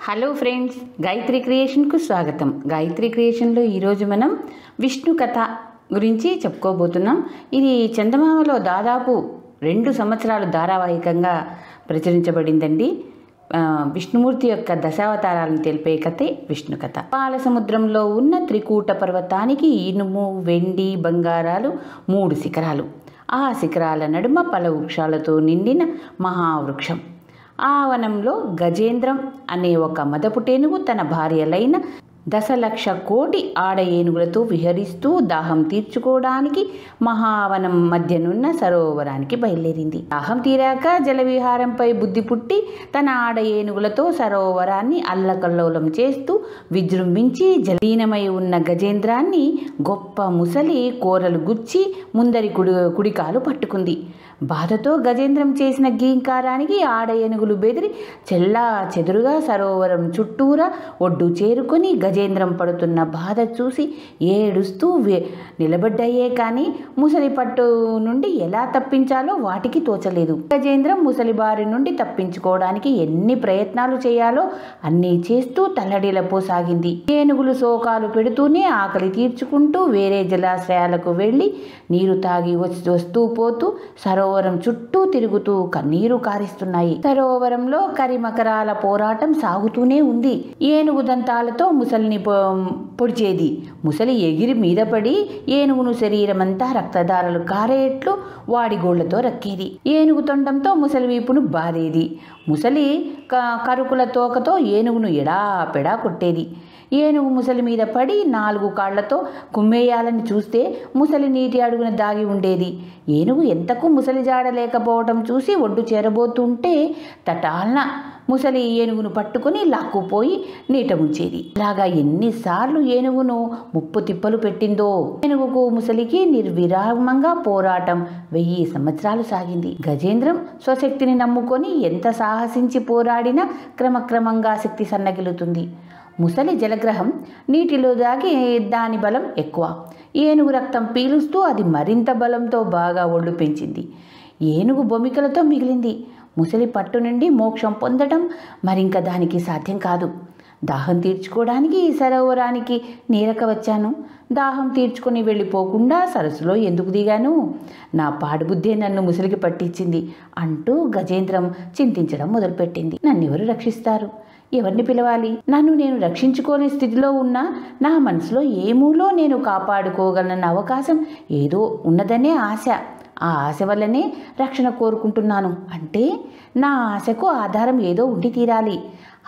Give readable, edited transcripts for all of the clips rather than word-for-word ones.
Hello friends, Gayatri క్రియేషన్కు స్వాగతం. గాయత్రి క్రియేషన్లో ఈరోజు మనం విష్ణు కథ గురించి చెప్పుకోబోతున్నాం. ఇది చందమామలో దాదాపు 2 సంవత్సరాలు ధారావాహికంగా ప్రచురించబడిందండి. విష్ణుమూర్తి యొక్క దశావతారాలను తెలిపే కథే విష్ణు కథ. పాల సముద్రంలో ఉన్న త్రికూట పర్వతానికి ఇనుము, వెండి, బంగారాలు 3 శిఖరాలు. ఆ శిఖరాల నడుమ ఫలవృక్షాలతో నిండిన మహావృక్షం. ఆ వనంలో గజేంద్రం అనే ఒక మదపుటేనుగు తన భార్యలైన 10,00,000 కోటి ఆడ ఏనుగులతో విహరిస్తూ దాహం తీర్చుకోవడానికి మహావనం మధ్యనున్న సరోవరానికి బయలుదేరింది. దాహం తీరాక జలవిహారంపై బుద్ధి పుట్టి తన ఆడ ఏనుగులతో సరోవరాన్ని అల్లకల్లోలం చేస్తూ విజృంభించి జలీనమై ఉన్న గజేంద్రాన్ని గొప్ప ముసలి కోరలు గుచ్చి ముందరి కుడికాలు పట్టుకుంది. బాధతో గజేంద్రం చేసిన గీంకారానికి ఆడ ఏనుగులు బెదిరి చెల్లా చెదురుగా సరోవరం చుట్టూరా ఒడ్డు చేరుకొని గజేంద్రం పడుతున్న బాధ చూసి ఏడుస్తూ నిలబడ్డాయే కానీ ముసలి పట్టు నుండి ఎలా తప్పించాలో వాటికి తోచలేదు. గజేంద్రం ముసలి బారి నుండి తప్పించుకోవడానికి ఎన్ని ప్రయత్నాలు చేయాలో అన్నీ చేస్తూ తల్లడిల్లపోసాగింది. ఏనుగులు శోకాలు పెడుతూనే ఆకలి తీర్చుకుంటూ వేరే జలాశయాలకు వెళ్ళి నీరు తాగి వస్తూ పోతూ సరోవరం చుట్టూ తిరుగుతూ కన్నీరు కారిస్తున్నాయి. సరోవరంలో కరిమకరాల పోరాటం సాగుతూనే ఉంది. ఏనుగు దంతాలతో ముసలిని పొడిచేది. ముసలి ఎగిరి మీద పడి ఏనుగును శరీరమంతా రక్తధారలు కారేట్లు వాడి గోళ్లతో రక్కేది. ఏనుగు తొండంతో ముసలి వీపును బాదేది. ముసలి కరుకుల తోకతో ఏనుగును ఎడాపెడా కొట్టేది. ఏనుగు ముసలి మీద పడి 4 కాళ్లతో కుమ్మేయాలని చూస్తే ముసలి నీటి అడుగున దాగి ఉండేది. ఏనుగు ఎంతకు ముసలి జాడలేకపోవడం చూసి ఒడ్డు చేరబోతుంటే తటాలన ముసలి ఏనుగును పట్టుకుని లాక్కుపోయి నీట ముంచేది. ఇలాగా ఎన్నిసార్లు ఏనుగును ముప్పు తిప్పలు పెట్టిందో. ఏనుగుకు ముసలికి నిర్విరామంగా పోరాటం 1000 సంవత్సరాలు సాగింది. గజేంద్రం స్వశక్తిని నమ్ముకొని ఎంత సాహసించి పోరాడినా క్రమక్రమంగా శక్తి సన్నగిలుతుంది. ముసలి జలగ్రహం నీటిలో దాగి దాని బలం ఎక్కువ. ఏనుగు రక్తం పీలుస్తూ అది మరింత బలంతో బాగా ఒళ్ళు పెంచింది. ఏనుగు బొమికలతో మిగిలింది. ముసలి పట్టు నుండి మోక్షం పొందడం మరింక దానికి సాధ్యం కాదు. దాహం తీర్చుకోవడానికి ఈ సరోవరానికి నీరక వచ్చాను. దాహం తీర్చుకొని వెళ్ళిపోకుండా సరస్సులో ఎందుకు దిగాను? నా పాడుబుద్ధే నన్ను ముసలికి పట్టించింది అంటూ గజేంద్రం చింతించడం మొదలుపెట్టింది. నన్నెవరు రక్షిస్తారు? ఎవరిని పిలవాలి? నన్ను నేను రక్షించుకోని స్థితిలో ఉన్నా నా మనసులో ఏ మూలో నేను కాపాడుకోగలనన్న అవకాశం ఏదో ఉన్నదనే ఆశ. ఆ ఆశ వల్లనే రక్షణ కోరుకుంటున్నాను. అంటే నా ఆశకు ఆధారం ఏదో ఉండి తీరాలి.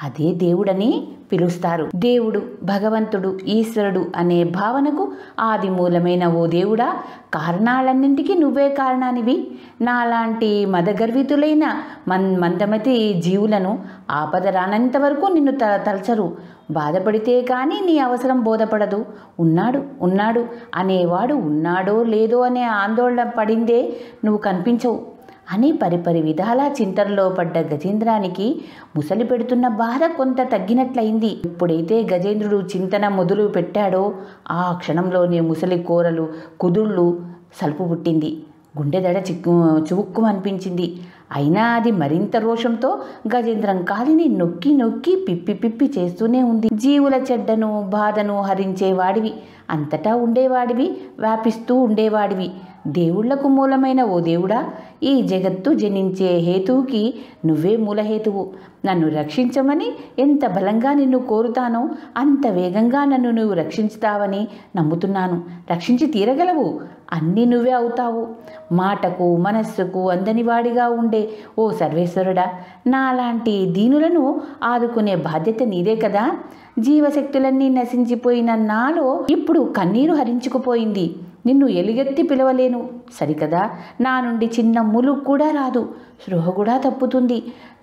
అదే దేవుడని పిలుస్తారు. దేవుడు, భగవంతుడు, ఈశ్వరుడు అనే భావనకు ఆది మూలమైన ఓ దేవుడా, కారణాలన్నింటికీ నువ్వే కారణానివి. నాలాంటి మదగర్వితులైన మందమతి జీవులను ఆపద రానంత వరకు నిన్ను తలచరు. బాధపడితే కానీ నీ అవసరం బోధపడదు. ఉన్నాడు అనేవాడు ఉన్నాడో లేదో అనే ఆందోళన పడిందే నువ్వు కనిపించవు అని పరిపరి విధాలా చింతనలో పడ్డ గజేంద్రానికి ముసలి పెడుతున్న బాధ కొంత తగ్గినట్లయింది. ఎప్పుడైతే గజేంద్రుడు చింతన మొదలు పెట్టాడో ఆ క్షణంలోనే ముసలి కోరలు కుదుళ్ళు సలుపు పుట్టింది. గుండెదడ చువుక్కు అనిపించింది. అయినా అది మరింత రోషంతో గజేంద్రం కాలిని నొక్కి నొక్కి పిప్పి చేస్తూనే ఉంది. జీవుల చెడ్డను బాధను హరించేవాడివి, అంతటా ఉండేవాడివి, వ్యాపిస్తూ ఉండేవాడివి. దేవుళ్లకు మూలమైన ఓ దేవుడా, ఈ జగత్తు జనించే హేతువుకి నువ్వే మూలహేతువు. నన్ను రక్షించమని ఎంత బలంగా నిన్ను కోరుతానో అంత వేగంగా నన్ను నువ్వు రక్షించుతావని నమ్ముతున్నాను. రక్షించి తీరగలవు. అన్నీ నువ్వే అవుతావు. మాటకు మనస్సుకు అందనివాడిగా ఉండే ఓ సర్వేశ్వరుడా, నాలాంటి దీనులను ఆదుకునే బాధ్యత నీదే కదా. జీవశక్తులన్నీ నశించిపోయిన నాలో ఇప్పుడు కన్నీరు హరించుకుపోయింది. నిన్ను ఎలుగెత్తి పిలవలేను సరికదా. నా నుండి చిన్న ములుగు కూడా రాదు. స్పృహ కూడా తప్పుతుంది.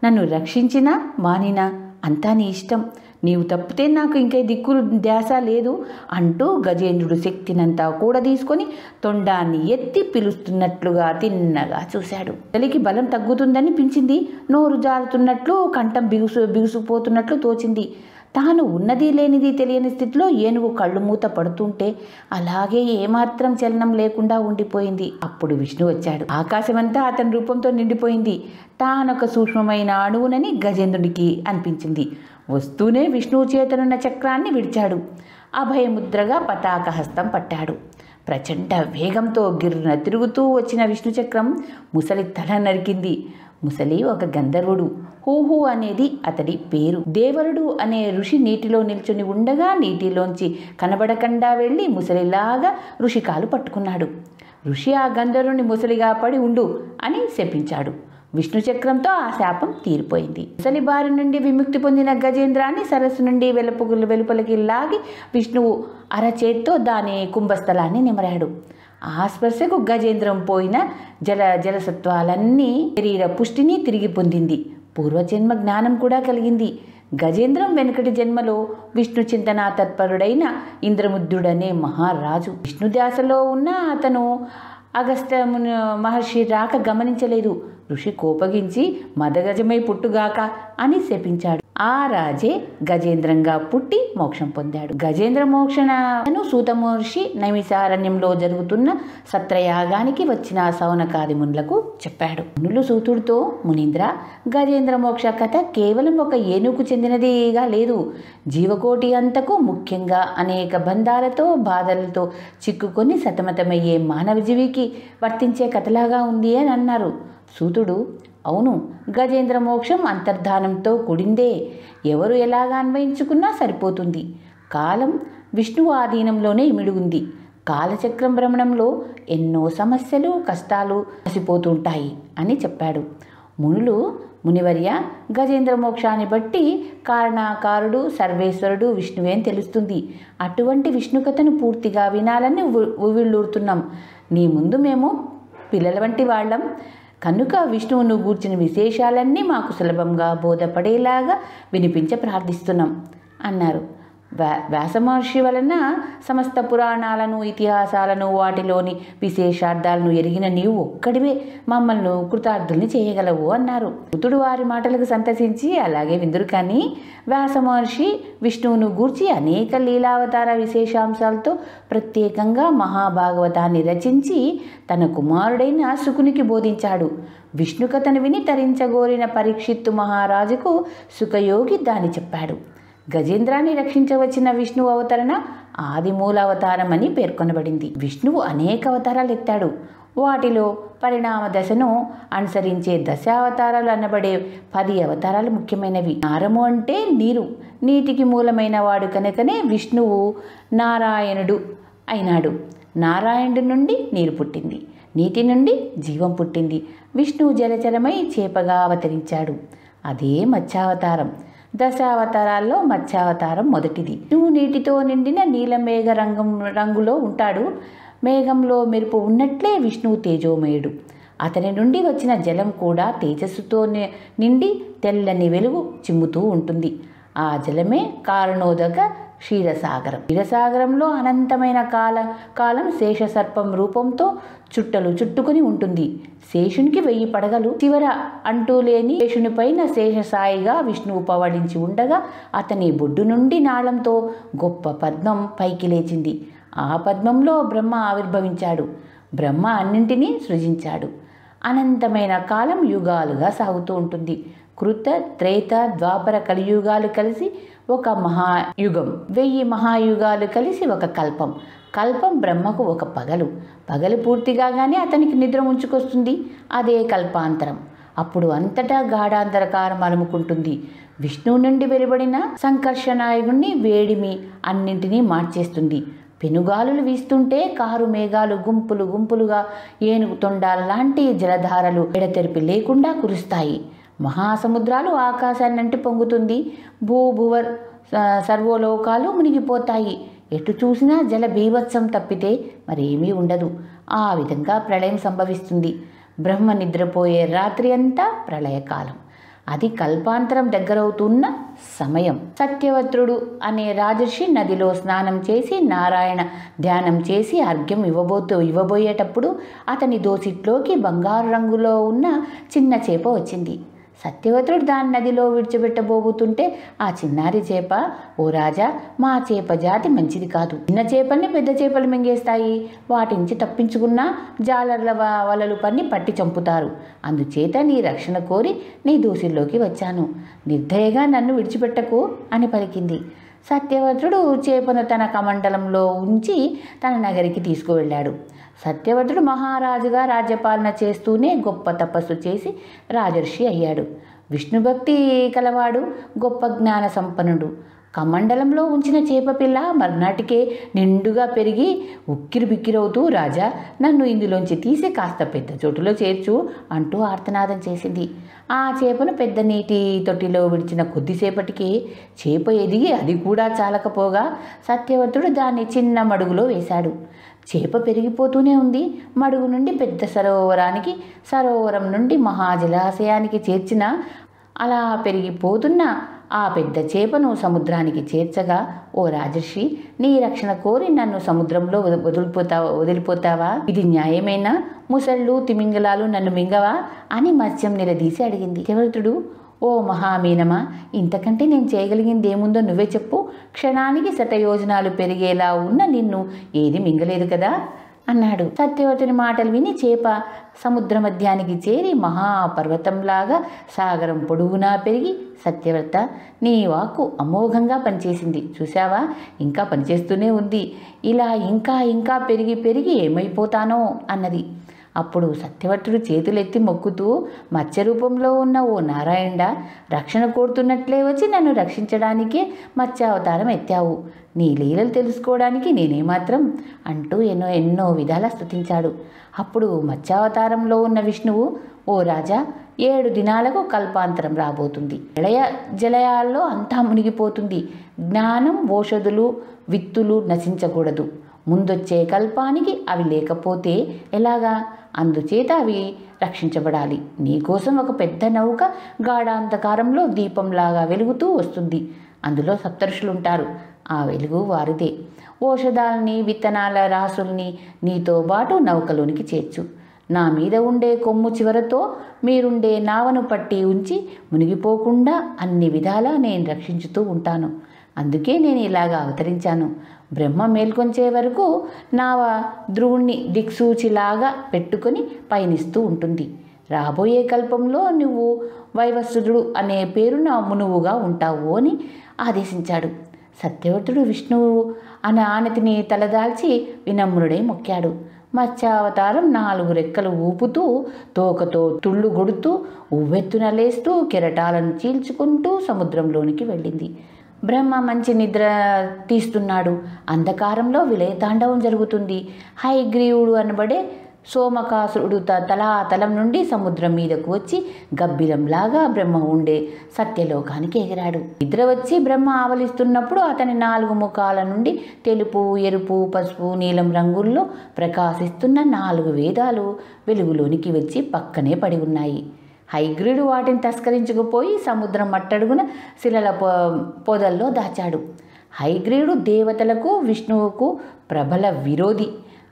నన్ను రక్షించినా మానినా అంతా నీ ఇష్టం. నీవు తప్పితే నాకు ఇంకే దిక్కులు ధ్యాస లేదు అంటూ గజేంద్రుడు శక్తినంతా కూడా తీసుకొని తొండాన్ని ఎత్తి పిలుస్తున్నట్లుగా తిన్నగా చూశాడు. తల్లికి బలం తగ్గుతుందని పించింది. నోరు జారుతున్నట్లు, కంఠం బిగుసుపోతున్నట్లు తోచింది. తాను ఉన్నది లేనిది తెలియని స్థితిలో ఏనుగు కళ్ళు మూత పడుతుంటే అలాగే ఏమాత్రం చలనం లేకుండా ఉండిపోయింది. అప్పుడు విష్ణు వచ్చాడు. ఆకాశమంతా అతని రూపంతో నిండిపోయింది. తానొక సూక్ష్మమైన అణువునని గజేంద్రుడికి అనిపించింది. వస్తూనే విష్ణువు చేతనున్న చక్రాన్ని విడిచాడు. అభయముద్రగా పతాక హస్తం పట్టాడు. ప్రచండ వేగంతో గిర్రున తిరుగుతూ వచ్చిన విష్ణు చక్రం ముసలి తల నరికింది. ముసలి ఒక గంధర్వుడు. హూహు అనేది అతడి పేరు. దేవరుడు అనే ఋషి నీటిలో నిల్చుని ఉండగా నీటిలోంచి కనబడకుండా వెళ్ళి ముసలిలాగా ఋషి కాలు పట్టుకున్నాడు. ఋషి ఆ గంధర్వుని ముసలిగా పడి ఉండు అని శపించాడు. విష్ణు చక్రంతో ఆ శాపం తీరిపోయింది. ముసలి బారి నుండి విముక్తి పొందిన గజేంద్రాన్ని సరస్సు నుండి వెలుపలికి లాగి విష్ణువు అరచేత్తో దాని కుంభస్థలాన్ని నిమరాడు. ఆ స్పర్శకు గజేంద్రం పోయిన జలసత్వాలన్నీ శరీర పుష్టిని తిరిగి పొందింది. పూర్వజన్మ జ్ఞానం కూడా కలిగింది. గజేంద్రం వెనుకటి జన్మలో విష్ణు చింతనా తత్పరుడైన ఇంద్రముద్రుడనే మహారాజు. విష్ణుదాసలో ఉన్న అతను అగస్త్య మహర్షి రాక గమనించలేదు. ఋషి కోపగించి మదగజమై పుట్టుగాక అని శపించాడు. ఆ రాజే గజేంద్రంగా పుట్టి మోక్షం పొందాడు. గజేంద్ర మోక్షను సూత మహర్షి నైమిసారణ్యంలో జరుగుతున్న సత్రయాగానికి వచ్చిన సౌనకాది మునులకు చెప్పాడు. మునులు సూతుడితో, మునీంద్ర, గజేంద్ర మోక్ష కథ కేవలం ఒక ఏనుగుకు చెందినదిగా లేదు. జీవకోటి అంతకు, ముఖ్యంగా అనేక బంధాలతో బాధలతో చిక్కుకొని సతమతమయ్యే మానవ జీవికి వర్తించే కథలాగా ఉంది అని అన్నారు. సూతుడు, అవును, గజేంద్ర మోక్షం అంతర్ధానంతో కూడిందే. ఎవరు ఎలాగా అన్వయించుకున్నా సరిపోతుంది. కాలం విష్ణువు ఆధీనంలోనే ఇమిడుగుంది. కాలచక్రం భ్రమణంలో ఎన్నో సమస్యలు, కష్టాలు కలిసిపోతుంటాయి అని చెప్పాడు. మునులు, మునివర్య, గజేంద్ర మోక్షాన్ని బట్టి కారణాకారుడు సర్వేశ్వరుడు విష్ణువే అని తెలుస్తుంది. అటువంటి విష్ణు కథను పూర్తిగా వినాలని ఉవ్విళ్ళూరుతున్నాం. నీ ముందు మేము పిల్లల వంటి వాళ్ళం కనుక విష్ణువును గూర్చిన విశేషాలన్నీ మాకు సులభంగా బోధపడేలాగా వినిపించ ప్రార్థిస్తున్నాం అన్నారు. వ్యాసమహర్షి వలన సమస్త పురాణాలను, ఇతిహాసాలను, వాటిలోని విశేషార్థాలను ఎరిగిన నీవు ఒక్కడివే మమ్మల్ని కృతార్థుల్ని చేయగలవు అన్నారు. సూతుడు వారి మాటలకు సంతసించి అలాగే విందురు. కానీ వ్యాసమహర్షి విష్ణువును గూర్చి అనేక లీలావతార విశేషాంశాలతో ప్రత్యేకంగా మహాభాగవతాన్ని రచించి తన కుమారుడైన శుకునికి బోధించాడు. విష్ణు కథను విని తరించగోరిన పరీక్షిత్తు మహారాజుకు సుఖయోగి దాన్ని చెప్పాడు. గజేంద్రాన్ని రక్షించవచ్చిన విష్ణు అవతరణ ఆదిమూల అవతారం అని పేర్కొనబడింది. విష్ణువు అనేక అవతారాలు ఎత్తాడు. వాటిలో పరిణామ దశను అనుసరించే దశావతారాలు అనబడే 10 అవతారాలు ముఖ్యమైనవి. నారము అంటే నీరు, నీటికి మూలమైన వాడు కనుకనే విష్ణువు నారాయణుడు అయినాడు. నారాయణుడి నుండి నీరు పుట్టింది, నీటి నుండి జీవం పుట్టింది. విష్ణువు జలచరమై చేపగా అవతరించాడు. అదే మత్స్యావతారం. దశావతారాల్లో మత్స్యావతారం మొదటిది. విష్ణువు నీటితో నిండిన నీలమేఘ రంగులో ఉంటాడు. మేఘంలో మెరుపు ఉన్నట్లే విష్ణువు తేజోమయుడు. అతని నుండి వచ్చిన జలం కూడా తేజస్సుతో నిండి తెల్లని వెలుగు చిమ్ముతూ ఉంటుంది. ఆ జలమే కారణోదక క్షీరసాగరం. క్షీరసాగరంలో అనంతమైన కాలం శేషసర్పం రూపంతో చుట్టలు చుట్టుకుని ఉంటుంది. శేషునికి 1000 పడగలు. చివర అంటూ లేని శేషుని పైన శేషసాయిగా విష్ణువు పవళించి ఉండగా అతని బొడ్డు నుండి నాళంతో గొప్ప పద్మం పైకి లేచింది. ఆ పద్మంలో బ్రహ్మ ఆవిర్భవించాడు. బ్రహ్మ అన్నింటినీ సృజించాడు. అనంతమైన కాలం యుగాలుగా సాగుతూ ఉంటుంది. కృత, త్రేత, ద్వాపర, కలియుగాలు కలిసి ఒక మహాయుగం. 1000 మహాయుగాలు కలిసి ఒక కల్పం. కల్పం బ్రహ్మకు ఒక పగలు. పగలు పూర్తిగానే అతనికి నిద్ర ముంచుకొస్తుంది. అదే కల్పాంతరం. అప్పుడు అంతటా గాఢాంధకారం అలుముకుంటుంది. విష్ణువు నుండి వెలువడిన సంకర్షణాయుగుణ్ణి వేడిమి అన్నింటినీ మార్చేస్తుంది. పెనుగాలులు వీస్తుంటే కారు మేఘాలు గుంపులు గుంపులుగా ఏనుగు తొండాల లాంటి జలధారలు ఎడతెరిపి లేకుండా కురుస్తాయి. మహాసముద్రాలు ఆకాశాన్నంటి పొంగుతుంది. భూభువ సర్వలోకాలు మునిగిపోతాయి. ఎటు చూసినా జల బీభత్సం తప్పితే మరేమీ ఉండదు. ఆ విధంగా ప్రళయం సంభవిస్తుంది. బ్రహ్మ నిద్రపోయే రాత్రి అంతా ప్రళయకాలం. అది కల్పాంతరం దగ్గరవుతున్న సమయం. సత్యవత్రుడు అనే రాజర్షి నదిలో స్నానం చేసి నారాయణ ధ్యానం చేసి అర్ఘ్యం ఇవ్వబోయేటప్పుడు అతని దోసిట్లోకి బంగారు రంగులో ఉన్న చిన్న చేప వచ్చింది. సత్యవతుడు దాన్ని నదిలో విడిచిపెట్టబోతుంటే ఆ చిన్నారి చేప, ఓ రాజా, మా చేప జాతి మంచిది కాదు. చిన్న చేపల్ని పెద్ద చేపలు మింగేస్తాయి. వాటి నుంచి తప్పించుకున్నా జాలర్ల వలలు పట్టి చంపుతారు. అందుచేత నీ రక్షణ కోరి నీ దోసిల్లోకి వచ్చాను. నిర్దయగా నన్ను విడిచిపెట్టకు అని పలికింది. సత్యవతుడు చేపను తన కమండలంలో ఉంచి తన నగరికి తీసుకువెళ్ళాడు. సత్యవతుడు మహారాజుగా రాజ్యపాలన చేస్తూనే గొప్ప తపస్సు చేసి రాజర్షి అయ్యాడు. విష్ణుభక్తి కలవాడు, గొప్ప జ్ఞాన సంపన్నుడు. కమండలంలో ఉంచిన చేపపిల్ల మర్నాటికే నిండుగా పెరిగి ఉక్కిరి బిక్కిరవుతూ, రాజా, నన్ను ఇందులోంచి తీసి కాస్త పెద్ద చోటులో చేర్చు అంటూ ఆర్తనాదం చేసింది. ఆ చేపను పెద్ద నీటి తొట్టిలో విడిచిన కొద్దిసేపటికి చేప ఎదిగి అది కూడా చాలకపోగా సత్యవతుడు దాన్ని చిన్న మడుగులో వేశాడు. చేప పెరిగిపోతూనే ఉంది. మడుగు నుండి పెద్ద సరోవరానికి, సరోవరం నుండి మహాజలాశయానికి చేర్చిన అలా పెరిగిపోతున్న ఆ పెద్ద చేపను సముద్రానికి చేర్చగా, ఓ రాజర్షి, నీ రక్షణ కోరి నన్ను సముద్రంలో వదిలిపోతావా? ఇది న్యాయమేనా? ముసళ్ళు తిమింగలాలు నన్ను మింగవా అని మత్స్యం నిలదీసి అడిగింది. సత్యవతుడు, ఓ మహామీనమా, ఇంతకంటే నేను చేయగలిగింది ఏముందో నువ్వే చెప్పు. క్షణానికి శతయోజనాలు పెరిగేలా ఉన్న నిన్ను ఏది మింగలేదు కదా అన్నాడు. సత్యవతుని మాటలు విని చేప సముద్ర మధ్యానికి చేరి మహాపర్వతంలాగా సాగరం పొడుగునా పెరిగి, సత్యవ్రత, నీ వాక్కు అమోఘంగా పనిచేసింది. చూసావా, ఇంకా పనిచేస్తూనే ఉంది. ఇలా ఇంకా ఇంకా పెరిగి పెరిగి ఏమైపోతానో అన్నది. అప్పుడు సత్యవతుడు చేతులెత్తి మొక్కుతూ, మత్స్య రూపంలో ఉన్న ఓ నారాయణ, రక్షణ కోరుతున్నట్లే వచ్చి నన్ను రక్షించడానికే మత్స్యావతారం ఎత్తావు. నీ లీలలు తెలుసుకోవడానికి నేనేమాత్రం అంటూ ఎన్నో విధాలా స్తుతించాడు. అప్పుడు మత్స్యావతారంలో ఉన్న విష్ణువు, ఓ రాజా, 7 దినాలకు కల్పాంతరం రాబోతుంది. జలయాల్లో అంతా మునిగిపోతుంది. జ్ఞానం, ఓషధులు, విత్తులు నశించకూడదు. ముందొచ్చే కల్పానికి అవి లేకపోతే ఎలాగా? అందుచేత అవి రక్షించబడాలి. నీకోసం ఒక పెద్ద నౌక గాఢాంధకారంలో దీపంలాగా వెలుగుతూ వస్తుంది. అందులో సప్తఋషులుంటారు. ఆ వెలుగు వారిదే. ఓషధాలని, విత్తనాల రాసుల్ని నీతో పాటు నౌకలోనికి చేర్చు. నా మీద ఉండే కొమ్ము చివరతో మీరుండే నావను పట్టి ఉంచి మునిగిపోకుండా అన్ని విధాలా నేను రక్షించుతూ ఉంటాను. అందుకే నేను ఇలాగా అవతరించాను. బ్రహ్మ మేల్కొంచే వరకు నావ ధ్రువుణ్ణి దిక్సూచిలాగా పెట్టుకొని పయనిస్తూ ఉంటుంది. రాబోయే కల్పంలో నువ్వు వైవస్వతుడు అనే పేరున మునువుగా ఉంటావు అని ఆదేశించాడు. సత్యవతుడు విష్ణువు అనే ఆనతిని తలదాల్చి వినమ్రుడై మొక్కాడు. మత్స్యావతారం 4 రెక్కలు ఊపుతూ, తోకతో తుళ్ళు గొడుతూ, ఉవ్వెత్తున లేస్తూ, కెరటాలను చీల్చుకుంటూ సముద్రంలోనికి వెళ్ళింది. బ్రహ్మ మంచి నిద్ర తీస్తున్నాడు. అంధకారంలో విలయతాండవం జరుగుతుంది. హయగ్రీవుడు అనబడే సోమకాసురుడు తలం నుండి సముద్రం మీదకు వచ్చి గబ్బిలంలాగా బ్రహ్మ ఉండే సత్యలోకానికి ఎగిరాడు. నిద్ర వచ్చి బ్రహ్మ ఆవలిస్తున్నప్పుడు అతని 4 ముఖాల నుండి తెలుపు, ఎరుపు, పసుపు, నీలం రంగుల్లో ప్రకాశిస్తున్న 4 వేదాలు వెలుగులోనికి వచ్చి పక్కనే పడి ఉన్నాయి. హయగ్రీవుడు వాటిని తస్కరించుకుపోయి సముద్రం మట్టడుగున శిలల పొదల్లో దాచాడు. హయగ్రీవుడు దేవతలకు, విష్ణువుకు ప్రబల విరోధి.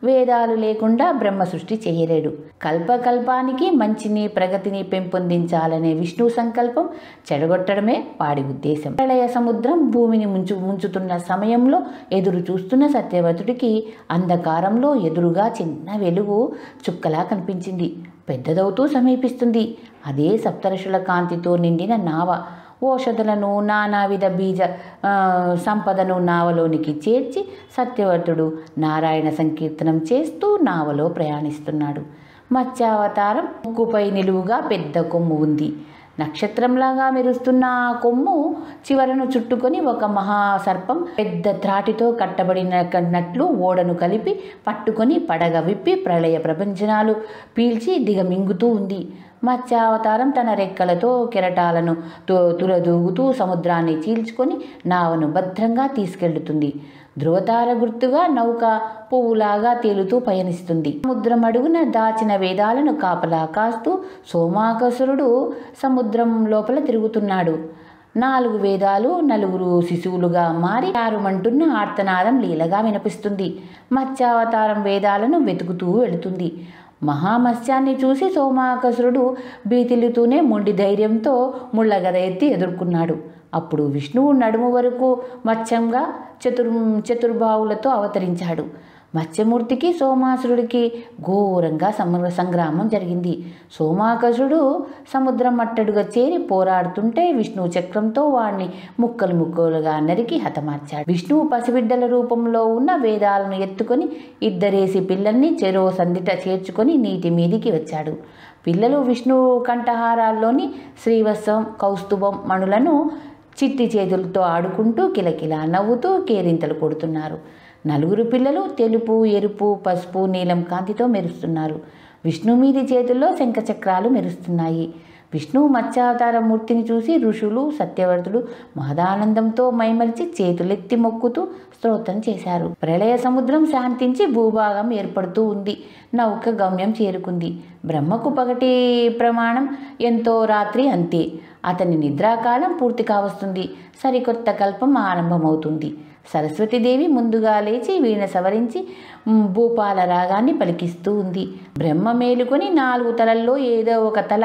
వేదాలు లేకుండా బ్రహ్మ సృష్టి చేయలేడు. కల్పకల్పానికి మంచిని, ప్రగతిని పెంపొందించాలనే విష్ణు సంకల్పం చెడగొట్టడమే వాడి ఉద్దేశం. ప్రళయ సముద్రం భూమిని ముంచుతున్న సమయంలో ఎదురు చూస్తున్న సత్యవతుడికి అంధకారంలో ఎదురుగా చిన్న వెలుగు చుక్కలా కనిపించింది. పెద్దదవుతూ సమీపిస్తుంది. అదే సప్తఋషుల కాంతితో నిండిన నావ. ఓషధులను, నానావిధ బీజ సంపదను నావలోనికి చేర్చి సత్యవతుడు నారాయణ సంకీర్తనం చేస్తూ నావలో ప్రయాణిస్తున్నాడు. మత్స్యావతారం ముక్కుపై నిలువుగా పెద్ద కొమ్ము ఉంది. నక్షత్రంలాగా మెరుస్తున్న ఆ కొమ్ము చివరను చుట్టుకొని ఒక మహాసర్పం పెద్ద త్రాటితో కట్టబడినట్లు ఓడను కలిపి పట్టుకొని పడగ విప్పి ప్రళయ ప్రపంచనాలు పీల్చి దిగమింగుతూ ఉంది. మత్స్యావతారం తన రెక్కలతో కెరటాలను తులదూగుతూ సముద్రాన్ని చీల్చుకొని నావను భద్రంగా తీసుకెళ్తుంది. ధ్రువతార గుర్తుగా నౌక పువ్వులాగా తేలుతూ పయనిస్తుంది. సముద్రం అడుగున దాచిన వేదాలను కాపలా కాస్తూ సోమాకసురుడు సముద్రం లోపల తిరుగుతున్నాడు. 4 వేదాలు 4 శిశువులుగా మారి ఆరుమంటున్న ఆర్తనాదం లీలగా వినిపిస్తుంది. మత్స్యావతారం వేదాలను వెతుకుతూ వెళుతుంది. మహామత్స్యాన్ని చూసి సోమాకసురుడు భీతిల్లుతూనే మొండి ధైర్యంతో ముళ్ళగద ఎత్తి ఎదుర్కొన్నాడు. అప్పుడు విష్ణువు నడుము వరకు మత్స్యంగా చతుర్బాహులతో అవతరించాడు. మత్స్యమూర్తికి సోమాసురుడికి ఘోరంగా సంగ్రామం జరిగింది. సోమాకసుడు సముద్రం మట్టడుగా చేరి పోరాడుతుంటే విష్ణువు చక్రంతో వాణ్ణి ముక్కలు ముక్కలుగా నరికి హతమార్చాడు. విష్ణువు పసిబిడ్డల రూపంలో ఉన్న వేదాలను ఎత్తుకొని ఇద్దరేసి పిల్లల్ని చెరో సందిట చేర్చుకొని నీటి మీదికి వచ్చాడు. పిల్లలు విష్ణువు కంఠహారాల్లోని శ్రీవత్సం కౌస్తుభం మణులను చిట్టి చేతులతో ఆడుకుంటూ కిలకిలా నవ్వుతూ కేరింతలు కొడుతున్నారు. 4 పిల్లలు తెలుపు, ఎరుపు, పసుపు, నీలం కాంతితో మెరుస్తున్నారు. విష్ణుమీది చేతుల్లో శంఖచక్రాలు మెరుస్తున్నాయి. విష్ణువు మత్స్యావతార మూర్తిని చూసి ఋషులు, సత్యవర్తులు మహదానందంతో మైమరిచి చేతులెత్తి మొక్కుతూ స్తోత్రం చేశారు. ప్రళయ సముద్రం శాంతించి భూభాగం ఏర్పడుతూ ఉంది. నౌక గమ్యం చేరుకుంది. బ్రహ్మకు పగటి ప్రమాణం ఎంతో, రాత్రి అంతే. అతని నిద్రాకాలం పూర్తి కావస్తుంది. సరికొత్త కల్పం ఆరంభమవుతుంది. సరస్వతీదేవి ముందుగా లేచి వీణ సవరించి భూపాల రాగాన్ని పలికిస్తూ ఉంది. బ్రహ్మ మేలుకొని 4 తలల్లో ఏదో ఒక తల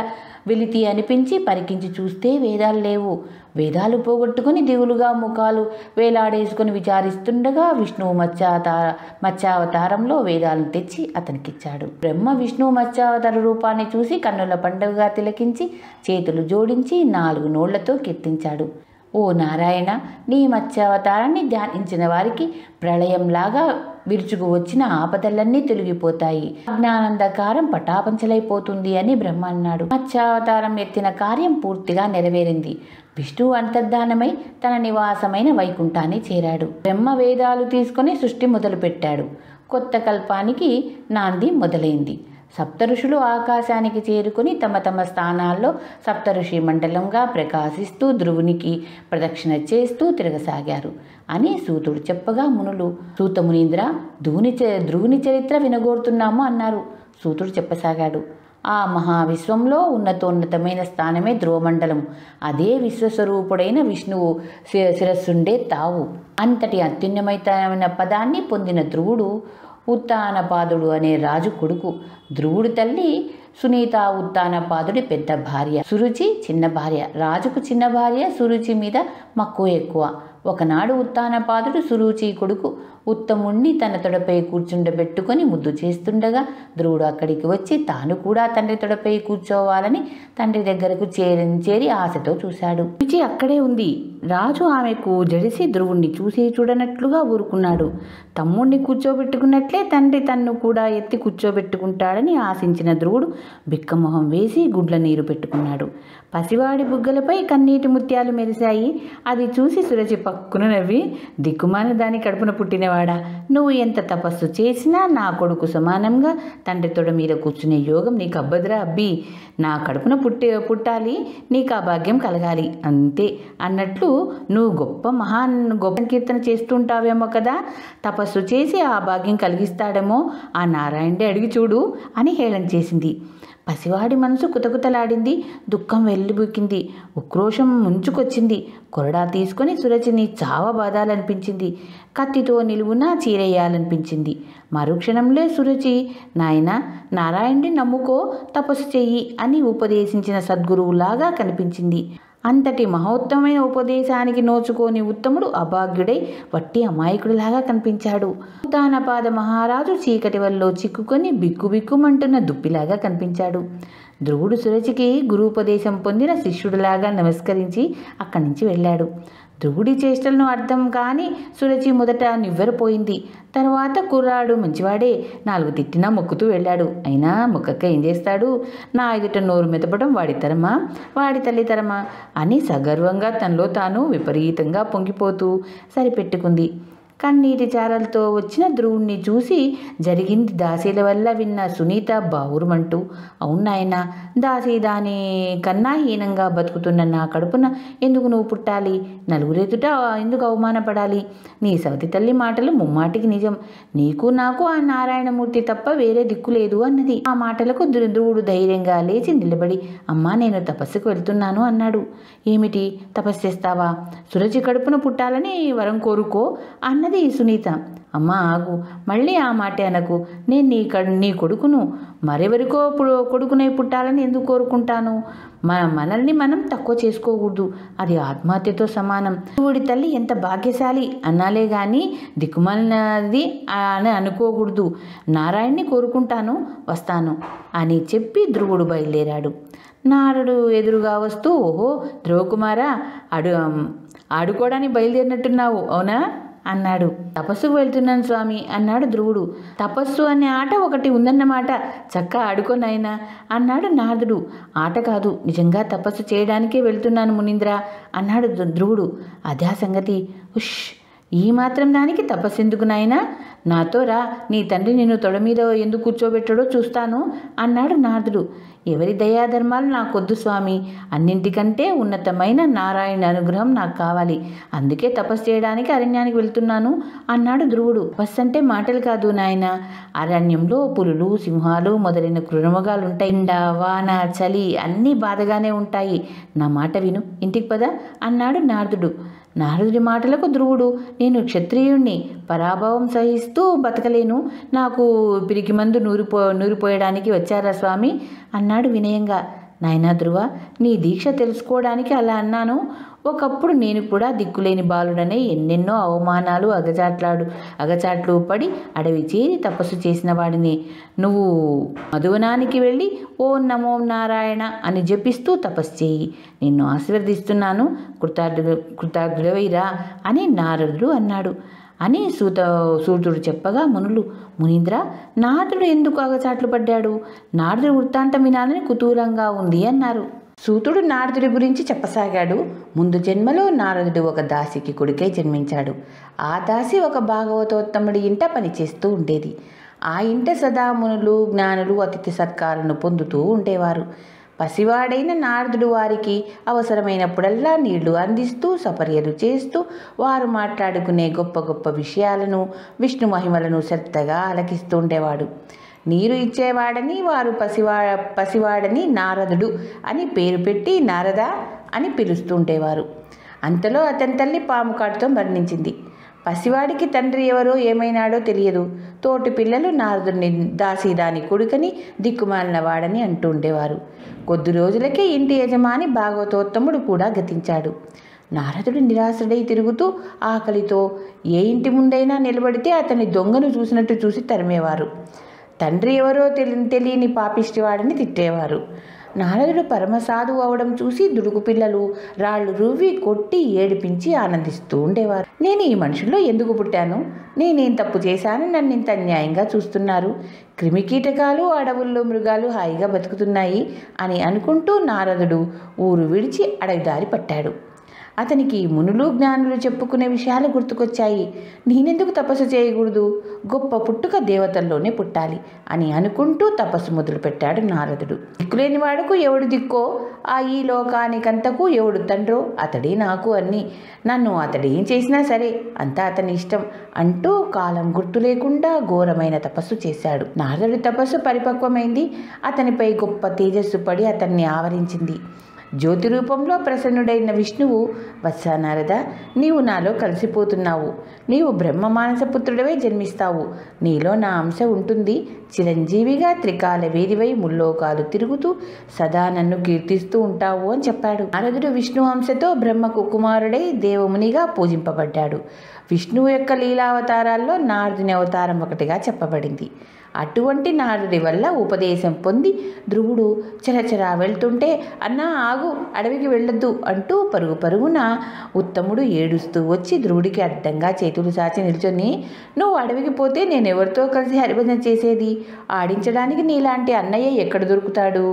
వెలితి అనిపించి పరికించి చూస్తే వేదాలు లేవు. వేదాలు పోగొట్టుకుని దిగులుగా ముఖాలు వేలాడేసుకుని విచారిస్తుండగా విష్ణువు మత్స్యావతారంలో వేదాలను తెచ్చి అతనికిచ్చాడు. బ్రహ్మ విష్ణువు మత్స్యావతార రూపాన్ని చూసి కన్నుల పండుగగా తిలకించి చేతులు జోడించి 4 నోళ్లతో కీర్తించాడు. ఓ నారాయణ, నీ మత్స్యావతారాన్ని ధ్యానించిన వారికి ప్రళయంలాగా విరుచుకు వచ్చిన ఆపదలన్నీ తొలగిపోతాయి. అజ్ఞానందకారం పటాపంచలైపోతుంది అని బ్రహ్మ అన్నాడు. మత్స్యావతారం ఎత్తిన కార్యం పూర్తిగా నెరవేరింది. విష్ణువు అంతర్ధానమై తన నివాసమైన వైకుంఠాన్ని చేరాడు. బ్రహ్మ వేదాలు తీసుకుని సృష్టి మొదలుపెట్టాడు. కొత్త కల్పానికి నాంది మొదలైంది. సప్తఋషులు ఆకాశానికి చేరుకుని తమ తమ స్థానాల్లో సప్తఋషి మండలంగా ప్రకాశిస్తూ ధ్రువునికి ప్రదక్షిణ చేస్తూ తిరగసాగారు అని సూతుడు చెప్పగా మునులు, సూతమునీంద్ర, ధ్రువుని చరిత్ర వినగోరుతున్నాము అన్నారు. సూతుడు చెప్పసాగాడు. ఆ మహావిశ్వంలో ఉన్నతోన్నతమైన స్థానమే ధ్రువమండలం. అదే విశ్వస్వరూపుడైన విష్ణువు శిరస్సుండే తావు. అంతటి అత్యున్నతమైన పదాన్ని పొందిన ధ్రువుడు ఉత్తానపాదుడు అనే రాజు కొడుకు. ధ్రువుడి తల్లి సునీత ఉత్తానపాదుడి పెద్ద భార్య, సురుచి చిన్న భార్య. రాజుకు చిన్న భార్య సురుచి మీద మక్కువ ఎక్కువ. ఒకనాడు ఉత్తానపాదుడు సురుచి కొడుకు ఉత్తముణ్ణి తన తొడపై కూర్చుండబెట్టుకొని ముద్దు చేస్తుండగా ధ్రువుడు అక్కడికి వచ్చి తాను కూడా తండ్రి తొడపై కూర్చోవాలని తండ్రి దగ్గరకు చేరి ఆశతో చూశాడు. రుచి అక్కడే ఉంది. రాజు ఆమెకు జడిసి ధ్రువుణ్ణి చూసి చూడనట్లుగా ఊరుకున్నాడు. తమ్ముణ్ణి కూర్చోబెట్టుకున్నట్లే తండ్రి తన్ను కూడా ఎత్తి కూర్చోబెట్టుకుంటాడని ఆశించిన ధ్రువుడు బిక్కమొహం వేసి గుడ్ల నీరు పెట్టుకున్నాడు. పసివాడి బుగ్గలపై కన్నీటి ముత్యాలు మెరిశాయి. అది చూసి సురచి పక్కున నవ్వి, దిక్కుమాన దాని కడుపున పుట్టినవాడా, నువ్వు ఎంత తపస్సు చేసినా నా కొడుకు సమానంగా తండ్రి తొడ మీద కూర్చునే యోగం నీకు అబ్బదురా అబ్బి. నా కడుపున పుట్టాలి, నీకు ఆ భాగ్యం కలగాలి అంతే అన్నట్లు నువ్వు గొప్ప కీర్తన చేస్తుంటావేమో కదా, తపస్సు చేసి ఆ భాగ్యం కలిగిస్తాడేమో ఆ నారాయణుడే అడిగి చూడు అని హేళన చేసింది. పసివాడి మనసు కుతకుతలాడింది. దుఃఖం వెల్లిబుక్కింది. ఉక్రోషం ముంచుకొచ్చింది. కొరడా తీసుకొని సురచిని చావబాదాలనిపించింది. కత్తితో నిలువునా చీరేయాలనిపించింది. మరుక్షణంలో సురచి, నాయనా, నారాయణుడి నమ్ముకో, తపస్సు చెయ్యి అని ఉపదేశించిన సద్గురువులాగా కనిపించింది. అంతటి మహోత్తమైన ఉపదేశానికి నోచుకోని ఉత్తముడు అభాగ్యుడై వట్టి అమాయకుడిలాగా కనిపించాడు. ఉత్తానపాద మహారాజు చీకటి వల్ల చిక్కుకొని బిక్కుబిక్కుమంటున్న దుప్పిలాగా కనిపించాడు. ధ్రువుడు సురచికి గురూపదేశం పొందిన శిష్యుడిలాగా నమస్కరించి అక్కడి నుంచి వెళ్ళాడు. ధ్రువుడి చేష్టలను అర్థం కాని సురచి మొదట నివ్వెరపోయింది. తర్వాత కుర్రాడు మంచివాడే, 4 తిట్టినా మొక్కుతూ వెళ్ళాడు. అయినా మొక్కక్క ఏం చేస్తాడు, నా ఎదుట నోరు మెదపడం వాడి తరమా, వాడి తల్లి తరమా అని సగర్వంగా తనలో తాను విపరీతంగా పొంగిపోతూ సరిపెట్టుకుంది. కన్నీటి చారలతో వచ్చిన ధ్రువుణ్ణి చూసి జరిగింది దాసీల వల్ల విన్న సునీత బావురుమంటూ, అవునాయన, దాసీ దాని కన్నా హీనంగా బతుకుతున్న నా కడుపున ఎందుకు నువ్వు పుట్టాలి, నలుగురెదుట ఎందుకు అవమానపడాలి, నీ సవతి తల్లి మాటలు ముమ్మాటికి నిజం, నీకు నాకు ఆ నారాయణమూర్తి తప్ప వేరే దిక్కు లేదు అన్నది. ఆ మాటలకు ధ్రువుడు ధైర్యంగా లేచి నిలబడి, అమ్మా, నేను తపస్సుకు వెళ్తున్నాను అన్నాడు. ఏమిటి, తపస్సు చేస్తావా, సురచి కడుపున పుట్టాలని వరం కోరుకో అన్నది సునీత. అమ్మా ఆగు, మళ్ళీ ఆ మాటే అనకు. నేను నీ కొడుకును, మరెవరికో కొడుకునై పుట్టాలని ఎందుకు కోరుకుంటాను? మనల్ని మనం తక్కువ చేసుకోకూడదు. అది ఆత్మహత్యతో సమానం. ధ్రువుడి తల్లి ఎంత భాగ్యశాలి అన్నాలే గాని దిక్కుమాలినది అని అనుకోకూడదు. నారాయణ్ణి కోరుకుంటాను, వస్తాను అని చెప్పి ధ్రువుడు బయలుదేరాడు. నారదుడు ఎదురుగా వస్తూ, ఓహో ధ్రువకుమారా, ఆడుకోవడానికి బయలుదేరినట్టున్నావు అవునా అన్నాడు. తపస్సుకు వెళ్తున్నాను స్వామి అన్నాడు ధ్రువుడు. తపస్సు అనే ఆట ఒకటి ఉందన్నమాట, చక్క ఆడుకోనైనా అన్నాడు నారదుడు. ఆట కాదు, నిజంగా తపస్సు చేయడానికే వెళ్తున్నాను మునీంద్ర అన్నాడు ధ్రువుడు. అదే సంగతి. ఉష్, ఈ మాత్రం దానికి తపస్సు ఎందుకు నాయనా? నాతో రా, నీ తండ్రి నిన్ను తొడ మీద ఎందుకు కూర్చోబెట్టాడో చూస్తాను అన్నాడు నారదుడు. ఎవరి దయాధర్మాలు నాకొద్దు స్వామి, అన్నింటికంటే ఉన్నతమైన నారాయణ అనుగ్రహం నాకు కావాలి. అందుకే తపస్సు చేయడానికి అరణ్యానికి వెళ్తున్నాను అన్నాడు ధ్రువుడు. తపస్సు అంటే మాటలు కాదు నాయన. అరణ్యంలో పులులు, సింహాలు మొదలైన క్రూరమృగాలు ఉంటాయి. ఎండ, వాన, చలి అన్నీ బాధగానే ఉంటాయి. నా మాట విను, ఇంటికి పద అన్నాడు నారదుడు. నారదుడి మాటలకు ధ్రువుడు, నేను క్షత్రియుణ్ణి, పరాభవం సహిస్తూ బతకలేను, నాకు పిరికి మందు నూరిపోయడానికి వచ్చారా స్వామి అన్నాడు వినయంగా. నాయనా ధ్రువ, నీ దీక్ష తెలుసుకోవడానికి అలా అన్నాను. ఒకప్పుడు నేను కూడా దిక్కులేని బాలుడనే ఎన్నెన్నో అవమానాలు అగచాట్లు పడి అడవి చేరి తపస్సు చేసిన వాడిని. నువ్వు మధువనానికి వెళ్ళి ఓం నమో నారాయణ అని జపిస్తూ తపస్సు చేయి. నిన్ను ఆశీర్వదిస్తున్నాను, కృతార్థుడవైరా అని నారదుడు అన్నాడు అని సూతుడు చెప్పగా మునులు, మునీంద్ర, నారదుడు ఎందుకు అగచాట్లు పడ్డాడు? నారదుడి వృత్తాంతం వినాలని కుతూహలంగా ఉంది అన్నారు. సూతుడు నారదుడి గురించి చెప్పసాగాడు. ముందు జన్మలో నారదుడు ఒక దాసికి కొడుకై జన్మించాడు. ఆ దాసి ఒక భాగవతోత్తముడి ఇంట పనిచేస్తూ ఉండేది. ఆ ఇంట సదా మునులు, జ్ఞానులు అతిథి సత్కారాలను పొందుతూ ఉండేవారు. పసివాడైన నారదుడు వారికి అవసరమైనప్పుడల్లా నీళ్లు అందిస్తూ సపర్యలు చేస్తూ వారు మాట్లాడుకునే గొప్ప గొప్ప విషయాలను, విష్ణు మహిమలను శ్రద్ధగా ఆలకిస్తూ ఉండేవాడు. నీరు ఇచ్చేవాడని వారు పసివాడని నారదుడు అని పేరు పెట్టి నారద అని పిలుస్తూ ఉండేవారు. అంతలో అతని తల్లి పాము కాటుతో మరణించింది. పసివాడికి తండ్రి ఎవరో ఏమైనాడో తెలియదు. తోటి పిల్లలు నారదుడిని దాసీదాని కొడుకని, దిక్కుమాలిన వాడని అంటూ ఉండేవారు. కొద్ది రోజులకే ఇంటి యజమాని భాగవతోత్తముడు కూడా గతించాడు. నారదుడు నిరాశుడై తిరుగుతూ ఆకలితో ఏ ఇంటి ముందైనా నిలబడితే అతని దొంగను చూసినట్టు చూసి తరిమేవారు. తండ్రి ఎవరో తెలియని పాపిష్టివాడని తిట్టేవారు. నారదుడు పరమసాధువు అవడం చూసి దుడుకు పిల్లలు రాళ్ళు రువ్వి కొట్టి ఏడిపించి ఆనందిస్తూ ఉండేవారు. నేను ఈ మనుషుల్లో ఎందుకు పుట్టాను? నేనేం తప్పు చేశాను? నన్ను ఇంత అన్యాయంగా చూస్తున్నారు. క్రిమికీటకాలు, అడవుల్లో మృగాలు హాయిగా బతుకుతున్నాయి అని అనుకుంటూ నారదుడు ఊరు విడిచి అడవి దారి పట్టాడు. అతనికి మునులు, జ్ఞానులు చెప్పుకునే విషయాలు గుర్తుకొచ్చాయి. నేనెందుకు తపస్సు చేయకూడదు? గొప్ప పుట్టుక దేవతల్లోనే పుట్టాలి అని అనుకుంటూ తపస్సు మొదలుపెట్టాడు నారదుడు. దిక్కులేని వాడుకు ఎవడు దిక్కో, ఈ లోకానికంతకు ఎవడు తండ్రో అతడే నాకు అన్ని. నన్ను అతడేం చేసినా సరే అంతా అతని ఇష్టం అంటూ కాలం గుర్తు లేకుండా ఘోరమైన తపస్సు చేశాడు. నారదుడి తపస్సు పరిపక్వమైంది. అతనిపై గొప్ప తేజస్సు పడి అతన్ని ఆవరించింది. జ్యోతి రూపంలో ప్రసన్నుడైన విష్ణువు, వత్స నారద, నీవు నాలో కలిసిపోతున్నావు. నీవు బ్రహ్మ మానసపుత్రుడవై జన్మిస్తావు. నీలో నా అంశ ఉంటుంది. చిరంజీవిగా త్రికాల వేదివై ముల్లోకాలు తిరుగుతూ సదా నన్ను కీర్తిస్తూ ఉంటావు అని చెప్పాడు. నారదుడు విష్ణు అంశతో బ్రహ్మకు కుమారుడై దేవమునిగా పూజింపబడ్డాడు. విష్ణువు యొక్క లీలావతారాల్లో నారదుని అవతారం ఒకటిగా చెప్పబడింది. అటువంటి నారదుడి వల్ల ఉపదేశం పొంది ధ్రువుడు చరచరా వెళ్తుంటే, అన్నా ఆగు, అడవికి వెళ్ళొద్దు అంటూ పరుగున ఉత్తముడు ఏడుస్తూ వచ్చి ధ్రువుడికి అడ్డంగా చేతులు చాచి నిల్చొని, నువ్వు అడవికి పోతే నేనెవరితో కలిసి హరిభజన చేసేది? ఆడించడానికి నీలాంటి అన్నయ్య ఎక్కడ దొరుకుతాడు?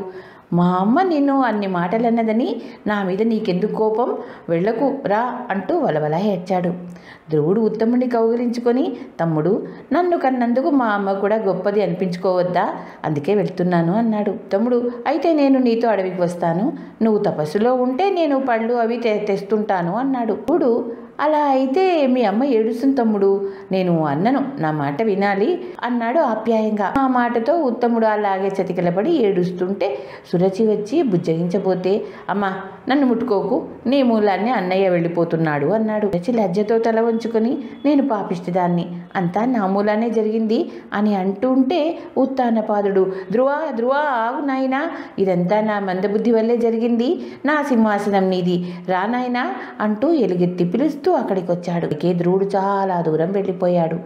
మా అమ్మ నిన్ను అన్ని మాటలన్నదని నా మీద నీకెందుకు కోపం? వెళ్ళకు రా అంటూ వలవలా ఏడ్చాడు. ధ్రువుడు ఉత్తముడిని కౌగిలించుకొని, తమ్ముడు, నన్ను కన్నందుకు మా అమ్మ కూడా గొప్పది అనిపించుకోవద్దా? అందుకే వెళ్తున్నాను అన్నాడు. తమ్ముడు, అయితే నేను నీతో అడవికి వస్తాను. నువ్వు తపస్సులో ఉంటే నేను పళ్ళు అవి తెస్తుంటాను అన్నాడు. ధ్రువుడు అలా అయితే మీ అమ్మ ఏడుస్తుంది తమ్ముడు, నేను అన్నను, నా మాట వినాలి అన్నాడు ఆప్యాయంగా. ఆ మాటతో ఉత్తముడు అలాగే చతికిలపడి ఏడుస్తుంటే సురచి వచ్చి బుజ్జగించబోతే, అమ్మా నన్ను ముట్టుకోకు, నీ మూలాన్ని అన్నయ్య వెళ్ళిపోతున్నాడు అన్నాడు. సురచి లజ్జతో తల వంచుకొని, నేను పాపిష్టిదాన్ని, అంతా నా మూలానే జరిగింది అని అంటుంటే ఉత్తానపాదుడు, ధ్రువ ధ్రువ ఆగు నాయనా, ఇదంతా నా మందబుద్ధి వల్లే జరిగింది, నా సింహాసనం నీది, రా నాయనా అంటూ ఎలుగెత్తి పిలుస్తూ అక్కడికి వచ్చాడు. ధ్రువుడు చాలా దూరం వెళ్ళిపోయాడు.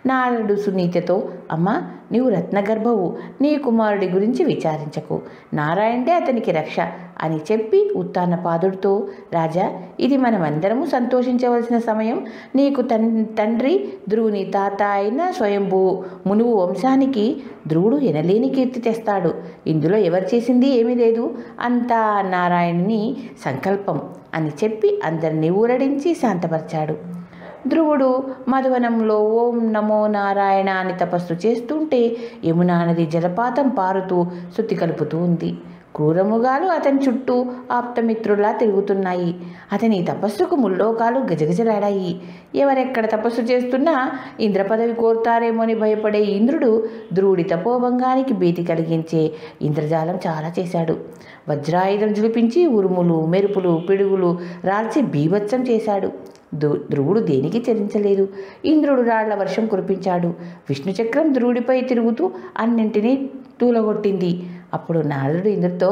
నారదుడు సునీతతో, అమ్మ నీవు రత్నగర్భవు, నీ కుమారుడి గురించి విచారించకు, నారాయణుడే అతనికి రక్ష అని చెప్పి ఉత్తానపాదుడితో, రాజా ఇది మనమందరము సంతోషించవలసిన సమయం. నీకు తండ్రి ధ్రువుని తాత అయిన స్వయంభూ మునువు వంశానికి ధ్రువుడు ఎనలేని కీర్తి తెస్తాడు. ఇందులో ఎవరు చేసింది ఏమీ లేదు, అంతా నారాయణుని సంకల్పం అని చెప్పి అందరినీ ఊరడించి శాంతపరిచాడు. ధ్రువుడు మధువనంలో ఓం నమో నారాయణ అని తపస్సు చేస్తుంటే యమునా నది జలపాతం పారుతూ శృతి కలుపుతూ ఉంది. క్రూరముగాలు అతని చుట్టూ ఆప్తమిత్రులా తిరుగుతున్నాయి. అతని తపస్సుకు ముల్లోకాలు గజగజలాడాయి. ఎవరెక్కడ తపస్సు చేస్తున్నా ఇంద్ర పదవి కోరుతారేమోని భయపడే ఇంద్రుడు ధ్రువుడి తపోభంగానికి భీతి కలిగించే ఇంద్రజాలం చాలా చేశాడు. వజ్రాయుధం జులిపించి ఉరుములు మెరుపులు పిడుగులు రాల్చి బీభత్సం చేశాడు. ధ్రువుడు దేనికి చరించలేదు. ఇంద్రుడు రాళ్ల వర్షం కురిపించాడు. విష్ణుచక్రం ధ్రువుడిపై తిరుగుతూ అన్నింటినీ తూలగొట్టింది. అప్పుడు నారదుడు ఇంద్రుడితో,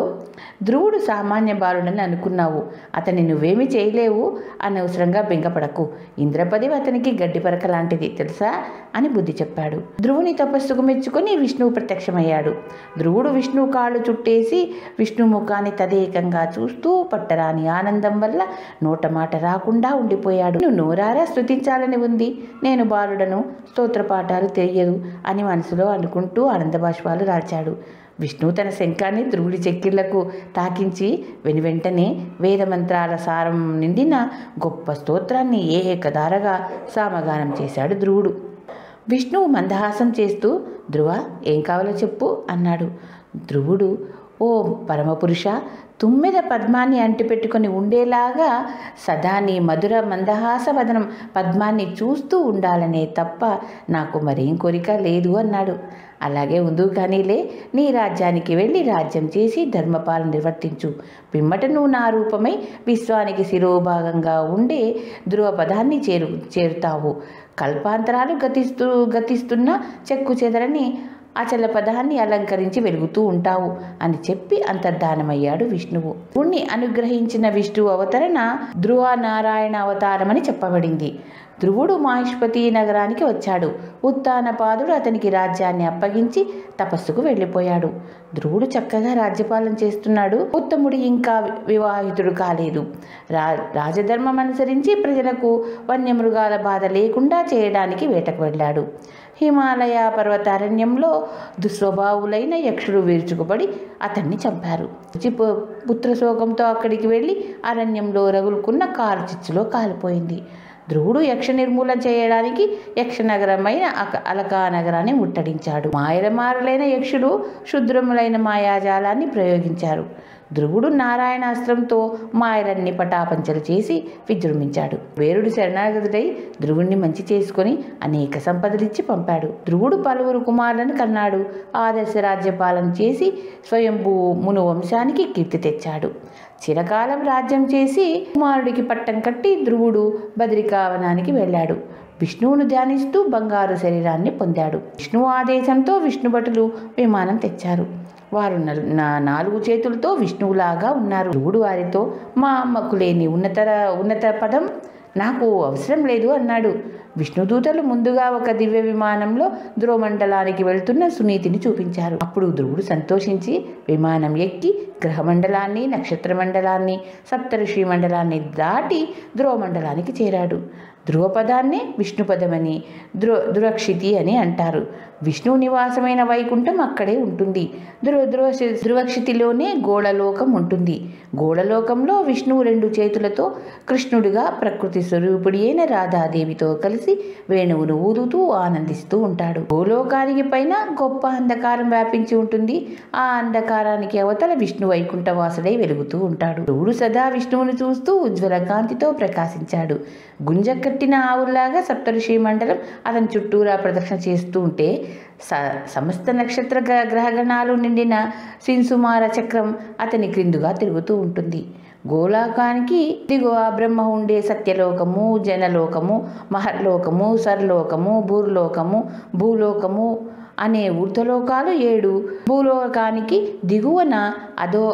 ధ్రువుడు సామాన్య బాలుడని అనుకున్నావు, అతన్ని నువ్వేమీ చేయలేవు, అనవసరంగా బెంగపడకు, ఇంద్రపదవి అతనికి గడ్డిపరక లాంటిది తెలుసా అని బుద్ధి చెప్పాడు. ధ్రువుని తపస్సుకు మెచ్చుకొని విష్ణువు ప్రత్యక్షమయ్యాడు. ధ్రువుడు విష్ణువు కాళ్ళు చుట్టేసి విష్ణు ముఖాన్ని తదేకంగా చూస్తూ పట్టరాని ఆనందం వల్ల నోట మాట రాకుండా ఉండిపోయాడు. నువ్వు నోరారా స్తుతించాలని ఉంది, నేను బాలుడను, స్తోత్రపాఠాలు తెలియదు అని మనసులో అనుకుంటూ ఆనందబాష్పాలు రాల్చాడు. విష్ణువు తన శంఖాన్ని ధ్రువుడి చెక్కిళ్లకు తాకించి వెనువెంటనే వేదమంత్రాల సారం నిండిన గొప్ప స్తోత్రాన్ని ఏకధారగా సామగానం చేశాడు ధ్రువుడు. విష్ణువు మందహాసం చేస్తూ, ధ్రువ ఏం కావాలో చెప్పు అన్నాడు. ధ్రువుడు, ఓ పరమపురుష, తుమ్మెద పద్మాన్ని అంటిపెట్టుకొని ఉండేలాగా సదా నీ మధుర మందహాస వదనం పద్మాన్ని చూస్తూ ఉండాలనే తప్ప నాకు మరేం కోరిక లేదు అన్నాడు. అలాగే ఉందు కానీలే, నీ రాజ్యానికి వెళ్ళి రాజ్యం చేసి ధర్మపాలన నిర్వర్తించు. పిమ్మట నువ్వు నా రూపమై విశ్వానికి శిరోభాగంగా ఉండే ధ్రువపదాన్ని చేరుతావు. కల్పాంతరాలు గతిస్తున్న చెక్కు చెదరని అచల పదాన్ని అలంకరించి వెలుగుతూ ఉంటావు అని చెప్పి అంతర్ధానమయ్యాడు విష్ణువు. ధ్రువుణ్ణి అనుగ్రహించిన విష్ణువు అవతరణ ధ్రువ నారాయణ అవతారమని చెప్పబడింది. ధ్రువుడు మాహిష్పతి నగరానికి వచ్చాడు. ఉత్తానపాదుడు అతనికి రాజ్యాన్ని అప్పగించి తపస్సుకు వెళ్ళిపోయాడు. ధ్రువుడు చక్కగా రాజ్యపాలన చేస్తున్నాడు. ఉత్తముడు ఇంకా వివాహితుడు కాలేదు. రాజధర్మం అనుసరించి ప్రజలకు వన్యమృగాల బాధ లేకుండా చేయడానికి వేటకు వెళ్ళాడు. హిమాలయ పర్వతారణ్యంలో దుస్వభావులైన యక్షులు విరుచుకుపడి అతన్ని చంపారు. పుత్రశోకంతో అక్కడికి వెళ్ళి అరణ్యంలో రగులుకున్న కారు చిచ్చులో కాలిపోయింది. ధ్రువుడు యక్ష నిర్మూలన చేయడానికి యక్షనగరమైన అలకా నగరాన్ని ముట్టడించాడు. మాయలమారులైన యక్షులు క్షుద్రములైన మాయాజాలాన్ని ప్రయోగించారు. ధ్రువుడు నారాయణాస్త్రంతో మాయలన్నీ పటాపంచలు చేసి విజృంభించాడు. వేరుడు శరణాగతుడై ధ్రువుణ్ణి మంచి చేసుకుని అనేక సంపదలిచ్చి పంపాడు. ధ్రువుడు పలువురు కుమారులను కన్నాడు. ఆదర్శ రాజ్యపాలన చేసి స్వయంభూ మును వంశానికి కీర్తి తెచ్చాడు. చిరకాలం రాజ్యం చేసి కుమారుడికి పట్టం కట్టి ధ్రువుడు బద్రికావనానికి వెళ్ళాడు. విష్ణువును ధ్యానిస్తూ బంగారు శరీరాన్ని పొందాడు. విష్ణువు ఆదేశంతో విష్ణుభటులు విమానం తెచ్చారు. వారు 4 చేతులతో విష్ణువులాగా ఉన్నారు. ధ్రువుడు వారితో, మా అమ్మకు లేని ఉన్నత పదం నాకు అవసరం లేదు అన్నాడు. విష్ణుదూతలు ముందుగా ఒక దివ్య విమానంలో ధ్రువమండలానికి వెళ్తున్న సునీతిని చూపించారు. అప్పుడు ధ్రువుడు సంతోషించి విమానం ఎక్కి గ్రహమండలాన్ని, నక్షత్రమండలాన్ని, సప్తఋషి మండలాన్ని దాటి ధ్రువమండలానికి చేరాడు. ధ్రువపదాన్ని విష్ణుపదమని ధ్రువక్షితి అని అంటారు. విష్ణువు నివాసమైన వైకుంఠం అక్కడే ఉంటుంది. ధ్రువక్షితిలోనే గోళలోకం ఉంటుంది. గోళలోకంలో విష్ణువు 2 చేతులతో కృష్ణుడిగా ప్రకృతి స్వరూపుడి అయిన రాధాదేవితో కలిసి వేణువును ఊదుతూ ఆనందిస్తూ ఉంటాడు. గోలోకానికి పైన గొప్ప అంధకారం వ్యాపించి ఉంటుంది. ఆ అంధకారానికి అవతల విష్ణు వైకుంఠవాసుడై వెలుగుతూ ఉంటాడు. శివుడు సదా విష్ణువును చూస్తూ ఉజ్వల కాంతితో ప్రకాశించాడు. గుంజ కట్టిన ఆవుల్లాగా సప్తఋషి మండలం అతని చుట్టూరా ప్రదక్షిణ చేస్తూ ఉంటే సమస్త నక్షత్ర గ్రహగణాలు నిండిన సిన్సుమార చక్రం అతని క్రిందుగా తిరుగుతూ ఉంటుంది. గోలోకానికి దిగువ బ్రహ్మ ఉండే సత్యలోకము, జనలోకము, మహర్లోకము, సర్లోకము, భూర్లోకము, భూలోకము అనే ఊర్ధ్వలోకాలు 7, భూలోకానికి దిగువన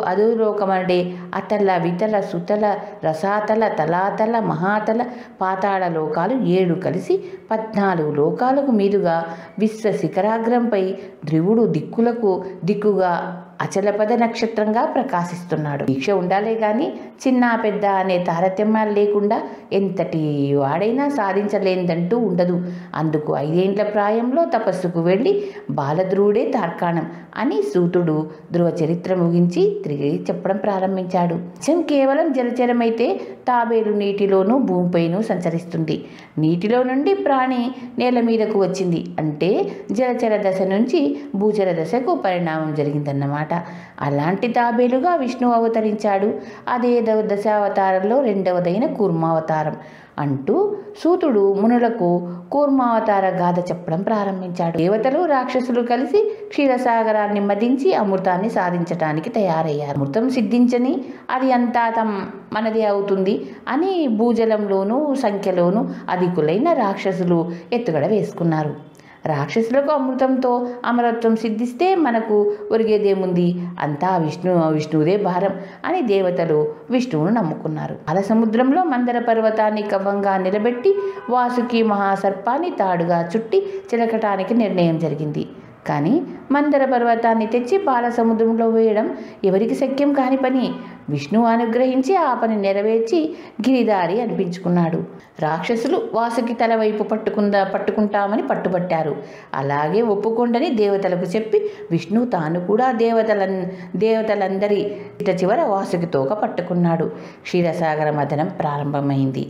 అధోలోకమండే అతల, వితల, సుతల, రసాతల, తలాతల, మహాతల, పాతాళ లోకాలు 7 కలిసి 14 లోకాలకు మీదుగా విశ్వ శిఖరాగ్రంపై ధ్రువుడు దిక్కుగా అచలపద నక్షత్రంగా ప్రకాశిస్తున్నాడు. దీక్ష ఉండాలే కానీ చిన్న పెద్ద అనే తారతమ్యాలు లేకుండా ఎంతటి వాడైనా సాధించలేనిదంటూ ఉండదు. అందుకు 5 ఏండ్ల ప్రాయంలో తపస్సుకు వెళ్ళి బాలధ్రువుడే తార్కాణం అని సూతుడు ధ్రువ చరిత్ర ముగించి తిరిగి చెప్పడం ప్రారంభించాడు. కేవలం జలచరమైతే తాబేలు నీటిలోనూ భూమిపైనూ సంచరిస్తుంది. నీటిలో నుండి ప్రాణి నేల మీదకు వచ్చింది అంటే జలచర దశ నుంచి భూచర దశకు పరిణామం జరిగిందన్నమాట. అలాంటి తాబేలుగా విష్ణువు అవతరించాడు. అదే దశావతారంలో 2వదైన కూర్మావతారం అంటూ సూతుడు మునులకు కూర్మావతార గాథ చెప్పడం ప్రారంభించాడు. దేవతలు, రాక్షసులు కలిసి క్షీరసాగరాన్ని మదించి అమృతాన్ని సాధించడానికి తయారయ్యారు. అమృతం సిద్ధించని అది అంతా మనదే అవుతుంది అని భూజలంలోనూ సంఖ్యలోనూ అధికులైన రాక్షసులు ఎత్తుగడ వేసుకున్నారు. రాక్షసులకు అమృతంతో అమరత్వం సిద్ధిస్తే మనకు ఒరిగేదేముంది, అంతా విష్ణువుదే భారం అని దేవతలు విష్ణువును నమ్ముకున్నారు. సముద్రంలో మందర పర్వతాన్ని కవంగా నిలబెట్టి వాసుకి మహాసర్పాన్ని తాడుగా చుట్టి చిలకటానికి నిర్ణయం జరిగింది. కానీ మందర పర్వతాన్ని తెచ్చి బాలసముద్రంలో వేయడం ఎవరికి శక్యం కాని పని. విష్ణువు అనుగ్రహించి ఆ పని నెరవేర్చి గిరిదారి అనిపించుకున్నాడు. రాక్షసులు వాసుకి తల వైపు పట్టుకుంటామని పట్టుబట్టారు. అలాగే ఒప్పుకొండని దేవతలకు చెప్పి విష్ణువు తాను కూడా దేవతలందరి చివర వాసుకి తోక పట్టుకున్నాడు. క్షీరసాగర మథనం ప్రారంభమైంది.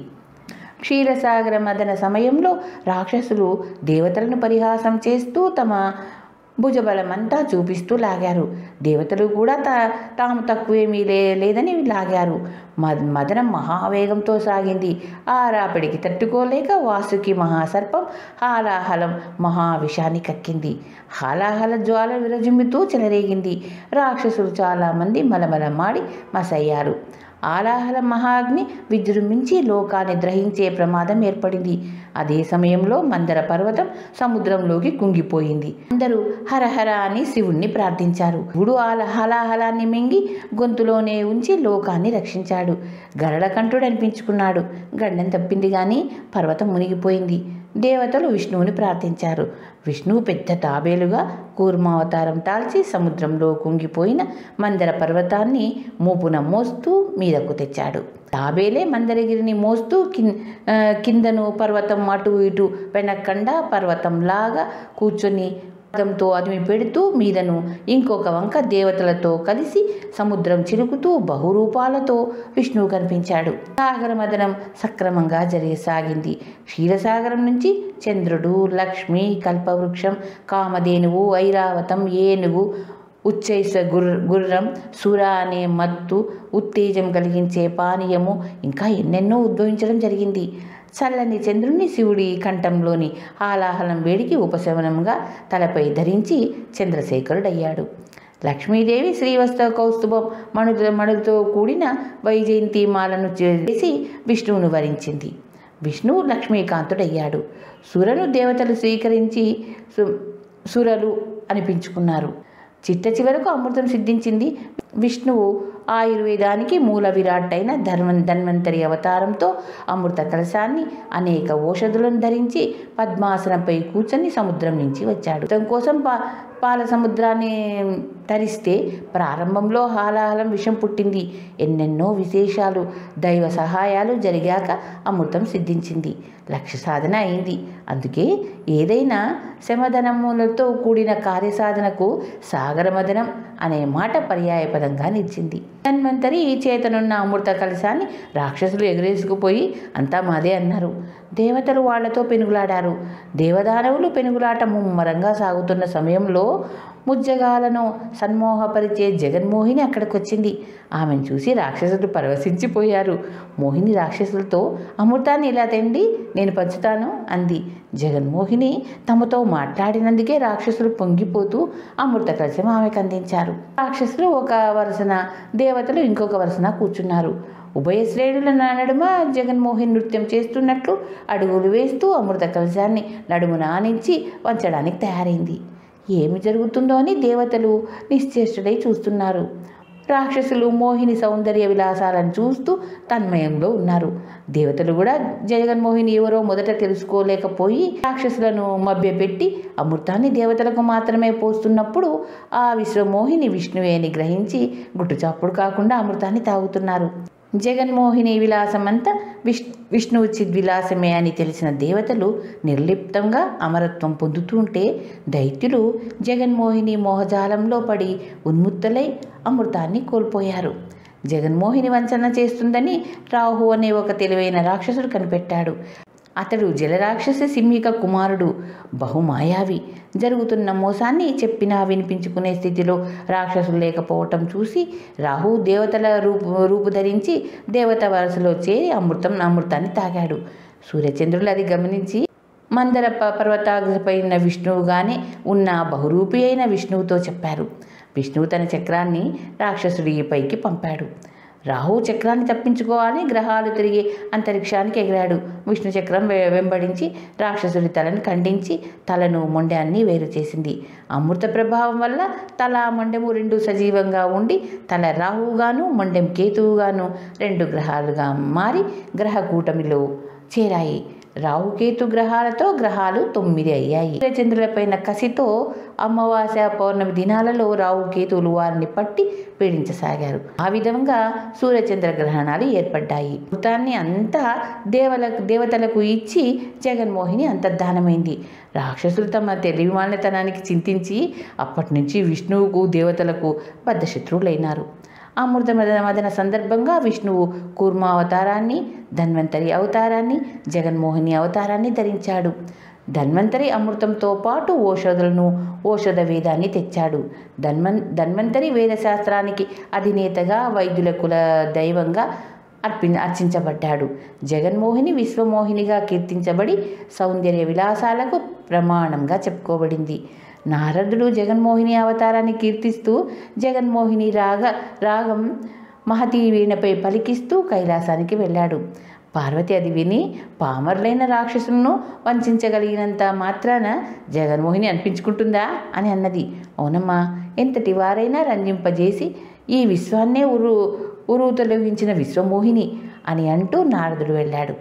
క్షీరసాగర మదన సమయంలో రాక్షసులు దేవతలను పరిహాసం చేస్తూ తమ భుజబలమంతా చూపిస్తూ లాగారు. దేవతలు కూడా తాము తక్కువేమీ లేదని లాగారు. మదనం మహావేగంతో సాగింది. ఆ రాపిడికి తట్టుకోలేక వాసుకి మహాసర్పం హాలాహలం మహావిషాన్ని కక్కింది. హాలాహల జ్వాల విరజిమ్ముతూ చెలరేగింది. రాక్షసులు చాలామంది మలమలమాడి మసయ్యారు. ఆలాహల మహాగ్ని విజృంభించి లోకాన్ని గ్రహించే ప్రమాదం ఏర్పడింది. అదే సమయంలో మందర పర్వతం సముద్రంలోకి కుంగిపోయింది. అందరూ హరహర అని శివుణ్ణి ప్రార్థించారు. శివుడు హలాహలాన్ని మింగి గొంతులోనే ఉంచి లోకాన్ని రక్షించాడు. గరళకంఠుడు అనిపించుకున్నాడు. గండం తప్పింది కానీ పర్వతం మునిగిపోయింది. దేవతలు విష్ణువుని ప్రార్థించారు. విష్ణువు పెద్ద తాబేలుగా కూర్మావతారం తాల్చి సముద్రంలో కుంగిపోయిన మందర పర్వతాన్ని మూపున మోస్తూ మీదకు తెచ్చాడు. తాబేలే మందరగిరిని మోస్తూ కిందను పర్వతం అటు ఇటు వెనక్కండా పర్వతంలాగా కూర్చొని తో అదిమి పెడుతూ మీదను ఇంకొక వంక దేవతలతో కలిసి సముద్రం చిలుకుతూ బహురూపాలతో విష్ణువు కనిపించాడు. సాగర మదనం సక్రమంగా సాగింది. క్షీరసాగరం నుంచి చంద్రుడు, లక్ష్మి, కల్పవృక్షం, కామధేనువు, ఐరావతం, ఏనుగు, ఉచ్చైస గుర్రం, సుర అనే మత్తు, ఉత్తేజం కలిగించే పానీయము ఇంకా ఎన్నెన్నో ఉద్భవించడం జరిగింది. చల్లని చంద్రుణ్ణి శివుడి కంఠంలోని హాలాహలం వేడికి ఉపశమనంగా తలపై ధరించి చంద్రశేఖరుడయ్యాడు. లక్ష్మీదేవి శ్రీవస్త్ర కౌస్తుభం మణులతో కూడిన వైజయంతి మాలను చేసి విష్ణువును వరించింది. విష్ణువు లక్ష్మీకాంతుడయ్యాడు. సురను దేవతలు స్వీకరించి సురలు అనిపించుకున్నారు. చిట్ట చివరకు అమృతం సిద్ధించింది. విష్ణువు ఆయుర్వేదానికి మూల విరాట్ అయిన ధన్వంతరి అవతారంతో అమృత కలశాన్ని అనేక ఔషధులను ధరించి పద్మాసనంపై కూర్చొని సముద్రం నుంచి వచ్చాడు. తన కోసం పాల సముద్రాన్ని తరిస్తే ప్రారంభంలో హాలాహలం విషం పుట్టింది. ఎన్నెన్నో విశేషాలు దైవ సహాయాలు జరిగాక అమృతం సిద్ధించింది. లక్ష్య సాధన అయింది. అందుకే ఏదైనా శమధనములతో కూడిన కార్యసాధనకు సాగరమదనం అనే మాట పర్యాయపదంగా నిలిచింది. ధన్వంతరి చేతనున్న అమృత కలశాన్ని రాక్షసులు ఎగరేసుకుపోయి అంతా మాదే అన్నారు. దేవతలు వాళ్లతో పెనుగులాడారు. దేవదానవులు పెనుగులాట ముమ్మరంగా సాగుతున్న సమయంలో ముజ్జగాలను సన్మోహపరిచే జగన్మోహిని అక్కడికి వచ్చింది. ఆమెను చూసి రాక్షసులు పరవశించిపోయారు. మోహిని రాక్షసులతో అమృతాన్ని ఇలా తెండి, నేను పంచుతాను అంది. జగన్మోహిని తమతో మాట్లాడినందుకే రాక్షసులు పొంగిపోతూ అమృత కలశం ఆమెకు అందించారు. రాక్షసులు ఒక వరుసన, దేవతలు ఇంకొక వరుసన కూర్చున్నారు. ఉభయ శ్రేణుల నడుమ జగన్మోహిని నృత్యం చేస్తున్నట్లు అడుగులు వేస్తూ అమృత కలశాన్ని నడుమున ఆనించి వంచడానికి తయారైంది. ఏమి జరుగుతుందో అని దేవతలు నిశ్చేష్టుడై చూస్తున్నారు. రాక్షసులు మోహిని సౌందర్య విలాసాలను చూస్తూ తన్మయంలో ఉన్నారు. దేవతలు కూడా జగన్మోహిని ఎవరో మొదట తెలుసుకోలేకపోయి రాక్షసులను మభ్యపెట్టి అమృతాన్ని దేవతలకు మాత్రమే పోస్తున్నప్పుడు ఆ విశ్వమోహిని విష్ణువే అని గ్రహించి గుట్టుచాప్పుడు కాకుండా అమృతాన్ని తాగుతున్నారు. జగన్మోహిని విలాసమంతా విష్ణువు చిద్విలాసమే అని తెలిసిన దేవతలు నిర్లిప్తంగా అమరత్వం పొందుతూ ఉంటే దైత్యులు జగన్మోహిని మోహజాలంలో పడి ఉన్ముత్తలై అమృతాన్ని కోల్పోయారు. జగన్మోహిని వంచన చేస్తుందని రాహు అనే ఒక తెలివైన రాక్షసుడు కనిపెట్టాడు. అతడు జలరాక్షసి సింహిక కుమారుడు, బహుమాయావి. జరుగుతున్న మోసాన్ని చెప్పినా వినిపించుకునే స్థితిలో రాక్షసులు లేకపోవటం చూసి రాహు దేవతల రూపు ధరించి దేవత వరసలో చేరి అమృతాన్ని తాగాడు. సూర్యచంద్రులు అది గమనించి మందర పర్వతాగ్రపై ఉన్న విష్ణువుగానే ఉన్న బహురూపి అయిన విష్ణువుతో చెప్పారు. విష్ణువు తన చక్రాన్ని రాక్షసుడి పైకి పంపాడు. రాహు చక్రాన్ని తప్పించుకోవాలని గ్రహాలు తిరిగి అంతరిక్షానికి ఎగిరాడు. విష్ణు చక్రం వెంబడించి రాక్షసుడి తలను ఖండించి తలను మొండాన్ని వేరు చేసింది. అమృత ప్రభావం వల్ల తల మొండెము రెండు సజీవంగా ఉండి తల రాహువుగాను మొండెం కేతువుగాను రెండు గ్రహాలుగా మారి గ్రహ కూటమిలో చేరాయి. రాహుకేతు గ్రహాలతో గ్రహాలు 9 అయ్యాయి. సూర్యచంద్రులపైన కసితో అమావాస్య పౌర్ణమి దినాలలో రాహుకేతువులు వారిని పట్టి పీడించసాగారు. ఆ విధంగా సూర్యచంద్ర గ్రహణాలు ఏర్పడ్డాయి. అమృతాన్ని అంతా దేవతలకు ఇచ్చి జగన్మోహిని అంతర్ధానమైంది. రాక్షసులు తమ తెలివిమాలినతనానికి చింతించి అప్పటి నుంచి విష్ణువుకు దేవతలకు బద్ధశత్రువులైనారు. అమృత మదన సందర్భంగా విష్ణువు కూర్మ అవతారాన్ని, ధన్వంతరి అవతారాన్ని, జగన్మోహిని అవతారాన్ని ధరించాడు. ధన్వంతరి అమృతంతో పాటు ఔషధ వేదాన్ని తెచ్చాడు. ధన్వంతరి వేదశాస్త్రానికి అధినేతగా వైద్యుల కుల దైవంగా అర్చించబడ్డాడు. జగన్మోహిని విశ్వమోహినిగా కీర్తించబడి సౌందర్య విలాసాలకు ప్రమాణంగా చెప్పుకోబడింది. నారదుడు జగన్మోహిని అవతారాన్ని కీర్తిస్తూ జగన్మోహిని రాగం మహతీ వీణపై పలికిస్తూ కైలాసానికి వెళ్ళాడు. పార్వతి అది విని పామరులైన రాక్షసులను వంచగలిగినంత మాత్రాన జగన్మోహిని అనిపించుకుంటుందా అని అన్నది. అవునమ్మా, ఎంతటి వారైనా రంజింపజేసి ఈ విశ్వాన్నే ఉరుతొలగించిన విశ్వమోహిని అని అంటూ నారదుడు వెళ్ళాడు.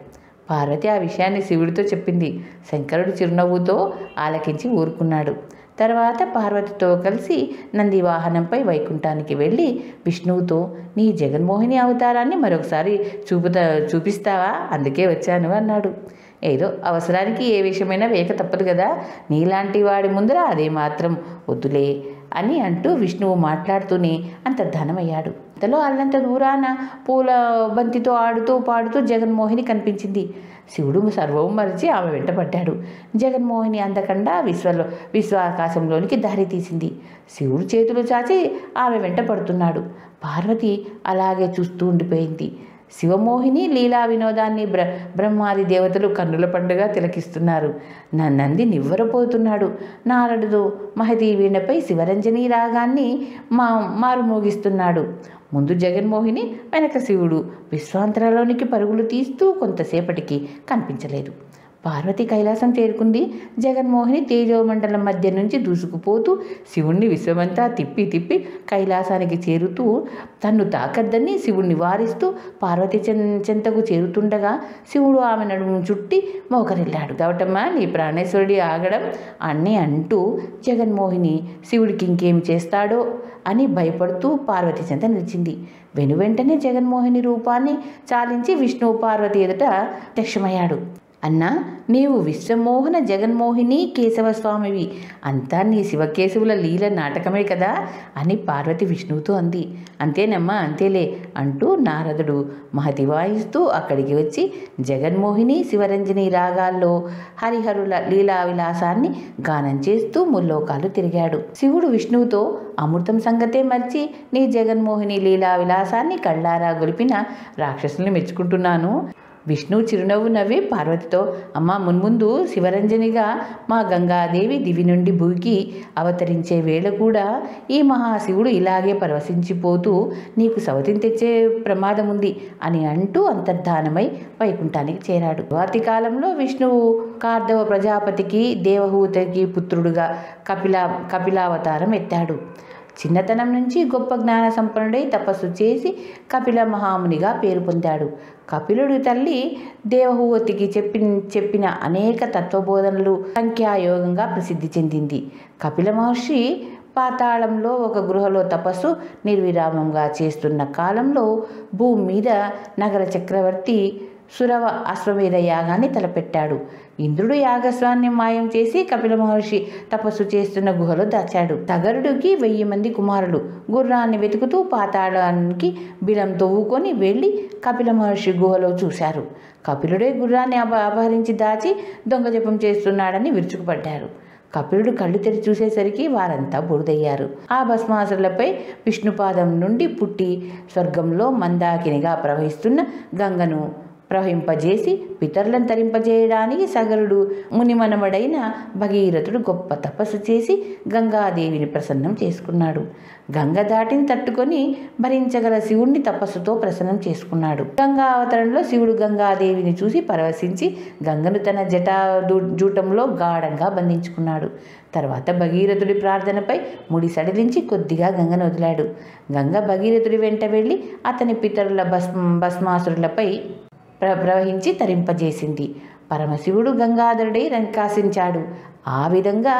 పార్వతి ఆ విషయాన్ని శివుడితో చెప్పింది. శంకరుడు చిరునవ్వుతో ఆలకించి ఊరుకున్నాడు. తర్వాత పార్వతితో కలిసి నంది వాహనంపై వైకుంఠానికి వెళ్ళి విష్ణువుతో, నీ జగన్మోహిని అవతారాన్ని మరొకసారి చూపిస్తావా, అందుకే వచ్చాను అన్నాడు. ఏదో అవసరానికి ఏ విషయమైనా వేయక తప్పదు కదా, నీలాంటి వాడి ముందర అదే మాత్రం వద్దులే అని అంటూ విష్ణువు మాట్లాడుతూనే అంతర్ధానమయ్యాడు. అంతలో అల్లంత దూరాన పూల బంతితో ఆడుతూ పాడుతూ జగన్మోహిని కనిపించింది. శివుడు సర్వము మరిచి ఆమె వెంటపడ్డాడు. జగన్మోహిని అందకుండా విశ్వాకాశంలోనికి దారి తీసింది. శివుడు చేతులు చాచి ఆమె వెంట పడుతున్నాడు. పార్వతి అలాగే చూస్తూ ఉండిపోయింది. శివమోహిని లీలా వినోదాన్ని బ్రహ్మాది దేవతలు కన్నుల పండుగ తిలకిస్తున్నారు. నంది నివ్వరపోతున్నాడు. నారదుడు మహతీ వీణపై శివరంజని రాగాన్ని మారుమోగిస్తున్నాడు. ముందు జగన్మోహిని, వెనక శివుడు విశ్వాంతరలోనికి పరుగులు తీస్తూ కొంతసేపటికి కనిపించలేదు. పార్వతి కైలాసం చేరుకుంది. జగన్మోహిని తేజోమండలం మధ్య నుంచి దూసుకుపోతూ శివుణ్ణి విశ్వమంతా తిప్పి తిప్పి కైలాసానికి చేరుతూ తన్ను తాకద్దని శివుణ్ణి వారిస్తూ పార్వతి చెంతకు చేరుతుండగా శివుడు ఆమె నడుము చుట్టి మోకరిల్లాడు. దవటమ్మ నీ ప్రాణేశ్వరుడి ఆగడం అని అంటూ జగన్మోహిని శివుడికి ఇంకేం చేస్తాడో అని భయపడుతూ పార్వతి చెంత నిలిచింది. వెనువెంటనే జగన్మోహిని రూపాన్ని చాలించి విష్ణువు పార్వతి ఎదుట ప్రత్యక్షమయ్యాడు. అన్నా, నీవు విశ్వమోహన జగన్మోహిని కేశవస్వామివి, అంతా నీ శివకేశవుల లీల నాటకమే కదా అని పార్వతి విష్ణువుతో అంది. అంతేనమ్మా, అంతేలే అంటూ నారదుడు మహతి వాయిస్తూ అక్కడికి వచ్చి జగన్మోహిని శివరంజని రాగాల్లో హరిహరుల లీలా విలాసాన్ని గానం చేస్తూ ముల్లోకాలు తిరిగాడు. శివుడు విష్ణువుతో అమృతం సంగతే మర్చి నీ జగన్మోహిని లీలా విలాసాన్ని కళ్ళారా గొలిపిన రాక్షసుల్ని మెచ్చుకుంటున్నాను. విష్ణువు చిరునవ్వు నవ్వి పార్వతితో, అమ్మ మున్ముందు శివరంజనిగా మా గంగాదేవి దివి నుండి భూమికి అవతరించే వేళ కూడా ఈ మహాశివుడు ఇలాగే పరవశించిపోతూ నీకు సవతిని తెచ్చే ప్రమాదం ఉంది అని అంటూ అంతర్ధానమై వైకుంఠానికి చేరాడు. తరువాతి కాలంలో విష్ణువు కార్దవ ప్రజాపతికి దేవహూతికి పుత్రుడుగా కపిలావతారం ఎత్తాడు. చిన్నతనం నుంచి గొప్ప జ్ఞాన సంపన్నుడై తపస్సు చేసి కపిల మహామునిగా పేరు పొందాడు. కపిలుడి తల్లి దేవహూతికి చెప్పిన అనేక తత్వబోధనలు సంఖ్యాయోగంగా ప్రసిద్ధి చెందింది. కపిల మహర్షి పాతాళంలో ఒక గృహలో తపస్సు నిర్విరామంగా చేస్తున్న కాలంలో భూమి మీద నగర చక్రవర్తి సురవ అశ్వమేధ యాగాన్ని తలపెట్టాడు. ఇంద్రుడు యాగస్వాన్ని మాయం చేసి కపిల మహర్షి తపస్సు చేస్తున్న గుహలో దాచాడు. తగరుడికి 1000 మంది కుమారులు గుర్రాన్ని వెతుకుతూ పాతాళానికి బిలం తవ్వుకొని వెళ్ళి కపిల మహర్షి గుహలో చూశారు. కపిలుడే గుర్రాన్ని అపహరించి దాచి దొంగ జపం చేస్తున్నాడని విరుచుకుపడ్డారు. కపిలుడు కళ్ళు తెరిచి చూసేసరికి వారంతా బురదయ్యారు. ఆ భస్మాసురులపై విష్ణుపాదం నుండి పుట్టి స్వర్గంలో మందాకినిగా ప్రవహిస్తున్న గంగను ప్రవహింపజేసి పితరులను తరింపజేయడానికి సగరుడు మునిమనమడైన భగీరథుడు గొప్ప తపస్సు చేసి గంగాదేవిని ప్రసన్నం చేసుకున్నాడు. గంగ దాటిని తట్టుకొని భరించగల శివుణ్ణి తపస్సుతో ప్రసన్నం చేసుకున్నాడు. గంగా అవతరణలో శివుడు గంగాదేవిని చూసి పరవశించి గంగను తన జూటంలో గాఢంగా బంధించుకున్నాడు. తర్వాత భగీరథుడి ప్రార్థనపై ముడి సడిలించి కొద్దిగా గంగను వదిలాడు. గంగ భగీరథుడి వెంట వెళ్ళి అతని పితరుల భస్మాసురులపై ప్రవహించి తరింపజేసింది. పరమశివుడు గంగాధరుడై రంకాసించాడు. ఆ విధంగా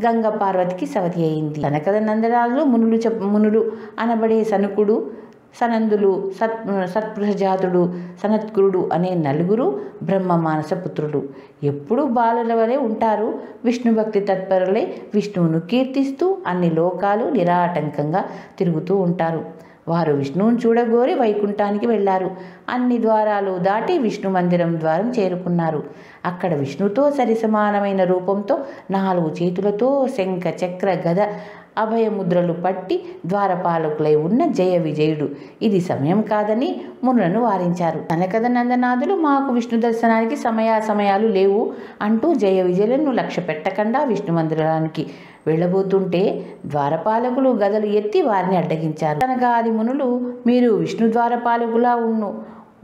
గంగ పార్వతికి సవతి అయింది. సనకద నందనాలు మునులు అనబడే సనకుడు, సనందులు, సత్ప్రజాతుడు, సనత్కురుడు అనే 4 బ్రహ్మ మానస పుత్రులు ఎప్పుడూ బాలుల వలె ఉంటారు. విష్ణు భక్తి తత్పరులై విష్ణువును కీర్తిస్తూ అన్ని లోకాలు నిరాటంకంగా తిరుగుతూ ఉంటారు. వారు విష్ణువుని చూడగోరి వైకుంఠానికి వెళ్ళారు. అన్ని ద్వారాలు దాటి విష్ణు మందిరం ద్వారం చేరుకున్నారు. అక్కడ విష్ణుతో సరిసమానమైన రూపంతో 4 చేతులతో శంఖ చక్ర గద అభయముద్రలు పట్టి ద్వారపాలకులై ఉన్న జయ విజయుడు ఇది సమయం కాదని మునులను వారించారు. సనకద నందనాథులు మాకు విష్ణు దర్శనానికి సమయాలు లేవు అంటూ జయ విజయులను లక్ష్య పెట్టకుండా విష్ణు మందిరానికి వెళ్ళబోతుంటే ద్వారపాలకులు గదలు ఎత్తి వారిని అడ్డగించారు. సనకాది మునులు మీరు విష్ణు ద్వారపాలకులా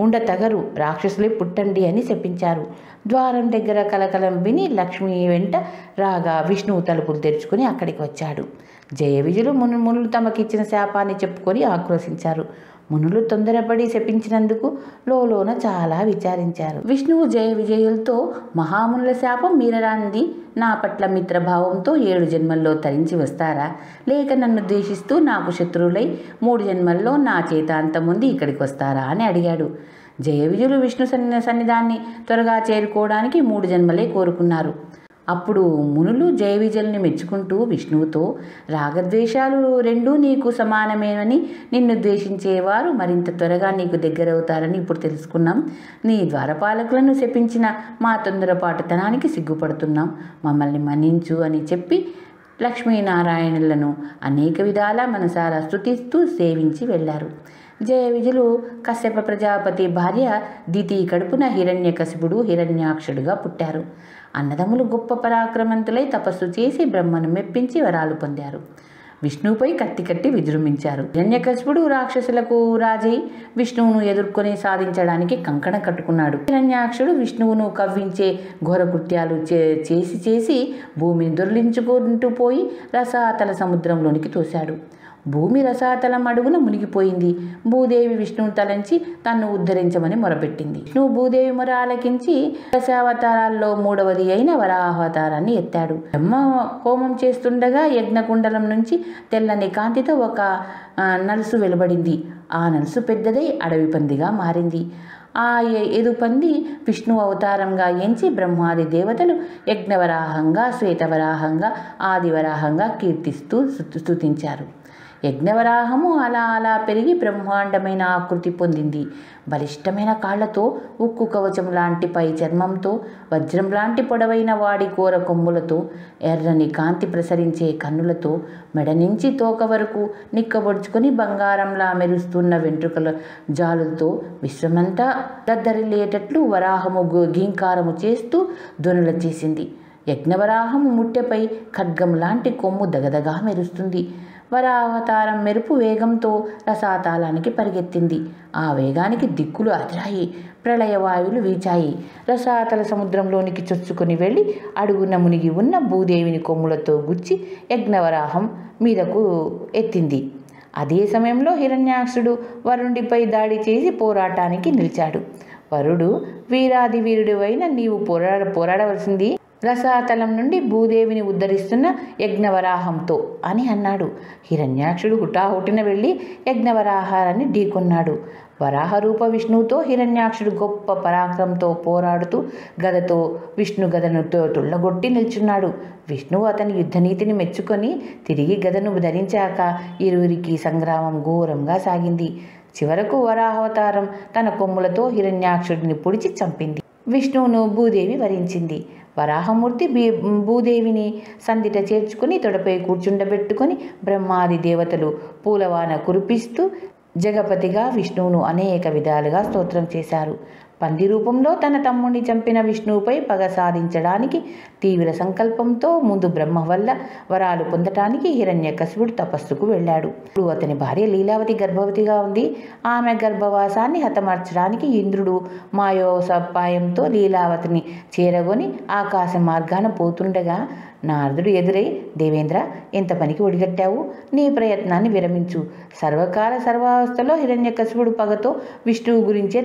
ఉండతగరు, రాక్షసులే పుట్టండి అని శపించారు. ద్వారం దగ్గర కలకలం విని లక్ష్మి వెంట రాగా విష్ణువు తలుపులు తెరుచుకుని అక్కడికి వచ్చాడు. జయ విజయులు మునులు తమకిచ్చిన శాపాన్ని చెప్పుకొని ఆక్రోశించారు. మునులు తొందరపడి శపించినందుకు లోలోన చాలా విచారించారు. విష్ణువు జయ విజయులతో మహామునుల శాపం మీరరాంది నా పట్ల మిత్రభావంతో 7 జన్మల్లో తరించి వస్తారా, లేక నన్ను ద్వేషిస్తూ నాకు శత్రువులై 3 జన్మల్లో నా చేత అంతముంది ఇక్కడికి వస్తారా అని అడిగాడు. జయ విజయులు విష్ణు సన్నిధాన్ని త్వరగా చేరుకోవడానికి 3 జన్మలే కోరుకున్నారు. అప్పుడు మునులు జయ విజయుల్ని మెచ్చుకుంటూ విష్ణువుతో రాగద్వేషాలు 2 నీకు సమానమేనని, నిన్ను ద్వేషించేవారు మరింత త్వరగా నీకు దగ్గరవుతారని ఇప్పుడు తెలుసుకున్నాం. నీ ద్వారపాలకులను శపించిన మా తొందరపాటుతనానికి సిగ్గుపడుతున్నాం, మమ్మల్ని మన్నించు అని చెప్పి లక్ష్మీనారాయణులను అనేక విధాల మనసారా స్తుతిస్తూ సేవించి వెళ్ళారు. జయ విజయులు కశ్యప ప్రజాపతి భార్య దితి కడుపున హిరణ్యకశిపుడు హిరణ్యాక్షుడుగా పుట్టారు. అన్నదమ్ములు గొప్ప పరాక్రమంతులై తపస్సు చేసి బ్రహ్మను మెప్పించి వరాలు పొందారు. విష్ణువుపై కత్తి కట్టి విజృంభించారు. హిరణ్యకశిపుడు రాక్షసులకు రాజై విష్ణువును ఎదుర్కొని సాధించడానికి కంకణం కట్టుకున్నాడు. హిరణ్యాక్షుడు విష్ణువును కవ్వించే ఘోరకృత్యాలు చేసి భూమిని దొర్లించుకుంటూ పోయి రసాతల సముద్రంలోనికి తోశాడు. భూమి రసాతలం అడుగున మునిగిపోయింది. భూదేవి విష్ణువును తలంచి తన్ను ఉద్ధరించమని మొరపెట్టింది. విష్ణువు భూదేవి మొర ఆలకించి దశావతారాల్లో 3వది అయిన వరాహావతారాన్ని ఎత్తాడు. బ్రహ్మ హోమం చేస్తుండగా యజ్ఞకుండలం నుంచి తెల్లని కాంతితో ఒక నలుసు వెలువడింది. ఆ నలుసు పెద్దదై అడవి పందిగా మారింది. ఆ ఎదుపంది విష్ణు అవతారంగా ఎంచి బ్రహ్మాది దేవతలు యజ్ఞవరాహంగా, శ్వేతవరాహంగా, ఆదివరాహంగా కీర్తిస్తూ స్తుతించారు. యజ్ఞవరాహము అలా పెరిగి బ్రహ్మాండమైన ఆకృతి పొందింది. బలిష్టమైన కాళ్లతో, ఉక్కు కవచం లాంటి పై చర్మంతో, వజ్రం లాంటి పొడవైన వాడి కోర కొమ్ములతో, ఎర్రని కాంతి ప్రసరించే కన్నులతో, మెడ నుంచి తోక వరకు నిక్కబొడుచుకొని బంగారంలా మెరుస్తున్న వెంట్రుకల జాలులతో విశ్వమంతా దద్దరిల్లేటట్లు వరాహము గీంకారము చేస్తూ ధ్వనుల చేసింది. యజ్ఞవరాహము ముట్టెపై ఖడ్గం లాంటి కొమ్ము దగదగా మెరుస్తుంది. వరావతారం మెరుపు వేగంతో రసాతాళానికి పరిగెత్తింది. ఆ వేగానికి దిక్కులు అదిరాయి, ప్రళయవాయువులు వీచాయి. రసాతల సముద్రంలోనికి చొచ్చుకొని వెళ్ళి అడుగున మునిగి ఉన్న భూదేవిని కొమ్ములతో గుచ్చి యజ్ఞవరాహం మీదకు ఎత్తింది. అదే సమయంలో హిరణ్యాక్షుడు వరుణుడిపై దాడి చేసి పోరాటానికి నిలిచాడు. వరుడు, వీరాది వీరుడివైన నీవు పోరాడవలసింది రసాతలం నుండి భూదేవిని ఉద్ధరిస్తున్న యజ్ఞవరాహంతో అని అన్నాడు. హిరణ్యాక్షుడు హుటాహుటిన వెళ్ళి యజ్ఞవరాహారాన్ని ఢీకొన్నాడు. వరాహరూప విష్ణువుతో హిరణ్యాక్షుడు గొప్ప పరాక్రమంతో పోరాడుతూ గదతో విష్ణు గదను తుళ్ళగొట్టి నిల్చున్నాడు. విష్ణువు అతని యుద్ధనీతిని మెచ్చుకొని తిరిగి గదను ధరించాక ఇరువురికి సంగ్రామం ఘోరంగా సాగింది. చివరకు వరాహవతారం తన కొమ్ములతో హిరణ్యాక్షుడిని పొడిచి చంపింది. విష్ణువును భూదేవి వరించింది. వరాహమూర్తి భూదేవిని సందిట చేర్చుకుని తొడపై కూర్చుండబెట్టుకొని బ్రహ్మాది దేవతలు పూలవాన కురిపిస్తూ జగపతిగా విష్ణువును అనేక విధాలుగా స్తోత్రం చేశారు. పంది రూపంలో తన తమ్ముడిని చంపిన విష్ణువుపై పగ సాధించడానికి తీవ్ర సంకల్పంతో ముందు బ్రహ్మ వల్ల వరాలు పొందటానికి హిరణ్యకశిపుడు తపస్సుకు వెళ్ళాడు. ఇప్పుడు అతని భార్య లీలావతి గర్భవతిగా ఉంది. ఆమె గర్భవాసాన్ని హతమార్చడానికి ఇంద్రుడు మాయోపాయంతో లీలావతిని చేరగొని ఆకాశ మార్గాన పోతుండగా నారదుడు ఎదురై, దేవేంద్ర, ఎంత పనికి ఒడిగట్టావు? నీ ప్రయత్నాన్ని విరమించు. సర్వకాల సర్వావస్థలో హిరణ్యకశిపుడు పగతో విష్ణువు గురించే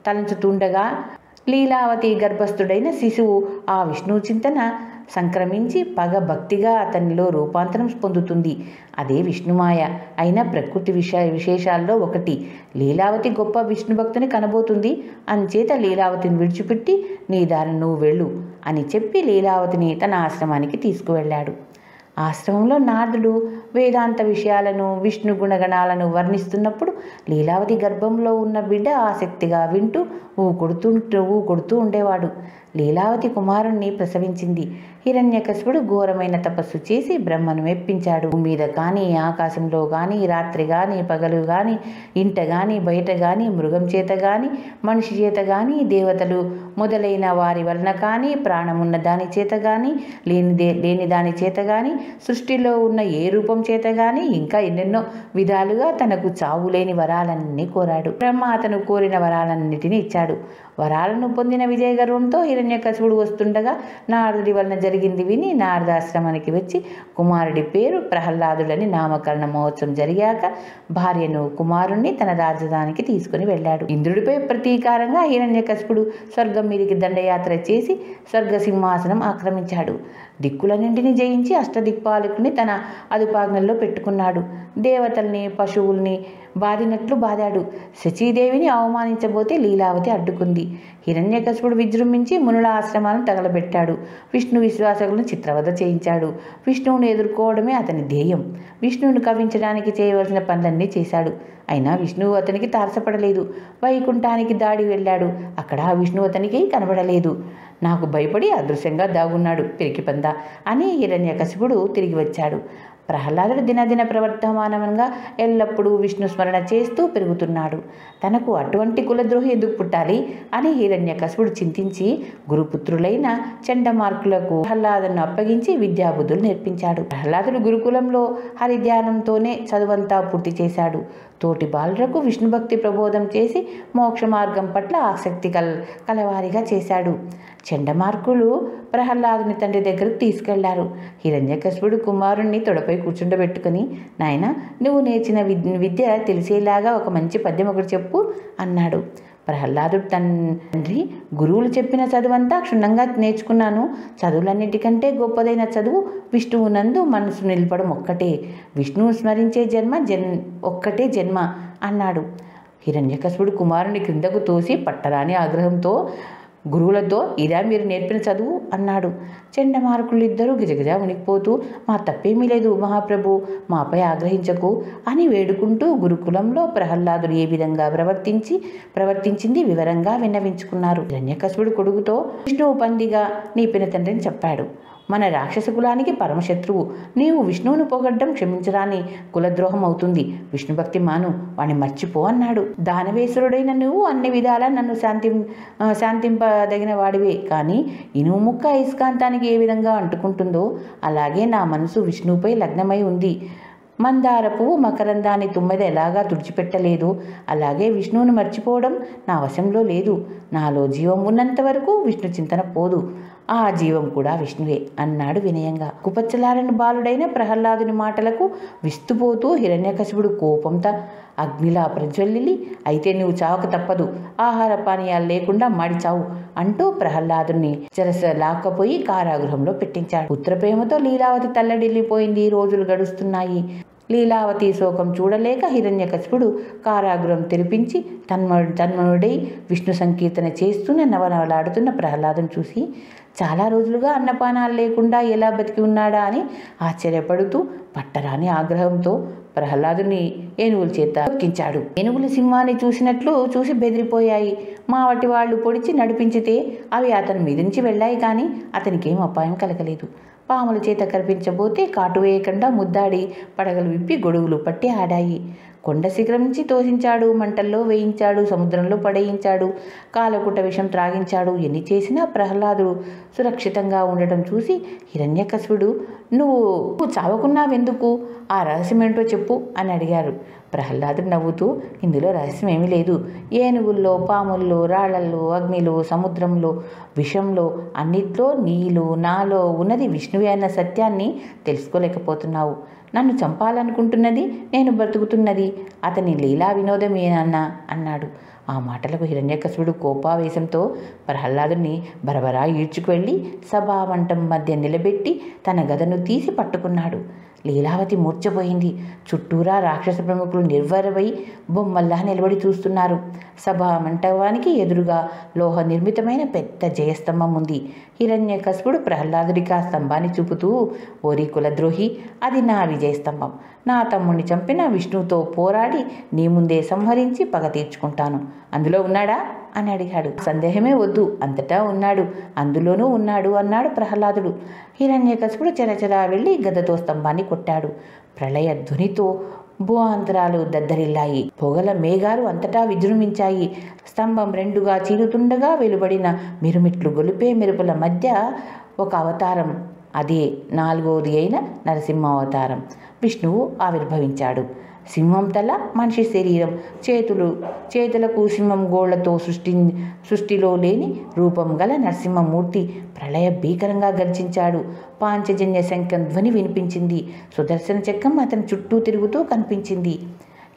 తలంచుతుండగా లీలావతి గర్భస్థుడైన శిశువు ఆ విష్ణు చింతన సంక్రమించి పగ భక్తిగా అతనిలో రూపాంతరం పొందుతుంది. అదే విష్ణుమాయ అయిన ప్రకృతి విశేషాల్లో ఒకటి. లీలావతి గొప్ప విష్ణు భక్తుని కనబోతుంది. అంచేత లీలావతిని విడిచిపెట్టి నీ దారిని నువ్వు వెళ్ళు అని చెప్పి లీలావతిని తన ఆశ్రమానికి తీసుకువెళ్ళాడు. ఆశ్రమంలో నారదుడు వేదాంత విషయాలను, విష్ణు గుణగణాలను వర్ణిస్తున్నప్పుడు లీలావతి గర్భంలో ఉన్న బిడ్డ ఆసక్తిగా వింటూ ఊకొడుతూ ఉండేవాడు. లీలావతి కుమారుణ్ణి ప్రసవించింది. హిరణ్యకశిపుడు ఘోరమైన తపస్సు చేసి బ్రహ్మను మెప్పించాడు. భూమి మీద కానీ, ఆకాశంలో కానీ, రాత్రి కానీ, పగలు కానీ, ఇంట కానీ, బయట కానీ, మృగం చేత కానీ, మనిషి చేత కానీ, దేవతలు మొదలైన వారి వలన కానీ, ప్రాణమున్న దాని చేత కానీ, లేని దాని చేత కానీ, సృష్టిలో ఉన్న ఏ రూపం చేత కానీ, ఇంకా ఎన్నెన్నో విధాలుగా తనకు చావులేని వరాలన్నీ కోరాడు. బ్రహ్మ అతను కోరిన వరాలన్నిటినీ ఇచ్చాడు. వరాలను పొందిన విజయ గర్వంతో హిరణ్యకశిపుడు వస్తుండగా నారదుడి వలన జరిగింది విని నారదాశ్రమానికి వచ్చి కుమారుడి పేరు ప్రహ్లాదుడని నామకరణ మహోత్సవం జరిగాక భార్యను, కుమారుణ్ణి తన రాజధానికి తీసుకుని వెళ్ళాడు. ఇంద్రుడిపై ప్రతీకారంగా హిరణ్యకశిపుడు స్వర్గం మీదికి దండయాత్ర చేసి స్వర్గ సింహాసనం ఆక్రమించాడు. దిక్కులన్నింటినీ జయించి అష్టదిక్పాలకుని తన అదుపాజ్ఞల్లో పెట్టుకున్నాడు. దేవతల్ని, పశువుల్ని బాధినట్లు బాధాడు. శచీదేవిని అవమానించబోతే లీలావతి అడ్డుకుంది. హిరణ్యకశిపుడు విజృంభించి మునుల ఆశ్రమాలను తగలబెట్టాడు. విష్ణు విశ్వాసకులను చిత్రవధ చేయించాడు. విష్ణువును ఎదుర్కోవడమే అతని ధ్యేయం. విష్ణువును కవించడానికి చేయవలసిన పనులన్నీ చేశాడు. అయినా విష్ణువు అతనికి తారసపడలేదు. వైకుంఠానికి దాడి వెళ్ళాడు. అక్కడ విష్ణువు అతనికి కనబడలేదు. నాకు భయపడి అదృశ్యంగా దాగున్నాడు పిరికి పంద అని హిరణ్యకశిపుడు తిరిగి వచ్చాడు. ప్రహ్లాదుడు దినదిన ప్రవర్తమానంగా ఎల్లప్పుడూ విష్ణు స్మరణ చేస్తూ పెరుగుతున్నాడు. తనకు అటువంటి కులద్రోహి ఎందుకు పుట్టాలి అని హిరణ్యకశిపుడు చింతించి గురుపుత్రులైన చండమార్కులకు ప్రహ్లాదును అప్పగించి విద్యాబుద్ధులు నేర్పించాడు. ప్రహ్లాదుడు గురుకులంలో హరిధ్యానంతోనే చదువంతా పూర్తి చేశాడు. తోటి బాలులకు విష్ణుభక్తి ప్రబోధం చేసి మోక్ష మార్గం పట్ల ఆసక్తి కలవారిగా చేశాడు. చండమార్కులు ప్రహ్లాదుని తండ్రి దగ్గరకు తీసుకెళ్లారు. హిరణ్యకశిపుడు కుమారుణ్ణి తొడపై కూర్చుండబెట్టుకుని, నాయన, నువ్వు నేర్చిన విద్య తెలిసేలాగా ఒక మంచి పద్యం ఒకటి చెప్పు అన్నాడు. ప్రహ్లాదుడు తండ్రి, గురువులు చెప్పిన చదువంతా క్షుణ్ణంగా నేర్చుకున్నాను. చదువులన్నిటికంటే గొప్పదైన చదువు విష్ణువునందు మనసు నిలపడం ఒక్కటే. విష్ణువు స్మరించే ఒక్కటే జన్మ అన్నాడు. హిరణ్యకశిపుడు కుమారుని క్రిందకు తోసి పట్టరాని ఆగ్రహంతో గురువులతో, ఇదా మీరు నేర్పిన చదువు అన్నాడు. చండమార్కులిద్దరూ గిజగిజ ఉనికిపోతూ, మా తప్పేమీ లేదు మహాప్రభు, మాపై ఆగ్రహించకు అని వేడుకుంటూ గురుకులంలో ప్రహ్లాదుడు ఏ విధంగా ప్రవర్తించింది వివరంగా విన్నవించుకున్నారు. హిరణ్యకశిపుడు కొడుకుతో, విష్ణువు పందిగా నీ పినతండ్రిని చెప్పాడు. మన రాక్షస కులానికి పరమశత్రువు. నీవు విష్ణువును పొగడ్డం క్షమించరాని కులద్రోహం అవుతుంది. విష్ణుభక్తి మాను, వాణ్ణి మర్చిపో అన్నాడు. దానవేశ్వరుడైన నువ్వు అన్ని విధాలా నన్ను శాంతింపదగిన వాడివే. కానీ ఇనుము ముక్క అయస్కాంతానికి ఏ విధంగా అంటుకుంటుందో అలాగే నా మనసు విష్ణువుపై లగ్నమై ఉంది. మందార పువ్వు మకరందాన్ని తుమ్మెద ఎలాగా తుడిచిపెట్టలేదు, అలాగే విష్ణువును మర్చిపోవడం నా వశంలో లేదు. నాలో జీవం ఉన్నంత వరకు విష్ణు చింతన పోదు. ఆ జీవం కూడా విష్ణువే అన్నాడు వినయంగా. కుపచ్చలారని బాలుడైన ప్రహ్లాదుని మాటలకు విస్తుపోతూ హిరణ్యకశిపుడు కోపంతో అగ్నిలా ప్రజ్వల్లి, అయితే నువ్వు చావక తప్పదు, ఆహార పానీయాలు లేకుండా మాడి చావు అంటూ ప్రహ్లాదుని చెరస లాక్కపోయి కారాగృహంలో పెట్టించాడు. పుత్రప్రేమతో లీలావతి తల్లడిల్లిపోయింది. రోజులు గడుస్తున్నాయి. లీలావతి శోకం చూడలేక హిరణ్యకశిపుడు కారాగృహం తెరిపించి తన్మనుడై విష్ణు సంకీర్తన చేస్తున్న నవనవలాడుతున్న ప్రహ్లాదుని చూసి, చాలా రోజులుగా అన్నపానాలు లేకుండా ఎలా బతికి ఉన్నాడా అని ఆశ్చర్యపడుతూ పట్టరాని ఆగ్రహంతో ప్రహ్లాదుని ఏనుగుల చేత తొక్కించాడు. ఏనుగులు సింహాన్ని చూసి బెదిరిపోయాయి. మావటి వాళ్ళు పొడిచి నడిపించితే అవి అతని మీద నుంచి వెళ్ళాయి, కానీ అతనికేం అపాయం కలగలేదు. పాముల చేత కనిపించబోతే కాటు వేయకుండా ముద్దాడి పడగలు విప్పి గొడుగులు పట్టి ఆడాయి. కొండ శిఖరం నుంచి తోసించాడు, మంటల్లో వేయించాడు, సముద్రంలో పడేయించాడు, కాలకుట విషం త్రాగించాడు. ఎన్ని చేసినా ప్రహ్లాదుడు సురక్షితంగా ఉండటం చూసి హిరణ్యకశిపుడు, నువ్వు చావకున్నావెందుకు? ఆ రహస్యం ఏంటో చెప్పు అని అడిగారు. ప్రహ్లాదుడు నవ్వుతూ, ఇందులో రహస్యం ఏమీ లేదు. ఏనుగుల్లో, పాముల్లో, రాళ్లల్లో, అగ్నిలో, సముద్రంలో, విషంలో, అన్నిట్లో నీలో నాలో ఉన్నది విష్ణువే అన్న సత్యాన్ని తెలుసుకోలేకపోతున్నావు. నన్ను చంపాలనుకుంటున్నది, నేను బ్రతుకుతున్నది అతని లీలా వినోదమేనన్నా అన్నాడు. ఆ మాటలకు హిరణ్యకశిపుడు కోపావేశంతో ప్రహ్లాదుని బరబరా ఈడ్చుకువెళ్ళి సభామంటం మధ్య నిలబెట్టి తన గదను తీసి పట్టుకున్నాడు. లీలావతి మూర్ఛపోయింది. చుట్టూరా రాక్షస ప్రముఖులు నిర్వరవై బొమ్మల్లా నిలబడి చూస్తున్నారు. సభా మంటపానికి ఎదురుగా లోహ నిర్మితమైన పెద్ద జయస్తంభం ఉంది. హిరణ్యకశిపుడు ప్రహ్లాదుడికి ఆ స్తంభాన్ని చూపుతూ, ఓరి కులద్రోహి, అది నా విజయస్తంభం. నా తమ్ముణ్ణి చంపిన విష్ణువుతో పోరాడి నీ ముందే సంహరించి పగ తీర్చుకుంటాను. అందులో ఉన్నాడా అని అడిగాడు. సందేహమే వద్దు, అంతటా ఉన్నాడు, అందులోనూ ఉన్నాడు అన్నాడు ప్రహ్లాదుడు. హిరణ్యకశిపుడు చెరచెరా వెళ్ళి గదతో స్తంభాన్ని కొట్టాడు. ప్రళయ ధ్వనితో భూఆంతరాలు దద్దరిల్లాయి. పొగల మేఘాలు అంతటా విజృంభించాయి. స్తంభం రెండుగా చీలుతుండగా వెలువడిన మిరుమిట్లు గొలిపే మెరుపుల మధ్య ఒక అవతారం, అదే నాలుగోది అయిన నరసింహావతారం, విష్ణువు ఆవిర్భవించాడు. సింహం తల, మనిషి శరీరం, చేతులకు సింహం గోళ్లతో సృష్టిలో లేని రూపం గల నరసింహమూర్తి ప్రళయ భీకరంగా గర్జించాడు. పాంచజన్య శంఖం ధ్వని వినిపించింది. సుదర్శన చక్రం అతని చుట్టూ తిరుగుతూ కనిపించింది.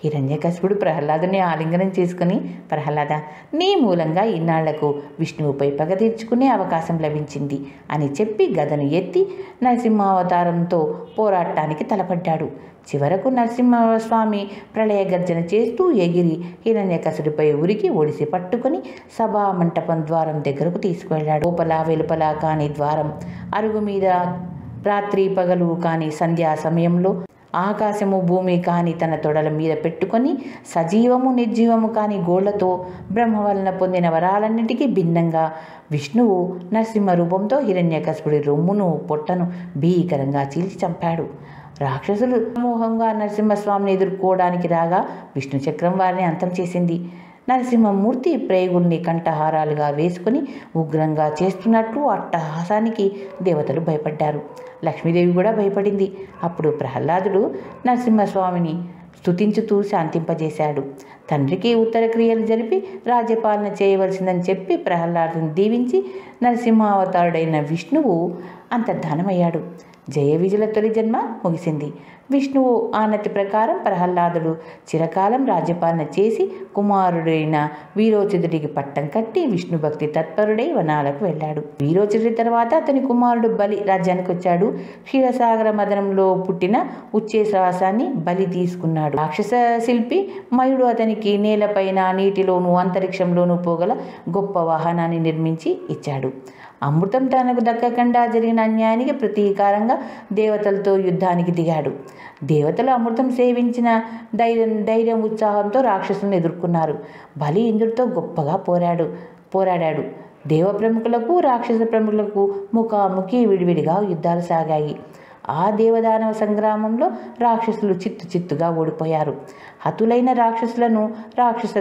హిరణ్యకశిపుడు ప్రహ్లాదుని ఆలింగనం చేసుకుని, ప్రహ్లాద, నీ మూలంగా ఇన్నాళ్లకు విష్ణువుపై పగ తీర్చుకునే అవకాశం లభించింది అని చెప్పి గదను ఎత్తి నరసింహావతారంతో పోరాటానికి తలపడ్డాడు. చివరకు నరసింహస్వామి ప్రళయ గర్జన చేస్తూ ఎగిరి హిరణ్యకశిపుడిపై ఉరికి ఒడిసి పట్టుకుని సభా మంటపం ద్వారం దగ్గరకు తీసుకువెళ్ళాడు. లోపల వెలుపల కాని ద్వారం, అరుగు మీద రాత్రి పగలు కాని సంధ్యా సమయంలో, ఆకాశము భూమి కాని తన తొడల మీద పెట్టుకొని, సజీవము నిర్జీవము కాని గోళ్లతో బ్రహ్మ వలన పొందిన వరాలన్నిటికీ భిన్నంగా విష్ణువు నరసింహ రూపంతో హిరణ్యకశిపుడి రొమ్మును పొట్టను భీకరంగా చీల్చి చంపాడు. రాక్షసులు సమూహంగా నరసింహస్వామిని ఎదుర్కోవడానికి రాగా విష్ణు చక్రం వారిని అంతం చేసింది. నరసింహమూర్తి ప్రేగుల్ని కంఠహారాలుగా వేసుకుని ఉగ్రంగా చేస్తున్నట్లు అట్టహాసానికి దేవతలు భయపడ్డారు. లక్ష్మీదేవి కూడా భయపడింది. అప్పుడు ప్రహ్లాదుడు నరసింహస్వామిని స్తుతించుతూ శాంతింపజేశాడు. తండ్రికి ఉత్తర క్రియలు జరిపి రాజ్యపాలన చేయవలసిందని చెప్పి ప్రహ్లాదుని దీవించి నరసింహావతారుడైన విష్ణువు అంతర్ధానమయ్యాడు. జయ విజయుల తొలి జన్మ ముగిసింది. విష్ణువు ఆనతి ప్రకారం ప్రహ్లాదుడు చిరకాలం రాజ్యపాలన చేసి కుమారుడైన వీరోచితుడికి పట్టం కట్టి విష్ణు భక్తి తత్పరుడై వనాలకు వెళ్ళాడు. వీరోచితుడి తర్వాత అతని కుమారుడు బలి రాజ్యానికి వచ్చాడు. క్షీరసాగర మదనంలో పుట్టిన ఉచ్ఛ్వాసాన్ని బలి తీసుకున్నాడు. రాక్షస శిల్పి మయుడు అతనికి నేలపైన, నీటిలోనూ, అంతరిక్షంలోనూ పోగల గొప్ప వాహనాన్ని నిర్మించి ఇచ్చాడు. అమృతం తనకు దక్కకుండా జరిగిన అన్యాయానికి ప్రతీకారంగా దేవతలతో యుద్ధానికి దిగాడు. దేవతలు అమృతం సేవించిన ధైర్యం ఉత్సాహంతో రాక్షసులను ఎదుర్కొన్నారు. బలి ఇంద్రుడితో గొప్పగా పోరాడాడు. దేవ ప్రముఖులకు రాక్షస ప్రముఖులకు ముఖాముఖి విడివిడిగా యుద్ధాలు సాగాయి. ఆ దేవదానవ సంగ్రామంలో రాక్షసులు చిత్తుగా ఓడిపోయారు. హతులైన రాక్షసులను రాక్షస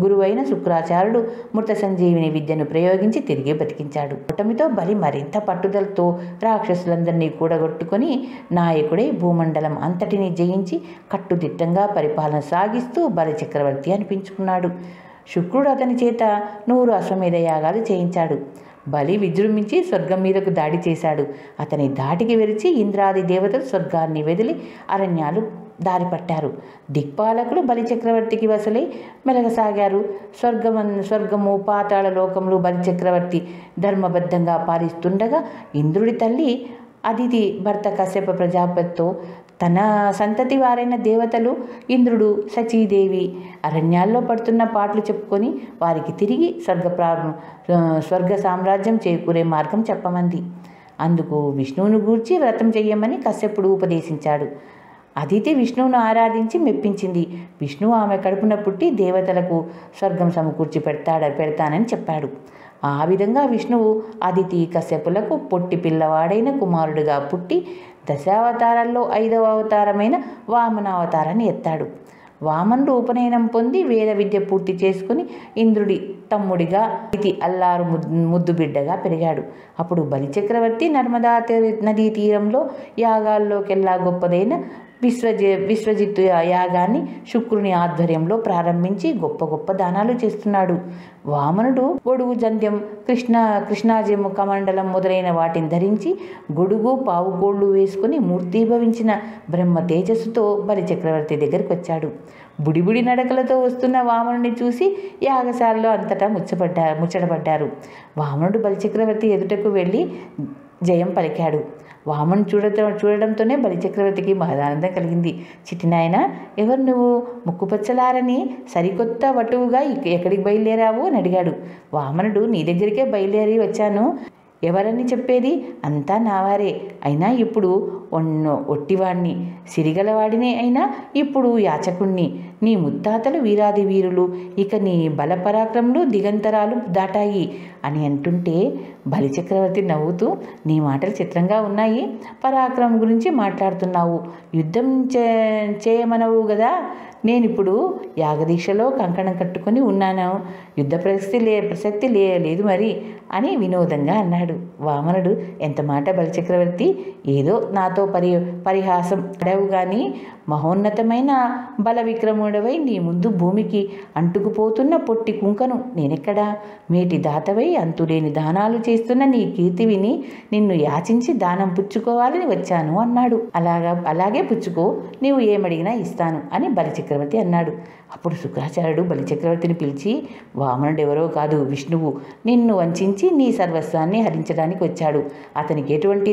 గురువైన శుక్రాచార్యుడు మృత సంజీవిని విద్యను ప్రయోగించి తిరిగి బతికించాడు. ఓటమితో బలి మరింత పట్టుదలతో రాక్షసులందరినీ కూడగొట్టుకొని నాయకుడై భూమండలం అంతటినీ జయించి కట్టుదిట్టంగా పరిపాలన సాగిస్తూ బలి చక్రవర్తి అనిపించుకున్నాడు. శుక్రుడు అతని చేత 100 అశ్వమేధ యాగాలు చేయించాడు. బలి విజృంభించి స్వర్గం మీదకు దాడి చేశాడు. అతని దాటికి విరిచి ఇంద్రాది దేవతలు స్వర్గాన్ని వెదిలి అరణ్యాలు దారిపట్టారు. దిక్పాలకులు బలి చక్రవర్తికి వసలై మెలగసాగారు. స్వర్గము పాతాళ లోకములు బలి చక్రవర్తి ధర్మబద్ధంగా పాలిస్తుండగా ఇంద్రుడి తల్లి అదితి భర్త కశ్యప ప్రజాపతితో తన సంతతి వారైన దేవతలు ఇంద్రుడు, సచీదేవి అరణ్యాల్లో పడుతున్న పాటలు చెప్పుకొని వారికి తిరిగి స్వర్గ సామ్రాజ్యం చేకూరే మార్గం చెప్పమంది. అందుకు విష్ణువును గూర్చి వ్రతం చెయ్యమని కశ్యపుడు ఉపదేశించాడు. అదితి విష్ణువును ఆరాధించి మెప్పించింది. విష్ణువు ఆమె కడుపున పుట్టి దేవతలకు స్వర్గం సమకూర్చి పెడతానని చెప్పాడు. ఆ విధంగా విష్ణువు అదితి కశ్యపులకు పొట్టి పిల్లవాడైన కుమారుడుగా పుట్టి దశావతారాల్లో 5వ అవతారమైన వామనావతారాన్ని ఎత్తాడు. వామనుడు ఉపనయనం పొంది వేద విద్య పూర్తి చేసుకుని ఇంద్రుడి తమ్ముడిగా అదితి అల్లారు ముద్దు బిడ్డగా పెరిగాడు. అప్పుడు బలిచక్రవర్తి నర్మదా నదీ తీరంలో యాగాల్లోకెల్లా గొప్పదైన విశ్వజిత్తు యాగాన్ని శుక్రుని ఆధ్వర్యంలో ప్రారంభించి గొప్ప దానాలు చేస్తున్నాడు. వామనుడు గొడుగు, జంధ్యం, కృష్ణాజము కమండలం మొదలైన వాటిని ధరించి గొడుగు, పావుగోళ్లు వేసుకుని మూర్తీభవించిన బ్రహ్మ తేజస్సుతో బలిచక్రవర్తి దగ్గరికి వచ్చాడు. బుడిబుడి నడకలతో వస్తున్న వామనుడిని చూసి యాగశాలలో అంతటా ముచ్చటపడ్డారు. వామనుడు బలిచక్రవర్తి ఎదుటకు వెళ్ళి జయం పలికాడు. వామను చూడడంతోనే బలిచక్రవర్తికి మహదానందం కలిగింది. చిట్టినాయన, ఎవరు నువ్వు? ముక్కుపచ్చలారని సరికొత్త వటువుగా ఎక్కడికి బయలుదేరావు అని అడిగాడు. వామనుడు, నీ దగ్గరికే బయలుదేరి వచ్చాను. ఎవరని చెప్పేది? అంతా నావారే. అయినా ఇప్పుడు ఒట్టివాణ్ణి, సిరిగలవాడినే అయినా ఇప్పుడు యాచకుణ్ణి. నీ ముత్తాతలు వీరాది వీరులు, ఇక నీ బలపరాక్రములు దిగంతరాలు దాటాయి అని అంటుంటే బలిచక్రవర్తి నవ్వుతూ, నీ మాటలు చిత్రంగా ఉన్నాయి. పరాక్రమం గురించి మాట్లాడుతున్నావు, యుద్ధం చేయమనవు కదా. నేనిప్పుడు యాగదీక్షలో కంకణం కట్టుకొని ఉన్నాను. యుద్ధ ప్రసక్తి లేదు మరి అని వినోదంగా అన్నాడు. వామనుడు, ఎంత మాట బలిచక్రవర్తి, ఏదో నాతో పరిహాసం అడవు గాని మహోన్నతమైన బల విక్రముడవై నీ ముందు భూమికి అంటుకుపోతున్న పొట్టి కుంకను నేనెక్కడా? మేటి దాతవై అంతులేని దానాలు చేస్తున్న నీ కీర్తి విని నిన్ను యాచించి దానం పుచ్చుకోవాలని వచ్చాను అన్నాడు. అలాగే పుచ్చుకో, నీవు ఏమడిగినా ఇస్తాను అని బలిచక్రవర్తి అన్నాడు. అప్పుడు శుక్రాచార్యుడు బలిచక్రవర్తిని పిలిచి, వామనుడు ఎవరో కాదు, విష్ణువు నిన్ను వంచించి నీ సర్వస్వాన్ని హరించడానికి వచ్చాడు. అతనికి ఎటువంటి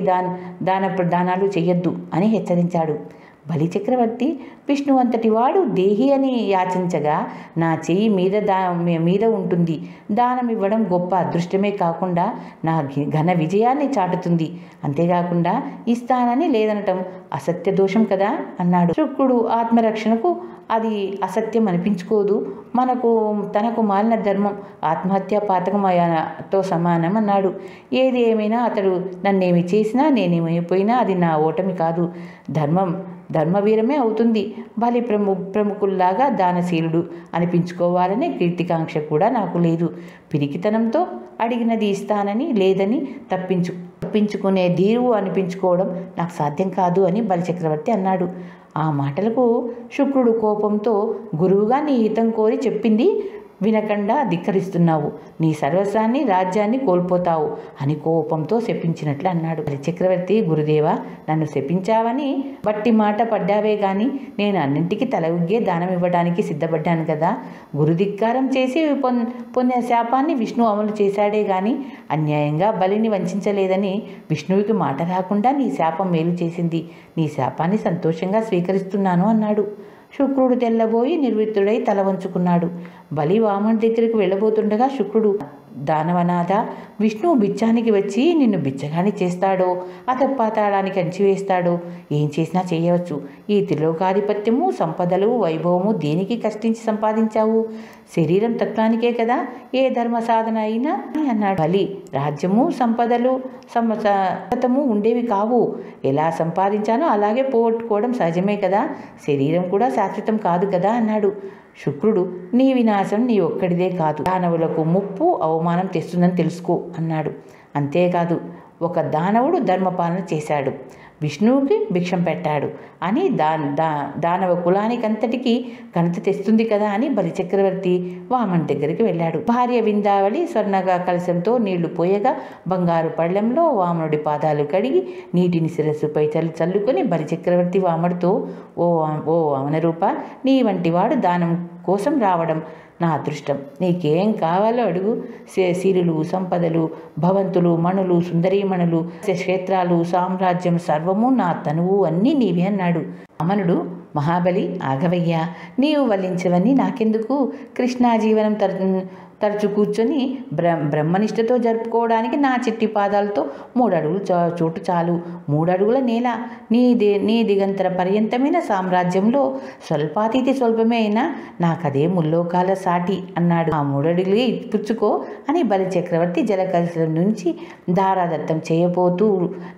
దానాలు చెయ్యొద్దు అని హెచ్చరించాడు. బలిచక్రవర్తి, విష్ణు అంతటి వాడు దేహి అని యాచించగా నా చెయ్యి మీద ఉంటుంది. దానం ఇవ్వడం గొప్ప అదృష్టమే కాకుండా నా ఘన విజయాన్ని చాటుతుంది. అంతేకాకుండా ఇస్తానని లేదనటం అసత్య దోషం కదా అన్నాడు. శుక్రుడు ఆత్మరక్షణకు అది అసత్యం అనిపించుకోదు. తనకు మాలిన ధర్మం ఆత్మహత్యా పాతకమతో సమానం అన్నాడు. ఏది ఏమైనా అతడు నన్నేమి చేసినా, నేనేమైపోయినా అది నా ఓటమి కాదు, ధర్మవీరమే అవుతుంది. బలి ప్రముఖుల్లాగా దానశీలుడు అనిపించుకోవాలనే కీర్తికాంక్ష కూడా నాకు లేదు. పిరికితనంతో అడిగినది ఇస్తానని, లేదని తప్పించుకునే ధీరువు అనిపించుకోవడం నాకు సాధ్యం కాదు అని బలిచక్రవర్తి అన్నాడు. ఆ మాటలకు శుక్రుడు కోపంతో, గురువుగా నీ హితం కోరి చెప్పింది వినకుండా ధిక్కరిస్తున్నావు, నీ సర్వస్వాన్ని రాజ్యాన్ని కోల్పోతావు అని కోపంతో శపించినట్లు అన్నాడు. చక్రవర్తి, గురుదేవా, నన్ను శపించావని బట్టి మాట పడ్డావే గాని నేను అన్నింటికీ తల ఉగ్గే దానం ఇవ్వడానికి సిద్ధపడ్డాను కదా. గురుధిక్కారం చేసి పొందిన శాపాన్ని విష్ణు అమలు చేశాడే గాని అన్యాయంగా బలిని వంచలేదని విష్ణువుకి మాట రాకుండా నీ శాపం మేలు చేసింది. నీ శాపాన్ని సంతోషంగా స్వీకరిస్తున్నాను అన్నాడు. శుక్రుడు తెల్లబోయి నిర్విత్తుడై తల వంచుకున్నాడు. బలి వామనుడి దగ్గరికి వెళ్ళబోతుండగా శుక్రుడు, దానవనాథ, విష్ణువు బిచ్చానికి వచ్చి నిన్ను బిచ్చగాని చేస్తాడో, అధపాతాళానికి అంచివేస్తాడో, ఏం చేసినా చేయవచ్చు. ఈ త్రిలోకాధిపత్యము, సంపదలు, వైభవము దేనికి కష్టించి సంపాదించావు? శరీరం తత్వానికే కదా ఏ ధర్మ సాధన అయినా అన్నాడు. బలి, రాజ్యము, సంపదలు, సతము ఉండేవి కావు. ఎలా సంపాదించానో అలాగే పోగొట్టుకోవడం సహజమే కదా. శరీరం కూడా శాశ్వతం కాదు కదా అన్నాడు. శుక్రుడు, నీ వినాశం నీ ఒక్కడిదే కాదు, దానవులకు ముప్పు అవమానం తెస్తుందని తెలుసుకో అన్నాడు. అంతేకాదు, ఒక దానవుడు ధర్మపాలన చేశాడు, విష్ణువుకి భిక్షం పెట్టాడు అని దానవ కులానికంతటికీ ఘనత తెస్తుంది కదా అని బలిచక్రవర్తి వామన్ దగ్గరికి వెళ్ళాడు. భార్య విందావళి స్వర్ణగా కలశంతో నీళ్లు పోయగా బంగారు పళ్ళెంలో వామనుడి పాదాలు కడిగి నీటిని శిరస్సుపై చల్లుకొని బలిచక్రవర్తి వామనుడితో, ఓ వామన రూప, నీ వంటి వాడు దానం కోసం రావడం నా అదృష్టం. నీకేం కావాలో అడుగు. సిరులు, సంపదలు, భవంతులు, మణులు, సుందరీమణులు, క్షేత్రాలు, సామ్రాజ్యం సర్వము నా తనువు అన్నీ నీవే అన్నాడు. వామనుడు, మహాబలి, ఆగవయ్యా, నీవు వల్లించవని నాకెందుకు? కృష్ణా జీవనం తరచు కూర్చొని బ్రహ్మనిష్టతో జరుపుకోవడానికి నా చిట్టి పాదాలతో 3 అడుగులు చోటు చాలు. 3 అడుగుల నేల, నీ దిగంతర పర్యంతమైన సామ్రాజ్యంలో స్వల్పాతీతి స్వల్పమే అయినా నాకదే ముల్లోకాల సాటి అన్నాడు. ఆ 3 అడుగులు పుచ్చుకో అని బలి చక్రవర్తి జలకలశం నుంచి ధారాదత్తం చేయబోతూ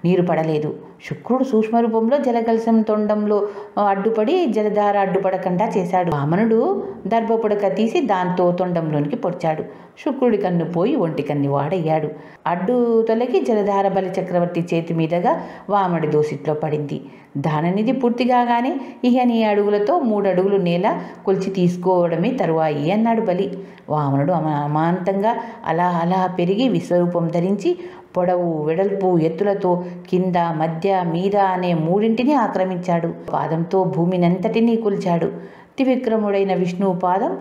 నీరు పడలేదు. శుక్రుడు సూక్ష్మరూపంలో జలకలశం తొండంలో అడ్డుపడి జలధార అడ్డుపడకుండా చేశాడు. వామనుడు దర్భపుడక తీసి దాంతో తొండంలోనికి పొడిచాడు. శుక్రుడి కన్ను పోయి ఒంటి కన్ని వాడయ్యాడు. అడ్డు తొలగి జలధార బలి చక్రవర్తి చేతి మీదుగా వామనుడి దోసిట్లో పడింది. దాననిధి పూర్తిగానే ఇహ నీ అడుగులతో 3 అడుగులు నేల కొలిచి తీసుకోవడమే తరువాయి అన్నాడు బలి. వామనుడు అమాంతంగా అలా పెరిగి విశ్వరూపం ధరించి పొడవు, వెడల్పు, ఎత్తులతో కింద, మధ్య, మీద అనే 3ంటిని ఆక్రమించాడు. పాదంతో భూమినంతటినీ కొలిచాడు. త్రివిక్రముడైన విష్ణువు పాదం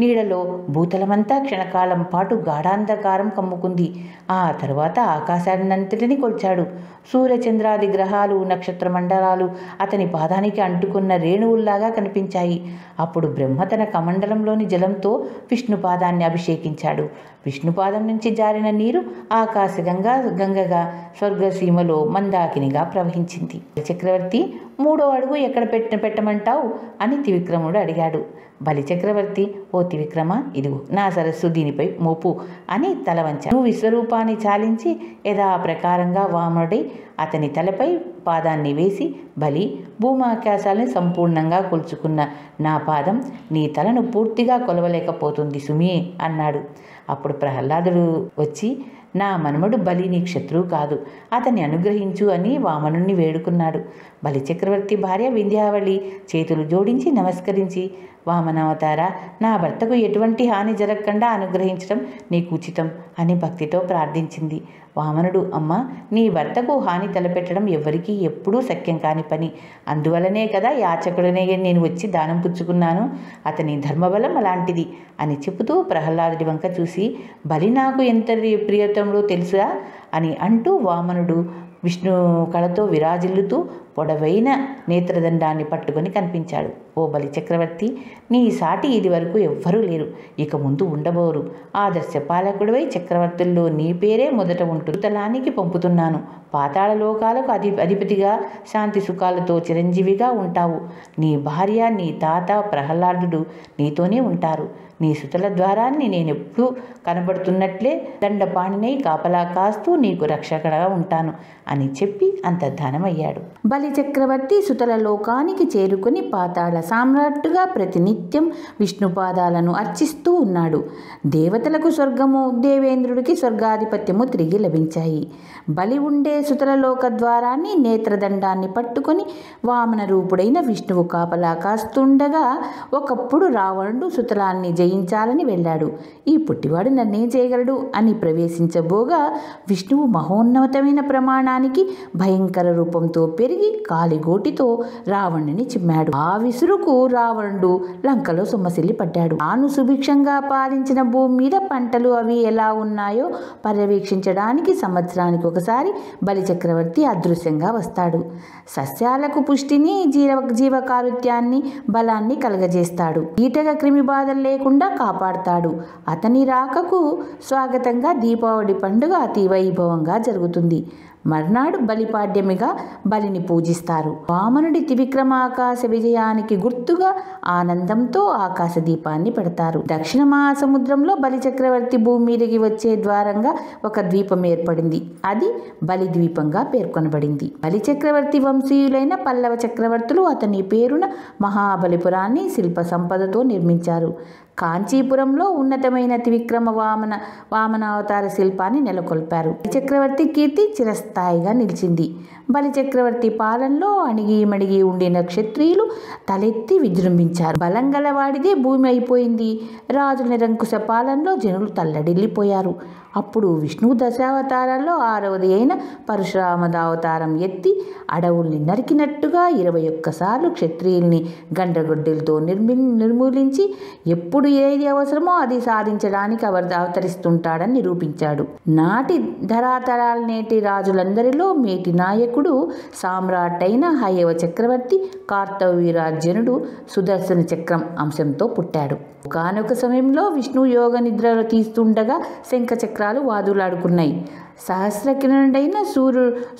నీడలో భూతలమంతా క్షణకాలం పాటు గాఢాంధకారం కమ్ముకుంది. ఆ తర్వాత ఆకాశాన్నంతటిని కొల్చాడు. సూర్యచంద్రాది గ్రహాలు, నక్షత్ర మండలాలు అతని పాదానికి అంటుకున్న రేణువుల్లాగా కనిపించాయి. అప్పుడు బ్రహ్మ తన కమండలంలోని జలంతో విష్ణు పాదాన్ని అభిషేకించాడు. విష్ణుపాదం నుంచి జారిన నీరు ఆకాశగంగా గంగగా స్వర్గసీమలో మందాకినిగా ప్రవహించింది. చక్రవర్తి, 3వ అడుగు ఎక్కడ పెట్టమంటావు అని త్రివిక్రముడు అడిగాడు. బలిచక్రవర్తి, ఓ త్రివిక్రమ, ఇదిగో నా సరస్సు, దీనిపై మోపు అని తల వంచాడు. నువ్వు విశ్వరూపాన్ని చాలించి యథాప్రకారంగా వామనుడై అతని తలపై పాదాన్ని వేసి, బలి, భూమాకాశాలని సంపూర్ణంగా కొలుచుకున్న నా పాదం నీ తలను పూర్తిగా కొలవలేకపోతుంది సుమి అన్నాడు. అప్పుడు ప్రహ్లాదుడు వచ్చి, నా మనుమడు బలి నీ శత్రువు కాదు, అతన్ని అనుగ్రహించు అని వామనుణ్ణి వేడుకున్నాడు. బలిచక్రవర్తి భార్య వింధ్యావళి చేతులు జోడించి నమస్కరించి, వామనావతార, నా భర్తకు ఎటువంటి హాని జరగకుండా అనుగ్రహించడం నీకు ఉచితం అని భక్తితో ప్రార్థించింది. వామనుడు, అమ్మ, నీ భర్తకు హాని తలపెట్టడం ఎవ్వరికీ ఎప్పుడూ శక్యం కాని పని. అందువలనే కదా యాచకుడనే నేను వచ్చి దానం పుచ్చుకున్నాను. అతని ధర్మబలం అలాంటిది అని చెబుతూ ప్రహ్లాదుడి వంక చూసి, బలి నాకు ఎంత ప్రియతముడో తెలుసా అని అంటూ వామనుడు విష్ణు కళతో విరాజిల్లుతూ పొడవైన నేత్రదండాన్ని పట్టుకొని కనిపించాడు. ఓ బలి చక్రవర్తి, నీ సాటి ఇది వరకు ఎవ్వరూ లేరు, ఇక ముందు ఉండబోరు. ఆదర్శ పాలకుడివై చక్రవర్తుల్లో నీ పేరే మొదట ఉంటూ తలానికి పంపుతున్నాను. పాతాళ లోకాలకు అధిపతిగా శాంతి సుఖాలతో చిరంజీవిగా ఉంటావు. నీ భార్య, నీ తాత ప్రహ్లాదుడు నీతోనే ఉంటారు. నీ సుతల ద్వారాన్ని నేనెప్పుడూ కనబడుతున్నట్లే దండపాణినై కాపలా కాస్తూ నీకు రక్షకగా ఉంటాను అని చెప్పి అంతర్ధానమయ్యాడు. బలి చక్రవర్తి సుతల లోకానికి చేరుకుని పాతాళ సామ్రాట్టుగా ప్రతినిత్యం విష్ణుపాదాలను అర్చిస్తూ ఉన్నాడు. దేవతలకు స్వర్గము, దేవేంద్రుడికి స్వర్గాధిపత్యము తిరిగి లభించాయి. బలి ఉండే సుతల లోక ద్వారాన్ని నేత్రదండాన్ని పట్టుకొని వామన రూపుడైన విష్ణువు కాపలా కాస్తుండగా ఒకప్పుడు రావణుడు సుతలాన్ని జయించాలని వెళ్ళాడు. ఈ పుట్టివాడు నన్నేం చేయగలడు అని ప్రవేశించబోగా విష్ణువు మహోన్నతమైన ప్రమాణానికి భయంకర రూపంతో పెరిగి కాలిగోటితో రావణుని చిమ్మాడు. ఆ విసురుకు రావణుడు లంకలో సొమ్మసిల్లి పడ్డాడు. తాను సుభిక్షంగా పాలించిన భూమి మీద పంటలు అవి ఎలా ఉన్నాయో పర్యవేక్షించడానికి సంవత్సరానికి ఒకసారి బలి చక్రవర్తి అదృశ్యంగా వస్తాడు. సస్యాలకు పుష్టిని, జీవకారుత్యాన్ని, బలాన్ని కలగజేస్తాడు. కీటక క్రిమి బాధలు లేకుండా కాపాడుతాడు. అతని రాకకు స్వాగతంగా దీపావళి పండుగ అతి వైభవంగా జరుగుతుంది. మర్నాడు బలిపాడ్యమిగా బలిని పూజిస్తారు. వామనుడి త్రివిక్రమ ఆకాశ విజయానికి గుర్తుగా ఆనందంతో ఆకాశ దీపాన్ని పెడతారు. దక్షిణ మహాసముద్రంలో బలి చక్రవర్తి భూమి మీదకి వచ్చే ద్వారంగా ఒక ద్వీపం ఏర్పడింది. అది బలి ద్వీపంగా పేర్కొనబడింది. బలి చక్రవర్తి వంశీయులైన పల్లవ చక్రవర్తులు అతని పేరున మహాబలిపురాన్ని శిల్ప సంపదతో నిర్మించారు. కాంచీపురంలో ఉన్నతమైన త్రివిక్రమ వామనావతార శిల్పాన్ని నెలకొల్పారు. చక్రవర్తి కీర్తి చిరస్థాయిగా నిలిచింది. బలిచక్రవర్తి పాలనలో అణిగిమణిగి ఉండిన క్షత్రియులు తలెత్తి విజృంభించారు. బలం గలవాడిదే భూమి అయిపోయింది. రాజుల నిరంకుశ పాలనలో జనులు తల్లడిల్లిపోయారు. అప్పుడు విష్ణువు దశావతారాల్లో 6వది అయిన పరశురామదావతారం ఎత్తి అడవుల్ని నరికినట్టుగా 21 సార్లు క్షత్రియుల్ని గండ్రగొడ్డలతో నిర్మూలించి ఎప్పుడు ఏది అవసరమో అది సాధించడానికి అవతరిస్తుంటాడని నిరూపించాడు. నాటి ధరాతరాల నేటి రాజులందరిలో మేటి నాయకుడు సామ్రాట్ అయిన హయవ చక్రవర్తి కార్తవీర్యార్జునుడు సుదర్శన చక్రం అంశంతో పుట్టాడు. ఒకానొక సమయంలో విష్ణువు యోగ నిద్రలో తీస్తుండగా శంఖ చక్రాలు వాదులాడుకున్నాయి. సహస్రకిరణుడైన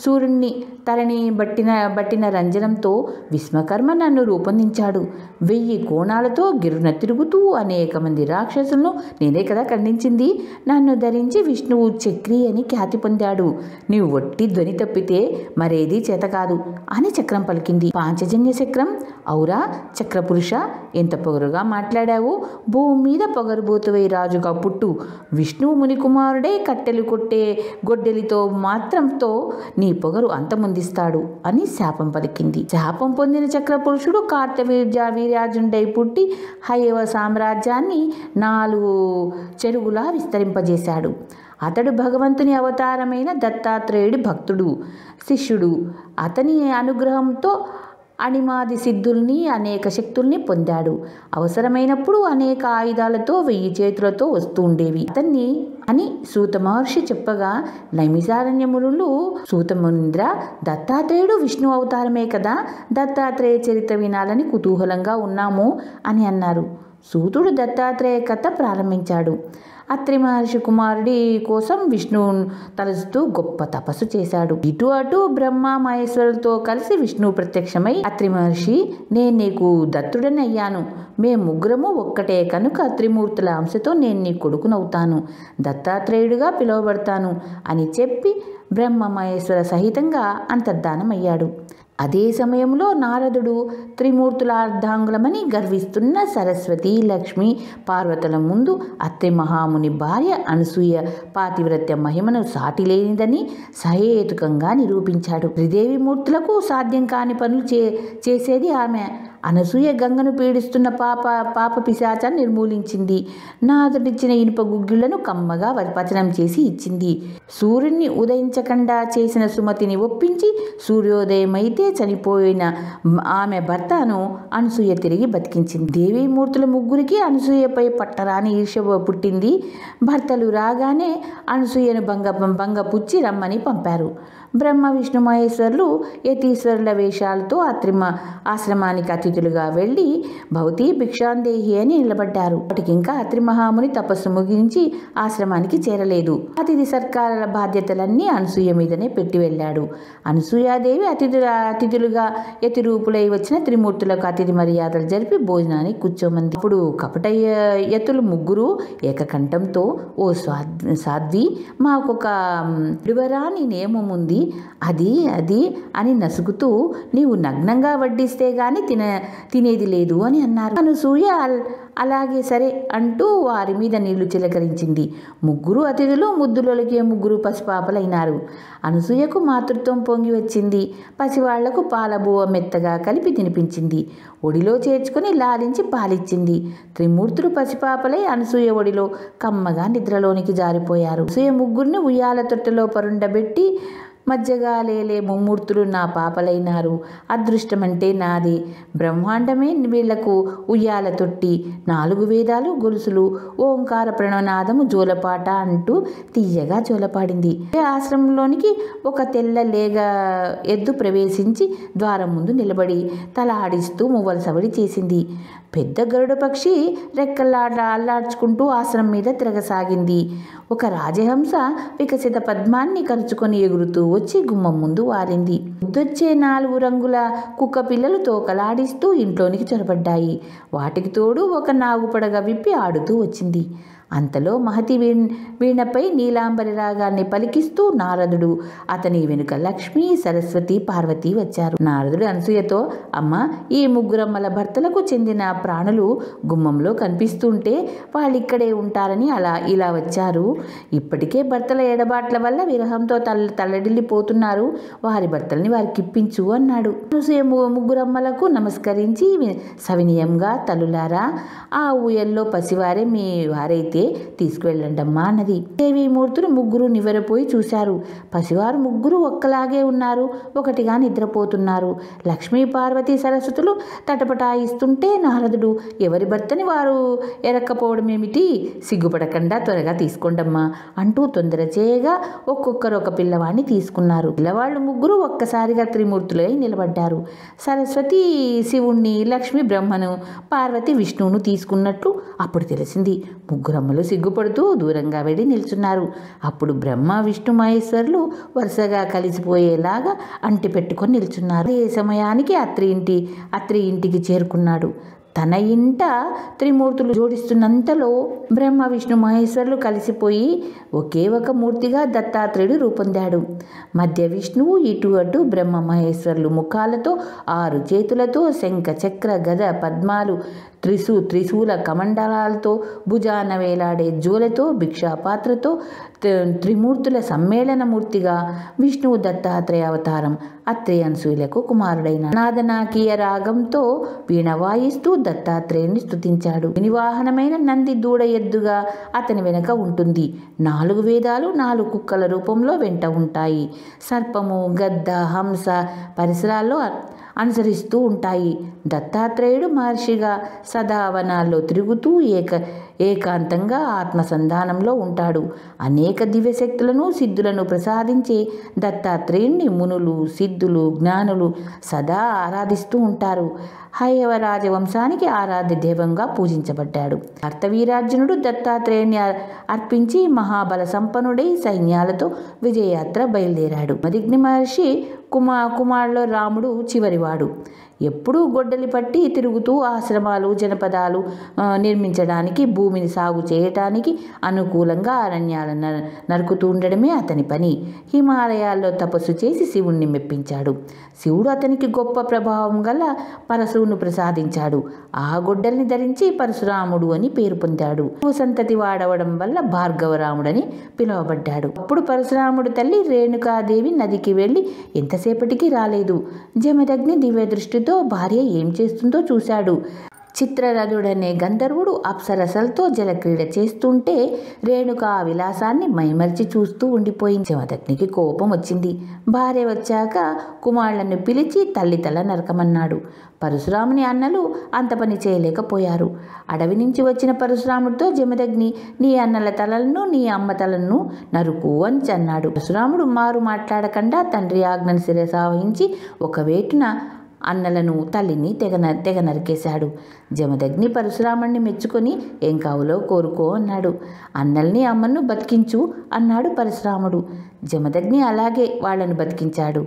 సూర్యుణ్ణి తలని బట్టిన రంజనంతో విశ్వకర్మ నన్ను రూపొందించాడు. 1000 కోణాలతో గిరున తిరుగుతూ అనేక మంది రాక్షసులను నేనే కదా ఖండించింది. నన్ను ధరించి విష్ణువు చక్రి అని ఖ్యాతి పొందాడు. నీవు ఒట్టి ధ్వని తప్పితే మరేదీ చేత కాదు అని చక్రం పలికింది. పాంచజన్య చక్రం, ఔరా చక్రపురుష, ఎంత పొగరుగా మాట్లాడావు. భూమి మీద పొగరుబోతువై రాజుగా పుట్టు. విష్ణువు మునికుమారుడే కట్టెలు కొట్టే గొడ్డలితో మాత్రంతో నీ పొగరు అంతమొందిస్తాడు అని శాపం పలికింది. శాపం పొందిన చక్రపురుషుడు కార్తవీర్యార్జునుడై పుట్టి హయవ సామ్రాజ్యాన్ని 4 చెరుగులా విస్తరింపజేశాడు. అతడు భగవంతుని అవతారమైన దత్తాత్రేయుడి భక్తుడు, శిష్యుడు. అతని అనుగ్రహంతో అణిమాది సిద్ధుల్ని, అనేక శక్తుల్ని పొందాడు. అవసరమైనప్పుడు అనేక ఆయుధాలతో 1000 చేతులతో వస్తూ ఉండేవి అతన్ని అని సూత మహర్షి చెప్పగా, నైమిసారణ్యములు సూతమునింద్ర, దత్తాత్రేయుడు విష్ణు అవతారమే కదా, దత్తాత్రేయ చరిత్ర వినాలని కుతూహలంగా ఉన్నాము అని అన్నారు. సూతుడు దత్తాత్రేయ కథ ప్రారంభించాడు. అత్రి మహర్షి కుమారుడి కోసం విష్ణువును తలుస్తూ గొప్ప తపస్సు చేశాడు. ఇటు అటు బ్రహ్మ మహేశ్వరులతో కలిసి విష్ణువు ప్రత్యక్షమై, అత్రి మహర్షి, నేను నీకు దత్తుడని అయ్యాను. మేము ముగ్గురము ఒక్కటే కనుక త్రిమూర్తుల అంశతో నేను నీ కొడుకునవుతాను, దత్తాత్రేయుడిగా పిలువబడతాను అని చెప్పి బ్రహ్మ మహేశ్వర సహితంగా అంతర్ధానమయ్యాడు. అదే సమయంలో నారదుడు త్రిమూర్తుల అర్ధాంగులమని గర్విస్తున్న సరస్వతి, లక్ష్మి, పార్వతుల ముందు అత్రి మహాముని భార్య అనసూయ పాతివ్రత్య మహిమను సాటి లేనిదని సహేతుకంగా నిరూపించాడు. త్రిదేవి మూర్తులకు సాధ్యం కాని పనులు చేసేది ఆమె. అనసూయ గంగను పీడిస్తున్న పాప పిశాచాన్ని నిర్మూలించింది. నారదుడిచ్చిన ఇనుప గుగ్గిళ్లను కమ్మగా పచనం చేసి ఇచ్చింది. సూర్యుని ఉదయించకుండా చేసిన సుమతిని ఒప్పించి సూర్యోదయమైతే చనిపోయిన ఆమె భర్తను అనసూయ తిరిగి బతికించింది. దేవీమూర్తుల ముగ్గురికి అనసూయపై పట్టరాని ఈర్ష్య పుట్టింది. భర్తలు రాగానే అనసూయను భంగపుచ్చి రమ్మని పంపారు. బ్రహ్మ విష్ణు మహేశ్వరులు యతీశ్వరుల వేషాలతో ఆశ్రమానికి అతిథులుగా వెళ్ళి భవతి భిక్షాందేహి అని నిలబడ్డారు. వాటికి ఇంకా అత్రి మహాముని తపస్సు ముగించి ఆశ్రమానికి చేరలేదు. అతిథి సర్కారాల బాధ్యతలన్నీ అనసూయ మీదనే పెట్టి వెళ్ళాడు. అనసూయాదేవి అతిథులుగా యతి రూపులై వచ్చిన త్రిమూర్తులకు అతిథి మర్యాదలు జరిపి భోజనానికి కూర్చోమంది. అప్పుడు కపట యతులు ముగ్గురు ఏకకంఠంతో, ఓ సాధ్వి, మాకొక విడువరాని నియమం ఉంది, అది అని నసుగుతూ నీవు నగ్నంగా వడ్డిస్తే గాని తినేది లేదు అని అన్నారు. అనసూయ అలాగే సరే అంటూ వారి మీద నీళ్లు చిలకరించింది. ముగ్గురు అతిథులు ముద్దులొలికే ముగ్గురు పసిపాపలైనారు. అనసూయకు మాతృత్వం పొంగి వచ్చింది. పసివాళ్లకు పాలబువ్వ మెత్తగా కలిపి తినిపించింది. ఒడిలో చేర్చుకుని లాలించి పాలిచ్చింది. త్రిమూర్తులు పసిపాపలై అనసూయ ఒడిలో కమ్మగా నిద్రలోనికి జారిపోయారు. అనసూయ ముగ్గురిని ఉయ్యాల తొట్టెలో పరుండబెట్టి మధ్యగా లేలే ముమ్మూర్తులు నా పాపలైనారు. అదృష్టమంటే నాది. బ్రహ్మాండమే వీళ్లకు ఉయ్యాల తొట్టి, 4 వేదాలు గొలుసులు, ఓంకార ప్రణవనాదము జోలపాట అంటూ తీయగా జోలపాడింది. ఆశ్రమంలోనికి ఒక తెల్ల లేగ ఎద్దు ప్రవేశించి ద్వారం ముందు నిలబడి తల ఆడిస్తూ మువ్వల సవడి చేసింది. పెద్ద గరుడ పక్షి అల్లాడ్చుకుంటూ ఆశ్రమం మీద తిరగసాగింది. ఒక రాజహంస వికసిత పద్మాన్ని కరుచుకొని ఎగురుతూ వచ్చి గుమ్మం ముందు వాలింది. ముద్దొచ్చే 4 రంగుల కుక్క పిల్లలు తోకలాడిస్తూ ఇంట్లోనికి చొరబడ్డాయి. వాటికి తోడు ఒక నాగుపడగ విప్పి ఆడుతూ వచ్చింది. అంతలో మహతి వీణపై నీలాంబరి రాగాన్ని పలికిస్తూ నారదుడు, అతని వెనుక లక్ష్మి, సరస్వతి, పార్వతి వచ్చారు. నారదుడు అనసూయతో, అమ్మ, ఈ ముగ్గురమ్మల భర్తలకు చెందిన ప్రాణులు గుమ్మంలో కనిపిస్తుంటే వాళ్ళిక్కడే ఉంటారని ఇలా వచ్చారు. ఇప్పటికే భర్తల ఎడబాట్ల వల్ల విరహంతో తల్లడిల్లిపోతున్నారు. వారి భర్తల్ని వారికి ఇప్పించు అన్నాడు. అనసూయ ముగ్గురమ్మలకు నమస్కరించి సవినయంగా, తల్లులారా, ఆ ఊయల్లో పసివారే మీ వారైతే తీసుకువెళ్ళండమ్మా అన్నది. దేవీమూర్తులు ముగ్గురు నివ్వెరపోయి చూశారు. పసివారు ముగ్గురు ఒక్కలాగే ఉన్నారు, ఒకటిగా నిద్రపోతున్నారు. లక్ష్మీ, పార్వతి, సరస్వతులు తటపటాయిస్తుంటే నారదుడు, ఎవరి భర్తని వారు ఎరక్కపోవడమేమిటి, సిగ్గుపడకుండా త్వరగా తీసుకోండమ్మా అంటూ తొందర చేయగా ఒక్కొక్కరు ఒక పిల్లవాడిని తీసుకున్నారు. పిల్లవాళ్ళు ముగ్గురు ఒక్కసారిగా త్రిమూర్తులై నిలబడ్డారు. సరస్వతి శివుణ్ణి, లక్ష్మి బ్రహ్మను, పార్వతి విష్ణువును తీసుకున్నట్లు అప్పుడు తెలిసింది. ముగ్గురమ్మలు సిగ్గుపడుతూ దూరంగా వెళ్ళి నిల్చున్నారు. అప్పుడు బ్రహ్మ, విష్ణు, మహేశ్వరులు వరుసగా కలిసిపోయేలాగా అంటి పెట్టుకొని నిల్చున్నారు. ఏ సమయానికి అత్రి ఇంటికి చేరుకున్నాడు. తన ఇంట త్రిమూర్తులు జోడిస్తున్నంతలో బ్రహ్మ, విష్ణు, మహేశ్వరులు కలిసిపోయి ఒకే ఒక మూర్తిగా దత్తాత్రేయుడు రూపొందాడు. మధ్య విష్ణువు, ఇటు అటు బ్రహ్మ మహేశ్వరులు ముఖాలతో, 6 చేతులతో, శంఖ, చక్ర, గద, పద్మాలు, త్రిశూల కమండలాలతో, భుజాన వేలాడే జోలతో, భిక్షాపాత్రతో, త్రిమూర్తుల సమ్మేళన మూర్తిగా విష్ణువు దత్తాత్రేయ అవతారం. అత్రి అనసూయలకు కుమారుడైన నాదనాకీయ రాగంతో వీణ వాయిస్తూ దత్తాత్రేయుని స్తుతించాడు. వినివాహనమైన నంది దూడ ఎద్దుగా అతని వెనక ఉంటుంది. 4 వేదాలు 4 కుక్కల రూపంలో వెంట ఉంటాయి. సర్పము, గద్ద, హంస పరిసరాల్లో అనుసరిస్తూ ఉంటాయి. దత్తాత్రేయుడు మహర్షిగా సదావనాల్లో తిరుగుతూ ఏకాంతంగా ఆత్మసంధానంలో ఉంటాడు. అనేక దివ్యశక్తులను, సిద్ధులను ప్రసాదించే దత్తాత్రేయుణ్ణి మునులు, సిద్ధులు, జ్ఞానులు సదా ఆరాధిస్తూ ఉంటారు. హైవ రాజవంశానికి ఆరాధ్య దైవంగా పూజించబడ్డాడు. కార్తవీర్యార్జునుడు దత్తాత్రేయుని అర్పించి మహాబల సంపన్నుడై సైన్యాలతో విజయయాత్ర బయలుదేరాడు. మదిగ్ని మహర్షి కుమారులో రాముడు చివరివాడు. ఎప్పుడూ గొడ్డలి పట్టి తిరుగుతూ ఆశ్రమాలు, జనపదాలు నిర్మించడానికి, భూమిని సాగు చేయటానికి అనుకూలంగా అరణ్యాలను నరుకుతూ ఉండడమే అతని పని. హిమాలయాల్లో తపస్సు చేసి శివుణ్ణి మెప్పించాడు. శివుడు అతనికి గొప్ప ప్రభావం గల పరశువును ప్రసాదించాడు. ఆ గొడ్డల్ని ధరించి పరశురాముడు అని పేరు పొందాడు. సంతతి వాడవడం వల్ల భార్గవరాముడని పిలువబడ్డాడు. అప్పుడు పరశురాముడు తల్లి రేణుకాదేవి నదికి వెళ్ళి ఎంతసేపటికి రాలేదు. జమదగ్ని దివ్య దృష్టితో భార్య ఏం చేస్తుందో చూశాడు. చిత్రరథుడనే గంధర్వుడు అప్సరసలతో జలక్రీడ చేస్తుంటే రేణుక ఆ విలాసాన్ని మైమర్చి చూస్తూ ఉండిపోయింది. జమదగ్నికి కోపం వచ్చింది. భార్య వచ్చాక కుమారులను పిలిచి తల్లి తల నరకమన్నాడు. పరశురాముని అన్నలు అంత పని చేయలేకపోయారు. అడవి నుంచి వచ్చిన పరశురాముడితో జమదగ్ని, నీ అన్నల తలలను నీ అమ్మ తలను నరుకు అని అన్నాడు. పరశురాముడు మారు మాట్లాడకుండా తండ్రి ఆజ్ఞను శిరసావహించి ఒక వేటున అన్నలను తల్లిని తెగ నరికేశాడు. జమదగ్ని పరశురాముడిని మెచ్చుకొని ఏం కావులో కోరుకో అన్నాడు. అన్నల్ని అమ్మను బతికించు అన్నాడు పరశురాముడు. జమదగ్ని అలాగే వాళ్లను బతికించాడు.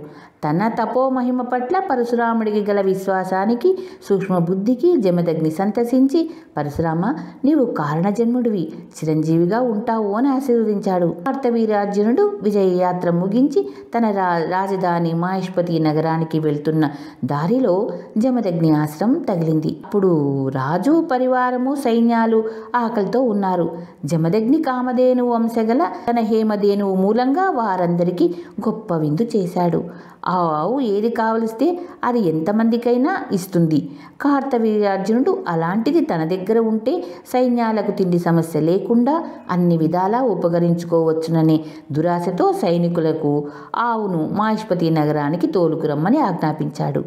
తన తపోమహిమ పట్ల పరశురాముడికి గల విశ్వాసానికి సూక్ష్మబుద్ధికి జమదగ్ని సంతసించి, పరశురామ, నీవు కారణజన్ముడివి, చిరంజీవిగా ఉంటావు అని ఆశీర్వదించాడు. కార్తవీర్యార్జునుడు విజయయాత్ర ముగించి తన రాజధాని మాహిష్పతి నగరానికి వెళ్తున్న దారిలో జమదగ్ని ఆశ్రమం తగిలింది. అప్పుడు రాజు పరివారము సైన్యాలు ఆకలితో ఉన్నారు. జమదగ్ని కామధేనువు వంశగల తన హేమధేనువు మూలంగా వారందరికీ గొప్ప విందు చేశాడు. ఆ ఆవు ఏది కావలిస్తే అది ఎంతమందికైనా ఇస్తుంది. కార్తవీర్యార్జునుడు అలాంటిది తన దగ్గర ఉంటే సైన్యాలకు తిండి సమస్య లేకుండా అన్ని విధాలా ఉపకరించుకోవచ్చుననే దురాశతో సైనికులకు ఆవును మాహిష్పతి నగరానికి తోలుకురమ్మని ఆజ్ఞాపించాడు.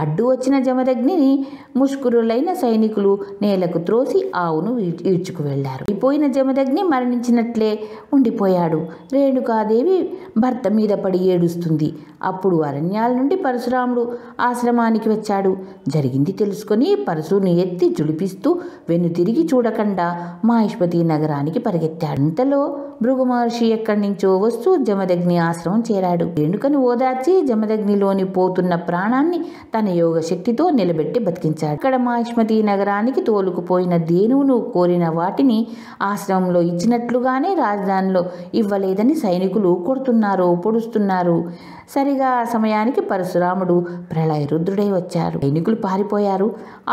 అడ్డు వచ్చిన జమదగ్నిని ముష్కరులైన సైనికులు నేలకు త్రోసి ఆవును ఈడ్చుకు వెళ్లారు. అయిపోయిన జమదగ్ని మరణించినట్లే ఉండిపోయాడు. రేణుకాదేవి భర్త మీద పడి ఏడుస్తుంది. అప్పుడు అరణ్యాల నుండి పరశురాముడు ఆశ్రమానికి వచ్చాడు. జరిగింది తెలుసుకొని పరశుని ఎత్తి జుడిపిస్తూ వెన్నుతిరిగి చూడకుండా మాహిష్పతి నగరానికి పరిగెత్తాడు. అంతలో భృగు మహర్షి ఎక్కడి నుంచో వస్తూ జమదగ్ని ఆశ్రమం చేరాడు. రేణుకను ఓదార్చి జమదగ్నిలోని పోతున్న ప్రాణాన్ని తన యోగ శక్తితో నిలబెట్టి బతికించాడు. ఇక్కడ మాహిష్మతి నగరానికి తోలుకుపోయిన ధేనువును కోరిన వాటిని ఆశ్రమంలో ఇచ్చినట్లుగానే రాజధానిలో ఇవ్వలేదని సైనికులు కొడుతున్నారు, పొడుస్తున్నారు. సరిగా ఆ సమయానికి పరశురాముడు ప్రళయ రుద్రుడై వచ్చారు. సైనికులు పారిపోయారు.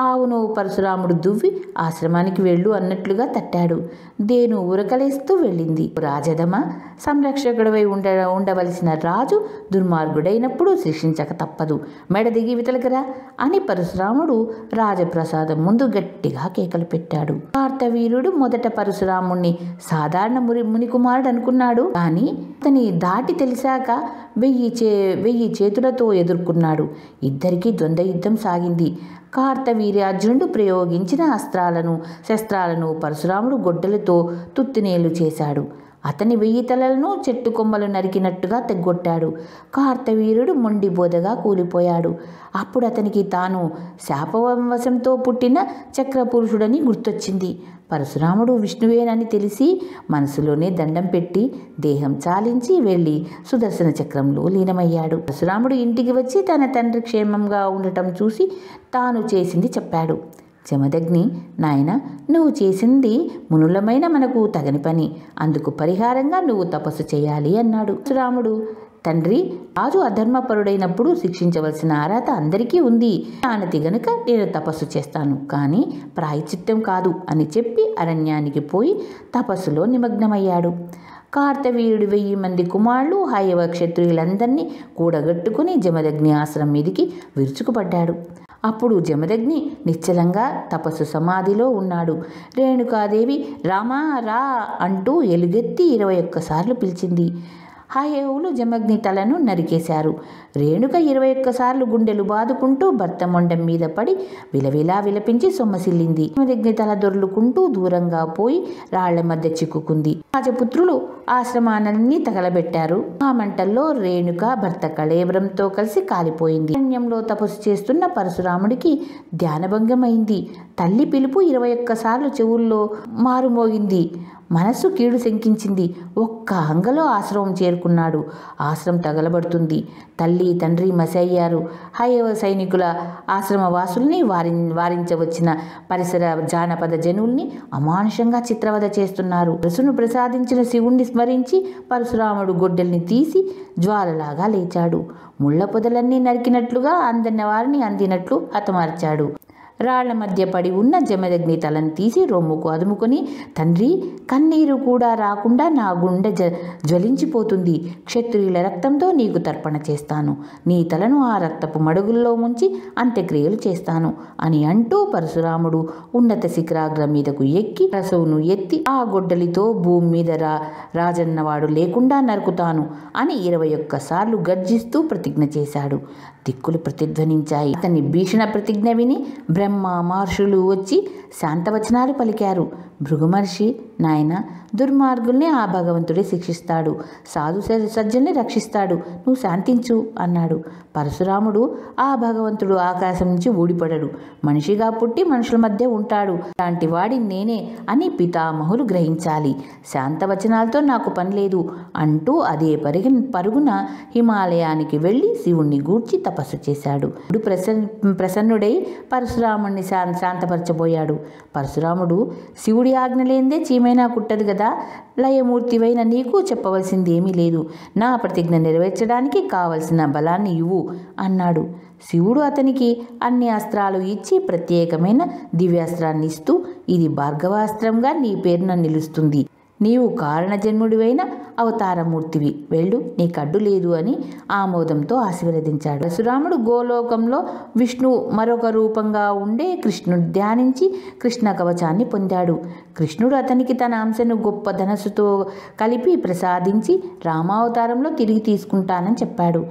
ఆవును పరశురాముడు దువ్వి ఆశ్రమానికి వెళ్ళు అన్నట్లుగా తట్టాడు. ధేను ఉరకలేస్తూ వెళ్ళింది. రాజధమ, సంరక్షకుడివై ఉండవలసిన రాజు దుర్మార్గుడైనప్పుడు శిక్షించక తప్పదు, మెడ దిగి వితలకరా అని పరశురాముడు రాజప్రసాదం ముందు గట్టిగా కేకలు పెట్టాడు. కార్తవీర్యుడు మొదట పరశురాముణ్ణి సాధారణ మునికుమారుడు అనుకున్నాడు. కానీ అతని దాటి తెలిసాక వెయ్యి చేతులతో ఎదుర్కొన్నాడు. ఇద్దరికీ ద్వంద్వ యుద్ధం సాగింది. కార్తవీర్యార్జునుడు ప్రయోగించిన అస్త్రాలను శస్త్రాలను పరశురాముడు గొడ్డలతో తుత్తినేలు చేశాడు. అతని 1000 తలలను చెట్టు కొమ్మలు నరికినట్టుగా తెగ్గొట్టాడు. కార్తవీర్యుడు మొండి బోధగా కూలిపోయాడు. అప్పుడు అతనికి తాను శాపవశంతో పుట్టిన చక్రపురుషుడని గుర్తొచ్చింది. పరశురాముడు విష్ణువేనని తెలిసి మనసులోనే దండం పెట్టి దేహం చాలించి వెళ్ళి సుదర్శన చక్రంలో లీనమయ్యాడు. పరశురాముడు ఇంటికి వచ్చి తన తండ్రి క్షేమంగా ఉండటం చూసి తాను చేసింది చెప్పాడు. జమదగ్ని, నాయన, నువ్వు చేసింది మునులమైన మనకు తగని పని, అందుకు పరిహారంగా నువ్వు తపస్సు చేయాలి అన్నాడు. పరశురాముడు, తండ్రి, రాజు అధర్మపరుడైనప్పుడు శిక్షించవలసిన అర్హత అందరికీ ఉంది. ఆనతి గనుక నేను తపస్సు చేస్తాను, కానీ ప్రాయశ్చిత్తం కాదు అని చెప్పి అరణ్యానికి పోయి తపస్సులో నిమగ్నమయ్యాడు. కార్తవీర్యుడు 1000 మంది కుమారులు హైవ క్షత్రియులందరినీ కూడగట్టుకుని జమదగ్ని ఆశ్రమం మీదికి విరుచుకుపడ్డాడు. అప్పుడు జమదగ్ని నిశ్చలంగా తపస్సు సమాధిలో ఉన్నాడు. రేణుకాదేవి రామా రా అంటూ ఎలుగెత్తి 21 సార్లు పిలిచింది. హయవులు జమదగ్ని తలను నరికేశారు. రేణుక 21 సార్లు గుండెలు బాదుకుంటూ భర్త మొండం మీద పడి విలవిలా విలపించి సొమ్మసిల్లింది. జమదగ్ని తల దొర్లుకుంటూ దూరంగా పోయి రాళ్ల మధ్య చిక్కుకుంది. రాజపుత్రులు ఆశ్రమాన్ని తగలబెట్టారు. ఆ మంటల్లో రేణుక భర్త కళేబరంతో కలిసి కాలిపోయింది. అరణ్యంలో తపస్సు చేస్తున్న పరశురాముడికి ధ్యానభంగమైంది. తల్లి పిలుపు 21 సార్లు చెవుల్లో మారుమోగింది. మనస్సు కీడు శంకించింది. ఒక్క అంగలో ఆశ్రమం చేరుకున్నాడు. ఆశ్రమం తగలబడుతుంది. తల్లి తండ్రి మసయ్యారు. హైవ సైనికుల ఆశ్రమవాసుల్ని వారించవచ్చిన పరిసర జానపద జనుల్ని అమానుషంగా చిత్రవధ చేస్తున్నారు. పరశును ప్రసాదించిన శివుణ్ణి స్మరించి పరశురాముడు గొడ్డల్ని తీసి జ్వాలలాగా లేచాడు. ముళ్ళ పొదలన్నీ నరికినట్లుగా అందిన వారిని అందినట్లు హతమార్చాడు. రాళ్ల మధ్య పడి ఉన్న జమదగ్ని తలను తీసి రొమ్ముకు అదుముకొని, తండ్రి, కన్నీరు కూడా రాకుండా నా గుండె జ్వలించిపోతుంది. క్షత్రియుల రక్తంతో నీకు తర్పణ చేస్తాను. నీ తలను ఆ రక్తపు మడుగుల్లో ముంచి అంత్యక్రియలు చేస్తాను అని అంటూ పరశురాముడు ఉన్నత శిఖరాగ్రం మీదకు ఎక్కి రసవును ఎత్తి ఆ గొడ్డలితో భూమి మీద రాజన్నవాడు లేకుండా నరుకుతాను అని 21 సార్లు గర్జిస్తూ ప్రతిజ్ఞ చేశాడు. దిక్కులు ప్రతిధ్వనించాయి. అతని భీషణ ప్రతిజ్ఞ విని బ్రహ్మ మహర్షులు వచ్చి శాంతవచనాలు పలికారు. భృగు మహర్షి, నాయన, దుర్మార్గుల్ని ఆ భగవంతుడే శిక్షిస్తాడు, సాధు సజ్జల్ని రక్షిస్తాడు, నువ్వు శాంతించు అన్నాడు. పరశురాముడు, ఆ భగవంతుడు ఆకాశం నుంచి ఊడిపడడు, మనిషిగా పుట్టి మనుషుల మధ్య ఉంటాడు, అలాంటి వాడి నేనే అని పితామహులు గ్రహించాలి. శాంతవచనాలతో నాకు పని లేదు అంటూ అదే పరుగున హిమాలయానికి వెళ్ళి శివుణ్ణి గూర్చి తపస్సు చేశాడు. ప్రసన్నుడై పరశురాముడిని శాంతపరచబోయాడు. పరశురాముడు, శివుడి ఆజ్ఞ లేనిదే చీమైనా కుట్టదు కదా, లయమూర్తివైన నీకు చెప్పవలసింది ఏమీ లేదు, నా ప్రతిజ్ఞ నెరవేర్చడానికి కావలసిన బలాన్ని ఇవ్వు అన్నాడు. శివుడు అతనికి అన్ని అస్త్రాలు ఇచ్చి ప్రత్యేకమైన దివ్యాస్త్రాన్ని ఇస్తూ, ఇది భార్గవాస్త్రంగా నీ పేరున నిలుస్తుంది, నీవు కారణజన్ముడివైన అవతారమూర్తివి, వెళ్ళు, నీకడ్డు లేదు అని ఆమోదంతో ఆశీర్వదించాడు. పరశురాముడు గోలోకంలో విష్ణు మరొక రూపంగా ఉండే కృష్ణుడు ధ్యానించి కృష్ణ కవచాన్ని పొందాడు. కృష్ణుడు అతనికి తన అంశను గొప్ప ధనస్సుతో కలిపి ప్రసాదించి రామావతారంలో తిరిగి తీసుకుంటానని చెప్పాడు.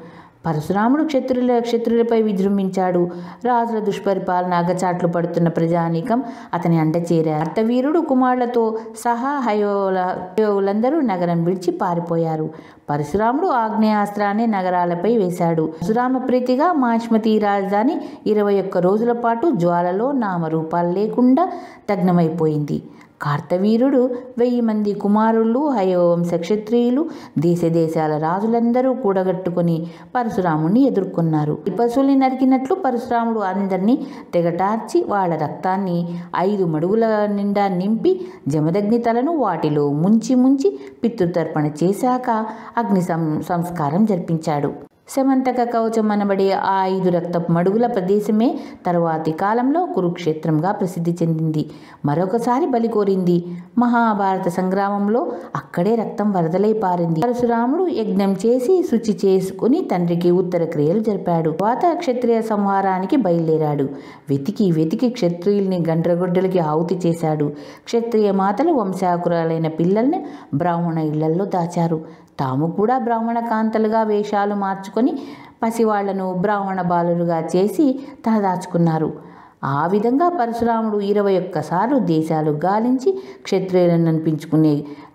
పరశురాముడు క్షత్రులపై విజృంభించాడు. రాజుల దుష్పరిపాలన అగచాట్లు పడుతున్న ప్రజానీకం అతని అండ చేరారు. కార్తవీర్యుడు కుమారులతో సహా హయోవులందరూ నగరం విడిచి పారిపోయారు. పరశురాముడు ఆగ్నేయాస్త్రాన్ని నగరాలపై వేశాడు. పరశురామ ప్రీతిగా మాహిష్మతి రాజధాని 21 రోజుల పాటు జ్వాలలో నామరూపాలు లేకుండా దగ్నమైపోయింది. కార్తవీర్యుడు 1000 మంది కుమారులు, హయోవంశ క్షత్రియులు, దేశాల రాజులందరూ కూడగట్టుకుని పరశురాముడిని ఎదుర్కొన్నారు. పశువుల్ని నరికినట్లు పరశురాముడు అందరినీ తెగటార్చి వాళ్ళ రక్తాన్ని 5 మడుగుల నిండా నింపి జమదగ్ని తలను వాటిలో ముంచి పితృతర్పణ చేశాక అగ్ని సంస్కారం జరిపించాడు. శమంతక కవచం అనబడే ఆ 5 రక్తపు మడుగుల ప్రదేశమే తరువాతి కాలంలో కురుక్షేత్రంగా ప్రసిద్ధి చెందింది. మరొకసారి బలి కోరింది. మహాభారత సంగ్రామంలో అక్కడే రక్తం వరదలై పారింది. పరశురాముడు యజ్ఞం చేసి శుచి చేసుకుని తండ్రికి ఉత్తర క్రియలు జరిపాడు. తర్వాత క్షత్రియ సంహారానికి బయలుదేరాడు. వెతికి క్షత్రియుల్ని గండ్రగొడ్డలకి ఆహుతి చేశాడు. క్షత్రియ మాతలు వంశాకురాలైన పిల్లల్ని బ్రాహ్మణ ఇళ్లల్లో దాచారు. తాము కూడా బ్రాహ్మణ కాంతలుగా వేషాలు మార్చుకొని పసివాళ్లను బ్రాహ్మణ బాలులుగా చేసి తలదాచుకున్నారు. ఆ విధంగా పరశురాముడు 21 సార్లు దేశాలు గాలించి క్షత్రియులను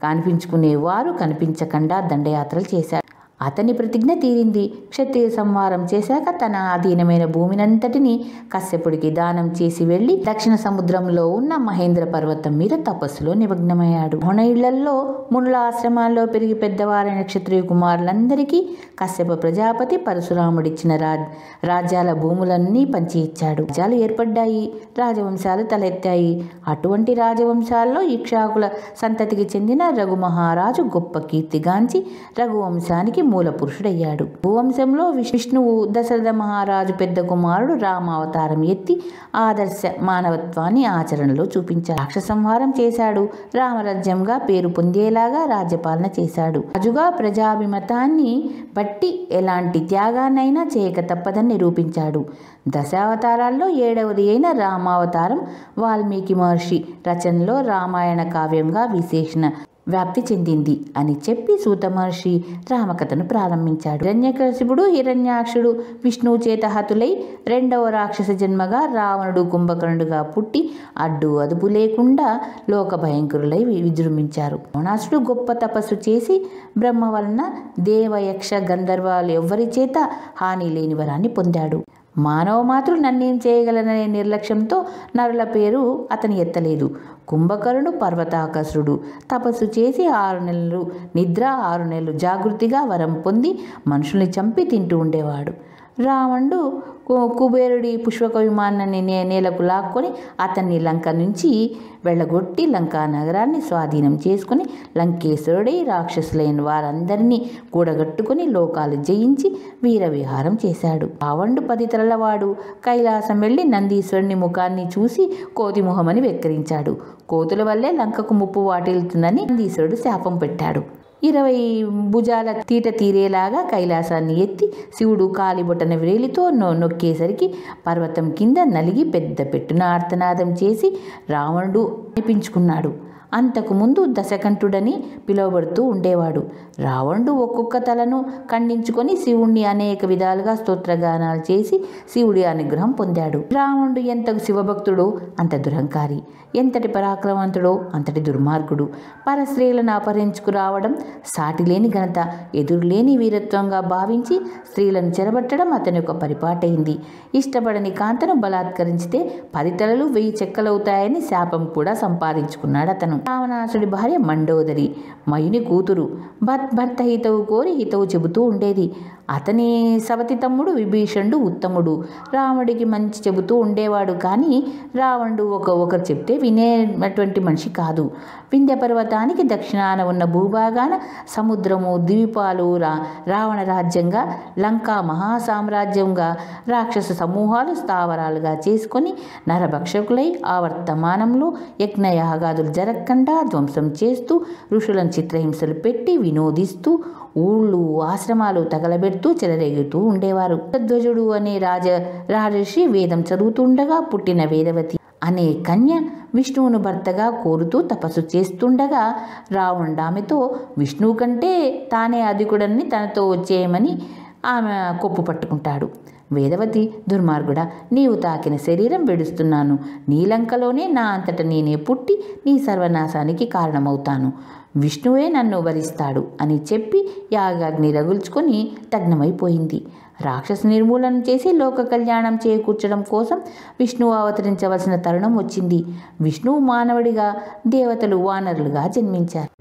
కనిపించుకునేవారు కనిపించకుండా దండయాత్రలు చేశాడు. అతని ప్రతిజ్ఞ తీరింది. క్షత్రియ సంహారం చేశాక తన అధీనమైన భూమినంతటిని కశ్యపుడికి దానం చేసి వెళ్లి దక్షిణ సముద్రంలో ఉన్న మహేంద్ర పర్వతం మీద తపస్సులో నిమగ్నమయ్యాడు. మన ఇళ్లల్లో మునుల ఆశ్రమాల్లో పెరిగి పెద్దవారైన క్షత్రియ కుమారులందరికీ కశ్యప ప్రజాపతి పరశురాముడిచ్చిన రాజ్యాల భూములన్నీ పంచి ఇచ్చాడు. రాజ్యాలు ఏర్పడ్డాయి, రాజవంశాలు తలెత్తాయి. అటువంటి రాజవంశాల్లో ఇక్ష్వాకుల సంతతికి చెందిన రఘు మహారాజు గొప్ప కీర్తిగాంచి రఘువంశానికి మూల పురుషుడయ్యాడు. భూవంశంలో విష్ణువు దశరథ మహారాజు పెద్ద కుమారుడు రామావతారం ఎత్తి ఆదర్శ మానవత్వాన్ని ఆచరణలో చూపించాడు. రాక్షస సంహారం చేశాడు. రామరాజ్యంగా పేరు పొందేలాగా రాజ్యపాలన చేశాడు. రాజుగా ప్రజాభిమతాన్ని బట్టి ఎలాంటి త్యాగాన్నైనా చేయక తప్పదని నిరూపించాడు. దశావతారాల్లో 7వది అయిన రామావతారం వాల్మీకి మహర్షి రచనలో రామాయణ కావ్యంగా విశేషణ వ్యాప్తి చెందింది అని చెప్పి సూత మహర్షి రామకథను ప్రారంభించాడు. హిరణ్యకశిపుడు, హిరణ్యాక్షుడు విష్ణువు చేత హతులై 2వ రాక్షస జన్మగా రావణుడు కుంభకర్ణుడుగా పుట్టి అడ్డు అదుపు లేకుండా లోక భయంకరులై విజృంభించారు. రావణాసుడు గొప్ప తపస్సు చేసి బ్రహ్మ వలన దేవయక్ష గంధర్వాలు ఎవ్వరి చేత హాని లేని వరాన్ని పొందాడు. మానవ మాతృలు నన్నేం చేయగలననే నిర్లక్ష్యంతో నరుల పేరు అతని ఎత్తలేదు. కుంభకర్ణుడు పర్వతాకసురుడు తపస్సు చేసి 6 నెలలు నిద్ర 6 నెలలు జాగృతిగా వరం పొంది మనుషుల్ని చంపి తింటూ ఉండేవాడు. రావణుడు కుబేరుడి పుష్పక విమానాన్ని నేలకు లాక్కొని అతన్ని లంక నుంచి వెళ్ళగొట్టి లంకా నగరాన్ని స్వాధీనం చేసుకుని లంకేశ్వరుడై రాక్షసులైన వారందరినీ కూడగట్టుకుని లోకాలు జయించి వీరవిహారం చేశాడు. రావణుడు 10 తలలవాడు. కైలాసం వెళ్ళి నందీశ్వరుని ముఖాన్ని చూసి కోతిముఖమని వెక్కిరించాడు. కోతుల వల్లే లంకకు ముప్పు వాటిల్తుందని నందీశ్వరుడు శాపం పెట్టాడు. 20 భుజాల తీట తీరేలాగా కైలాసాన్ని ఎత్తి శివుడు కాలిబొటన వ్రేలితో నొక్కేసరికి పర్వతం కింద నలిగి పెద్ద పెట్టున ఆర్తనాదం చేసి రావణుడు అనిపించుకున్నాడు. అంతకుముందు దశకంఠుడని పిలువబడుతూ ఉండేవాడు. రావణుడు ఒక్కొక్క తలను ఖండించుకొని శివుణ్ణి అనేక విధాలుగా స్తోత్రగానాలు చేసి శివుడి అనుగ్రహం పొందాడు. రావణుడు ఎంత శివభక్తుడో అంత దురహంకారి, ఎంతటి పరాక్రమవంతుడో అంతటి దుర్మార్గుడు. పరస్త్రీలను అపహరించుకురావడం సాటిలేని ఘనత, ఎదురులేని వీరత్వంగా భావించి స్త్రీలను చెరబట్టడం అతని యొక్క పరిపాటైంది. ఇష్టపడని కాంతను బలాత్కరించితే 10 తలలు 1000 చెక్కలవుతాయని శాపం కూడా సంపాదించుకున్నాడు అతను. రావణాసుడి భార్య మండోదరి మయుని కూతురు. భర్త హితవు కోరి హితవు చెబుతూ ఉండేది. అతని సవతి తమ్ముడు విభీషణుడు ఉత్తముడు. రాముడికి మంచి చెబుతూ ఉండేవాడు. కానీ రావణుడు ఒకరు చెప్తే వినేటువంటి మనిషి కాదు. వింధ్య పర్వతానికి దక్షిణాన ఉన్న భూభాగాన సముద్రము, ద్వీపాలు రావణ రాజ్యంగా, లంకా మహాసామ్రాజ్యంగా రాక్షస సమూహాలు స్థావరాలుగా చేసుకొని నరభక్షకులై ఆ వర్తమానంలో యజ్ఞయాగాదులు జరగకుండా ధ్వంసం చేస్తూ ఋషులను చిత్రహింసలు పెట్టి వినోదిస్తూ ఊళ్ళు ఆశ్రమాలు తగలబెడుతూ చెలరేగుతూ ఉండేవారు. ధ్వజుడు అనే రాజర్షి వేదం చదువుతుండగా పుట్టిన వేదవతి అనే కన్య విష్ణువును భర్తగా కోరుతూ తపస్సు చేస్తుండగా రావణుడు ఆమెతో విష్ణువు కంటే తానే అధికుడని తనతో వచ్చేయమని ఆమె కొప్పు పట్టుకుంటాడు. వేదవతి, దుర్మార్గుడా, నీవు తాకిన శరీరం విడుస్తున్నాను. నీ లంకలోనే నా అంతట నేనే పుట్టి నీ సర్వనాశానికి కారణమవుతాను. విష్ణువే నన్ను వరిస్తాడు అని చెప్పి యాగాగ్ని రగుల్చుకొని దగ్నమైపోయింది. రాక్షస నిర్మూలన చేసి లోక కళ్యాణం చేకూర్చడం కోసం విష్ణువు అవతరించవలసిన తరుణం వచ్చింది. విష్ణువు మానవుడిగా, దేవతలు వానరులుగా జన్మించారు.